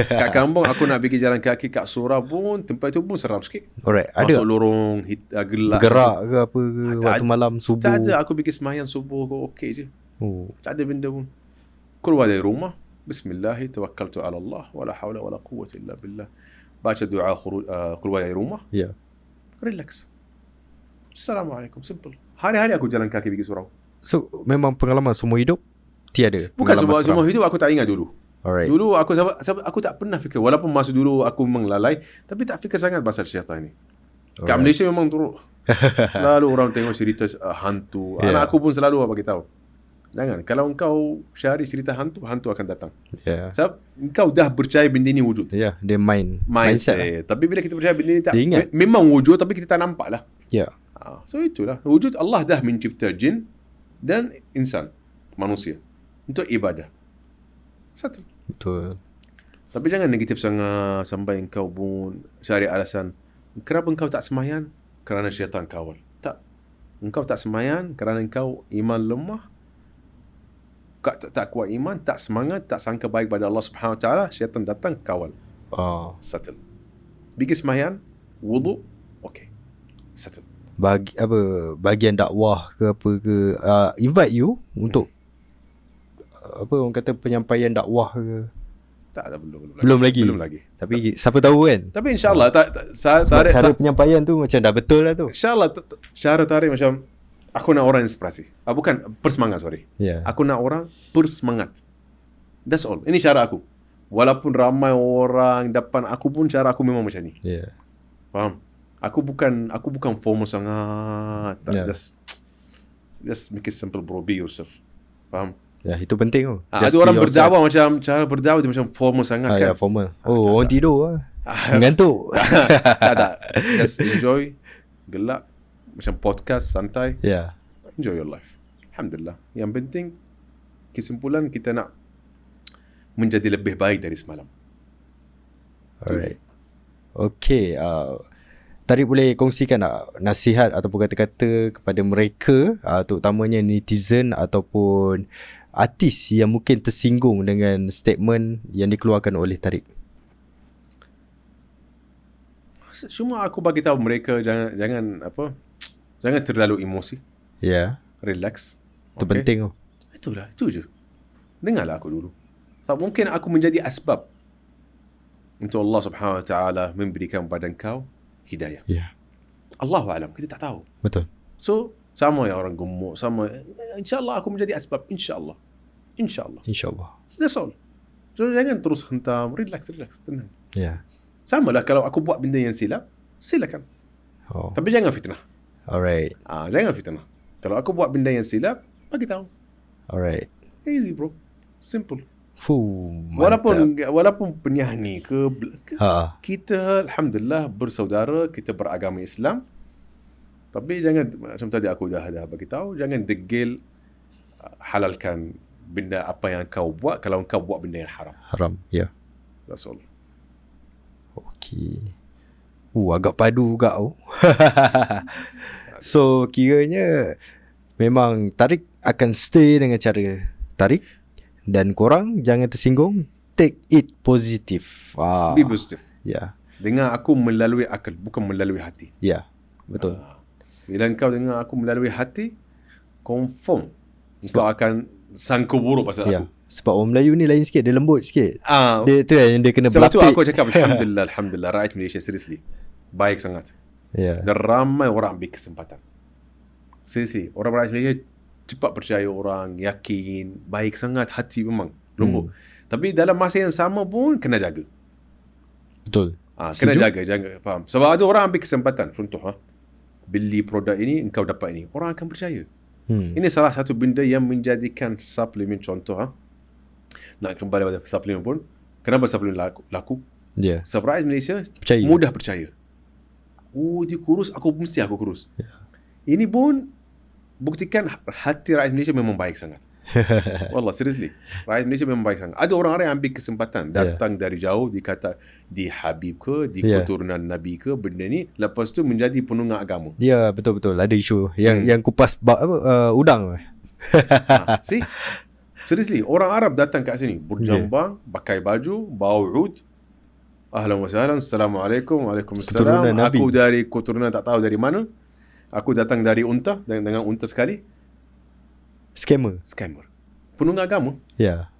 Kat kampung aku nak pergi jalan kaki kat Surah pun, tempat tu pun seram sikit. Alright, masuk ada lorong gelap, gerak ke apa ke waktu malam subuh? Tak ada. Aku pergi sembahyang subuh okey je. Tak ada benda pun. Keluar dari rumah, bismillah, tawakkaltu ala Allah, wala hawla wala quwwata illa billah. Baca doa keluar dari rumah. Ya. Relax. Assalamualaikum, simple. Hari-hari aku jalan kaki pergi surau. So memang pengalaman semua hidup tiada. Bukan semua hidup aku tak ingat dulu. Alright. Dulu aku tak pernah fikir, walaupun masa dulu aku memang lalai, tapi tak fikir sangat pasal syaitan ni. Kat Malaysia memang teruk. Selalu orang tengok cerita hantu. Anak aku pun selalu bagi tahu. Jangan, kalau engkau cari cerita hantu akan datang. Sebab engkau dah percaya benda ni wujud. Dia mindset. Tapi bila kita percaya benda ni memang wujud, tapi kita tak nampak lah. So itulah, wujud Allah dah mencipta jin dan insan, manusia, untuk ibadah. Satu. Betul. Tapi jangan negatif sangat sampai engkau pun cari alasan. Kenapa engkau tak sembahyang? Kerana syaitan kawal. Tak. Engkau tak sembahyang kerana engkau iman lemah, tak kuat iman, tak semangat, tak sangka baik pada Allah Subhanahu Wa Taala, syaitan datang kawal. Settle. Pergi sembahyang, wudu, okey. Settle. Bagian dakwah ke apa ke, invite you untuk orang kata penyampaian dakwah ke? Tak, belum lagi. Tapi siapa tahu kan. Tapi insya-Allah cara penyampaian tu macam dah betul lah tu. Insya-Allah cara tarik macam aku nak orang inspirasi. Bukan bersemangat, sorry. Aku nak orang bersemangat. That's all. Ini cara aku. Walaupun ramai orang depan aku pun, cara aku memang macam ni. Faham? Aku bukan formal sangat. Just make it simple, bro. Be yourself. Faham? Itu penting tu. Ada orang berdakwah macam, cara berdakwah tu macam formal sangat kan? Formal. Orang tidur lah. Mengantuk. Tak. Just enjoy. Gelap. Macam podcast, santai. Enjoy your life. Alhamdulillah. Yang penting, kesimpulan kita nak menjadi lebih baik dari semalam. Alright. Okay. Tadi boleh kongsikan nasihat ataupun kata-kata kepada mereka, terutamanya netizen ataupun artis yang mungkin tersinggung dengan statement yang dikeluarkan oleh Tariq? Cuma aku bagi tahu mereka jangan terlalu emosi. Relax. Itu penting. Itulah, itu je. Dengarlah aku dulu. Tak mungkin aku menjadi asbab untuk Allah Subhanahu Wa Taala memberikan kepada engkau hidayah. Allahu alam, kita tak tahu. Betul. So sama yang orang gemuk, sama, insya-Allah aku menjadi asbab, insya-Allah. That's all. So jangan terus hentam, relax, tenang. Sama lah kalau aku buat benda yang silap, silakan. Tapi jangan fitnah. Alright. Jangan fitnah. Kalau aku buat benda yang silap, bagi tahu. Alright. Easy, bro. Simple. Mantap. Walaupun penyanyi ke kita alhamdulillah bersaudara, kita beragama Islam. Tapi jangan macam tadi aku dah bagi tahu, jangan degil halalkan benda apa yang kau buat kalau kau buat benda yang haram. That's all. Okay. Agak padu juga. So kiranya memang Tariq akan stay dengan cara Tariq, dan korang jangan tersinggung, take it positif. Be positive. Dengar aku melalui akal, bukan melalui hati. Betul. Bila kau dengar aku melalui hati, confirm kau akan sangka buruk pasal aku. Sebab orang Melayu ni lain sikit, dia lembut sikit. Dia tu yang dia kena berlapik. Sebab tu aku cakap Alhamdulillah rakyat Malaysia seriously baik sangat. Dan ramai orang ambil kesempatan. Seriously, orang rakyat Malaysia cepat percaya orang, yakin, baik sangat, hati memang lembut. Tapi dalam masa yang sama pun kena jaga. Betul. Kena jaga, faham. Sebab ada orang ambil kesempatan. Contoh, beli produk ini, engkau dapat ini. Orang akan percaya. Ini salah satu benda yang menjadikan suplemen, contoh, nak kembali pada suplemen pun, kenapa suplemen laku? Sebab rakyat Malaysia mudah percaya. Dia kurus, aku kurus. Ini pun buktikan hati rakyat Malaysia memang baik sangat. Wallah, seriously. Rakyat Malaysia memang baik sangat. Ada orang-orang yang ambil kesempatan datang dari jauh, dikata di Habib ke, di keturunan Nabi ke, benda ni, lepas tu menjadi penunggang agama. Ya, betul-betul. Ada isu yang kupas udang. See? Seriously, orang Arab datang kat sini berjambang, pakai baju, bawa ud. Ahlan wa sahlan, assalamualaikum, waalaikumsalam. Aku dari keturunan tak tahu dari mana. Aku datang dari unta, dengan unta sekali. Scammer. Penunggang agama. Ya.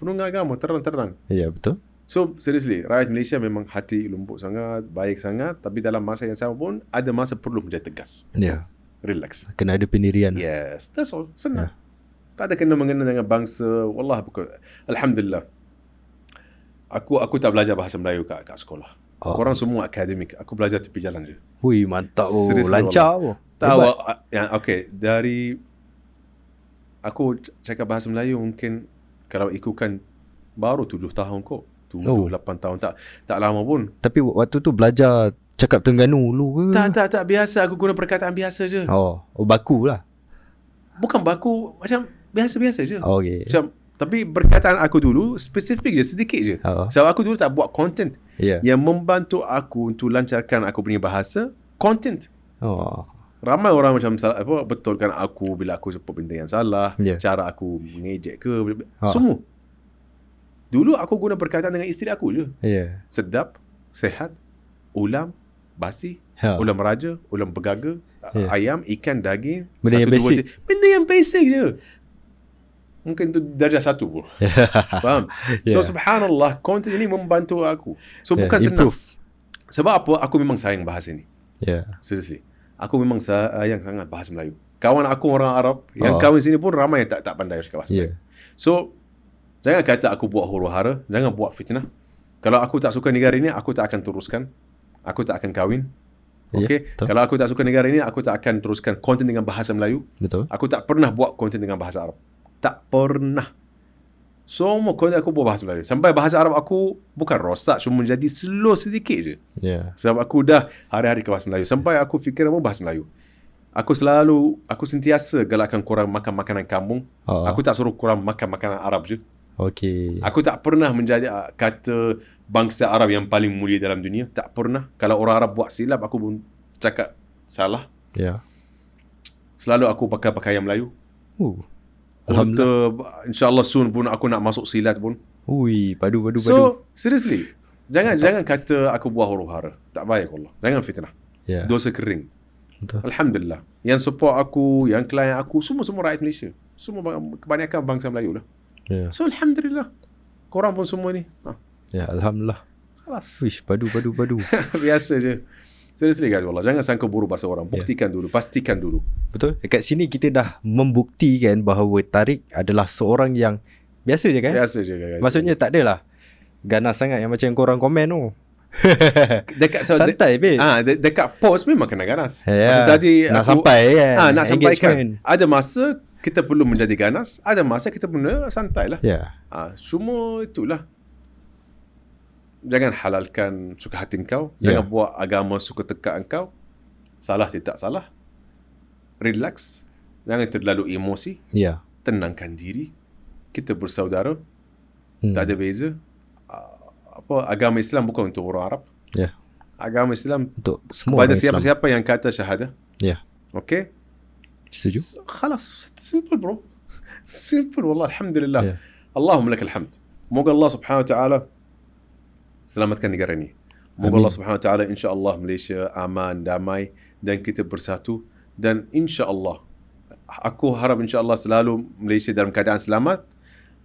Penunggang agama terang-terang. Ya, betul. So, seriously, rakyat Malaysia memang hati lembut sangat, baik sangat, tapi dalam masa yang sama pun ada masa perlu menjadi tegas. Ya. Relax. Kena ada pendirian. Yes, that's all. Senang. Tak ada kena mengena dengan bangsa. Wallah, alhamdulillah. Aku tak belajar bahasa Melayu kat sekolah. Korang semua akademik. Aku belajar tepi jalan je. Hui, mantap. Lancar. Tahu yang okay, dari aku cakap bahasa Melayu mungkin kalau ikutkan baru 7 tahun kok. 7-8 tahun, tak lama pun. Tapi waktu tu belajar cakap Terengganu dulu ke? Tak, biasa. Aku guna perkataan biasa je. Baku lah. Bukan baku, macam biasa-biasa je. Okay. Macam, tapi perkataan aku dulu spesifik je, sedikit je. Sebab aku dulu tak buat content yang membantu aku untuk lancarkan aku punya bahasa, content. Ramai orang macam betulkan aku bila aku sebut benda yang salah, cara aku mengejek ke, semua. Dulu aku guna perkataan dengan isteri aku je. Sedap, sehat, ulam, basi, ulam raja, ulam bergaga, ayam, ikan, daging. Benda yang basic. Benda yang basic je. Mungkin tu darjah 1 pun. Faham? So subhanallah, konten ini membantu aku. So bukan senang. Sebab apa? Aku memang sayang bahasa ni. Seriously. Aku memang sayang sangat bahasa Melayu. Kawan aku orang Arab, yang kawan sini pun ramai yang tak pandai cakap bahasa Melayu. So, jangan kata aku buat huru-hara, jangan buat fitnah. Kalau aku tak suka negara ini, aku tak akan teruskan. Aku tak akan kahwin. Okay? Kalau aku tak suka negara ini, aku tak akan teruskan konten dengan bahasa Melayu. Betul. Aku tak pernah buat konten dengan bahasa Arab. Tak pernah. Semua konten aku buat bahasa Melayu. Sampai bahasa Arab aku bukan rosak, cuma menjadi slow sedikit je. Sebab aku dah hari-hari ke bahasa Melayu. Sampai aku fikir pun bahasa Melayu. Aku sentiasa galakkan korang makan makanan kampung. Aku tak suruh korang makan makanan Arab je. Aku tak pernah menjadi kata bangsa Arab yang paling mulia dalam dunia. Tak pernah. Kalau orang Arab buat silap, aku pun cakap salah. Selalu aku pakai pakaian Melayu. Alhamdulillah. InsyaAllah soon pun aku nak masuk silat pun. Ui, padu. So, seriously, jangan kata aku buat huru-hara. Tak baik Allah. Jangan fitnah. Dosa kering. Alhamdulillah. Yang support aku, yang klien aku, semua rakyat Malaysia. Semua kebanyakan bangsa Melayu lah. So, alhamdulillah. Korang pun semua ni. Alhamdulillah. Kelas. Wish, padu. Biasa je. Seriously guys, wallah, jangan sangka buruk bahasa orang. Buktikan dulu, pastikan dulu. Betul. Dekat sini kita dah membuktikan bahawa Tariq adalah seorang yang biasa je kan? Biasa je guys. Maksudnya tak adalah ganas sangat yang macam korang komen tu. Santai babe. Dekat post memang kena ganas. Tadi nak sampai kan. Nak sampaikan. Ada masa kita perlu menjadi ganas, ada masa kita perlu santai lah. Semua itulah. Jangan halalkan suka hati kau. Jangan buat agama suka teka engkau. Salah tidak salah. Relax. Jangan terlalu emosi. Tenangkan diri. Kita bersaudara. Tak ada beza. Agama Islam bukan untuk orang Arab. Agama Islam untuk semua kepada siapa-siapa yang kata syahadah. Okay? Setuju? Khalas. Simple bro. Simple wallah. Alhamdulillah. Allahumma lakal hamd. Moga Allah subhanahu wa ta'ala selamatkan negara ini. Moga Allah subhanahu wa ta'ala insya-Allah Malaysia aman, damai dan kita bersatu. Dan insya-Allah aku harap insya-Allah selalu Malaysia dalam keadaan selamat.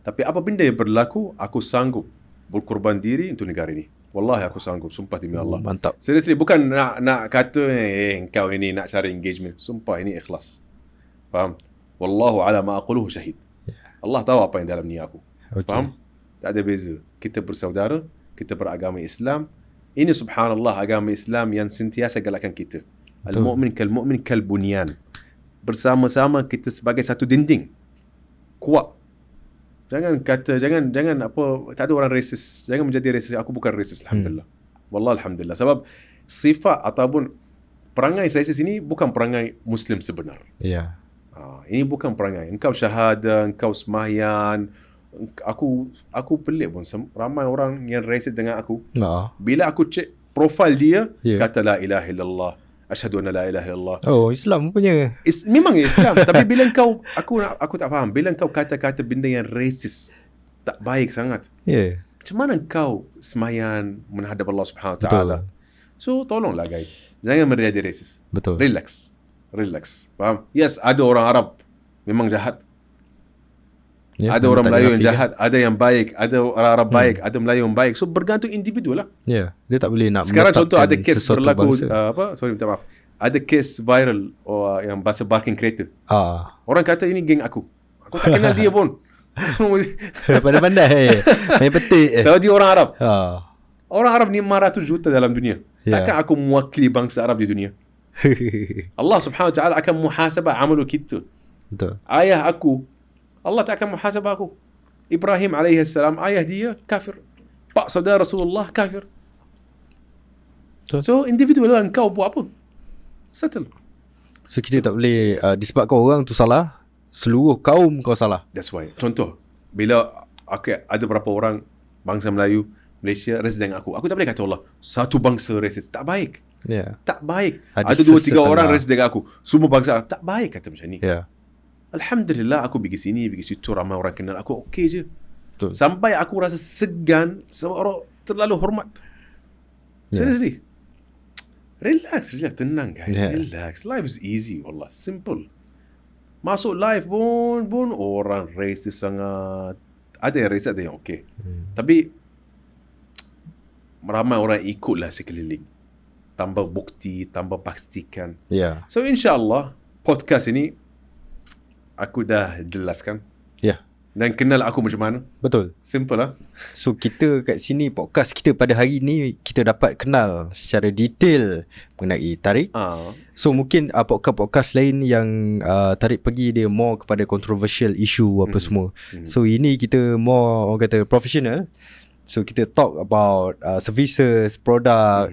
Tapi apa benda yang berlaku, aku sanggup berkorban diri untuk negara ini. Wallahi aku sanggup, sumpah demi Allah. Mantap. Seriously, bukan nak kata engkau ini nak cari engagement. Sumpah ini ikhlas. Faham? Wallahu ala ma aquluhu syahid. Allah tahu apa yang dalam niat aku. Faham? Tak ada beza. Kita bersaudara, kita beragama Islam. Ini subhanallah agama Islam yang sentiasa galakkan kita. Al-mu'min kal-mu'min kal-bunyan. Bersama-sama kita sebagai satu dinding. Kuat. Jangan kata, jangan apa, tak ada orang racist. Jangan menjadi racist. Aku bukan racist, alhamdulillah. Wallah alhamdulillah. Sebab sifat ataupun perangai racist ini bukan perangai Muslim sebenar. Ini bukan perangai. Engkau syahada, engkau sembahyang. Aku pelik pun. Ramai orang yang racist dengan aku. Bila aku cek profil dia, kata la ilaha illallah, asyhadu anna la ilaha illallah. Oh, Islam punya. Memang Islam. Tapi bila engkau, aku tak faham. Bila engkau kata-kata benda yang racist, tak baik sangat. Macam mana engkau sembahyang menghadap Allah Subhanahu Wa Taala? So tolonglah guys, jangan menjadi racist. Betul. Relax. Faham? Yes, ada orang Arab memang jahat. Ada orang Melayu yang jahat, ada yang baik, ada orang Arab baik, ada Melayu yang baik. So bergantung individu lah. Dia tak boleh nak. Sekarang contoh ada kes berlaku minta maaf. Ada kes viral yang bahasa parking kereta. Orang kata ini geng aku. Aku tak kenal dia pun. Pandai-pandai. Main petik. So dia orang Arab. Orang Arab ni 500 juta dalam dunia. Takkan aku mewakili bangsa Arab di dunia? Allah Subhanahu Wa Taala akan muhasabah amal kita. Betul. Ayah aku, Allah tak akan muhasabah aku. Ibrahim alaihi salam, ayah dia kafir. Pak saudara Rasulullah kafir. So individu lah, engkau buat apa? Settle. So kita tak boleh disebabkan orang tu salah, seluruh kaum kau salah. That's why. Contoh, bila ada berapa orang bangsa Melayu, Malaysia racist dengan aku tak boleh kata Allah satu bangsa racist. Tak baik. Tak baik. Ada 2-3 orang racist dengan aku, semua bangsa Arab. Tak baik kata macam ni. Alhamdulillah aku pergi sini, pergi situ, ramai orang kenal aku, okey je. Betul. Sampai aku rasa segan sebab orang terlalu hormat. Seriously. Relax, tenang guys. Relax. Life is easy, wallah, simple. Masuk live pun orang racist sangat. Ada yang racist, ada yang okey. Tapi ramai orang ikutlah sekeliling. Tambah bukti, tambah pastikan. So insyaAllah podcast ini aku dah jelaskan. Dan kenal aku macam mana. Betul. Simple lah. So kita kat sini, podcast kita pada hari ni, kita dapat kenal secara detail mengenai Tariq. So mungkin podcast-podcast lain yang Tariq pergi, dia more kepada controversial issue apa semua. So ini kita more, orang kata, professional. So kita talk about services, produk,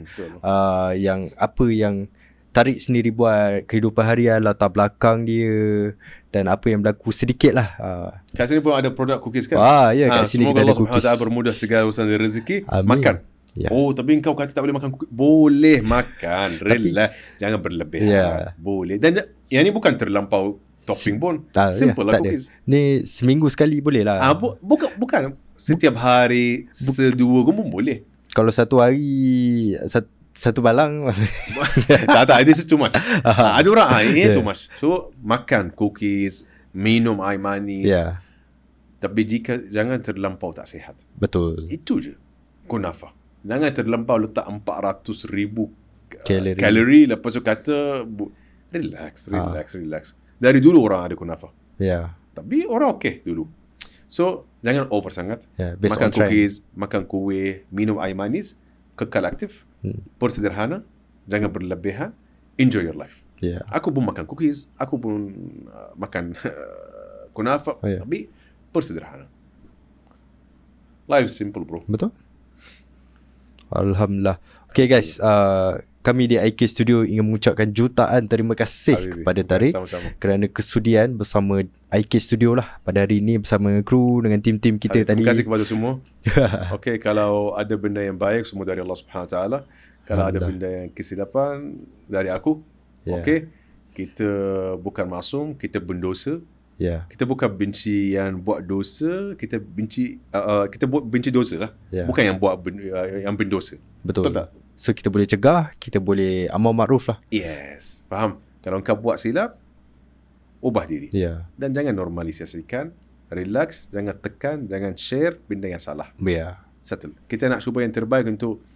yang apa yang Tariq sendiri buat, kehidupan harian, latar belakang dia, dan apa yang berlaku sedikit lah. Kat sini pun ada produk cookies kan? Kat sini semoga kita Allah ada cookies. SWT bermudah segala urusan rezeki. Amin. Makan. Oh, tapi engkau kata tak boleh makan cookies. Boleh makan. Relax. Jangan berlebihan. Boleh. Dan yang ni bukan terlampau topping pun. Simple lah cookies. Ni seminggu sekali boleh lah. Bukan setiap hari, sedua pun boleh. Kalau satu hari, satu balang. tak, ini too much. Ada orang ini too much. So makan cookies, minum air manis. Tapi jangan terlampau tak sihat. Betul. Itu je. Kunafa. Jangan terlampau letak 400,000 kalori. Lepas tu kata relax. Dari dulu orang ada kunafa. Tapi orang okey dulu. So jangan over sangat. Makan cookies, makan kuih, minum air manis, kekal aktif, bersederhana, jangan berlebihan, enjoy your life. Aku pun makan cookies, aku pun makan kunafa, tapi bersederhana. Life is simple, bro. Betul. Alhamdulillah. Okay guys, kami di IK Studio ingin mengucapkan jutaan terima kasih kepada Tariq kerana kesudian bersama IK Studio lah pada hari ini bersama kru dengan tim-tim kita tadi. Terima kasih kepada semua. Okay, kalau ada benda yang baik, semua dari Allah Subhanahu Wa Taala. Kalau ada benda yang kesilapan dari aku, okay, kita bukan maksum, kita berdosa. Kita bukan benci yang buat dosa, kita benci benci dosa lah. Bukan yang buat yang berdosa. Betul tak? So kita boleh cegah, kita boleh amar makruf lah. Yes, faham. Kalau kau buat silap, ubah diri. Dan jangan normalisasikan, relax, jangan tekan, jangan share benda yang salah. Settle. Kita nak cuba yang terbaik untuk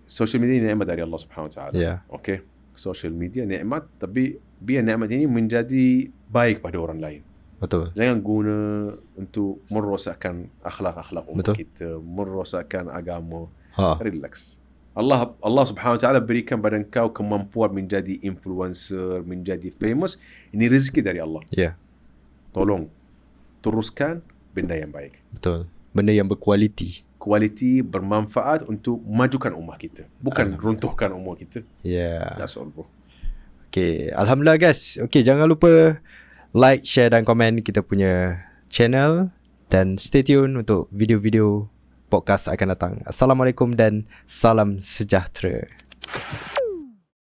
social media ni nikmat dari Allah Subhanahu Wa Taala. Okay, social media nikmat, tapi biar nikmat ini menjadi baik pada orang lain. Betul. Jangan guna untuk merosakkan akhlak-akhlak umat kita, merosakkan agama. Relax. Allah Subhanahu Wa Taala berikan pada engkau kemampuan menjadi influencer, menjadi famous. Ini rezeki dari Allah. Tolong teruskan benda yang baik. Betul. Benda yang berkualiti. Kualiti, bermanfaat untuk majukan umat kita, bukan runtuhkan umat kita. That's all, bro. Okay, Alhamdulillah guys. Okay, jangan lupa like, share dan komen kita punya channel. Dan stay tune untuk video-video podcast akan datang. Assalamualaikum dan salam sejahtera.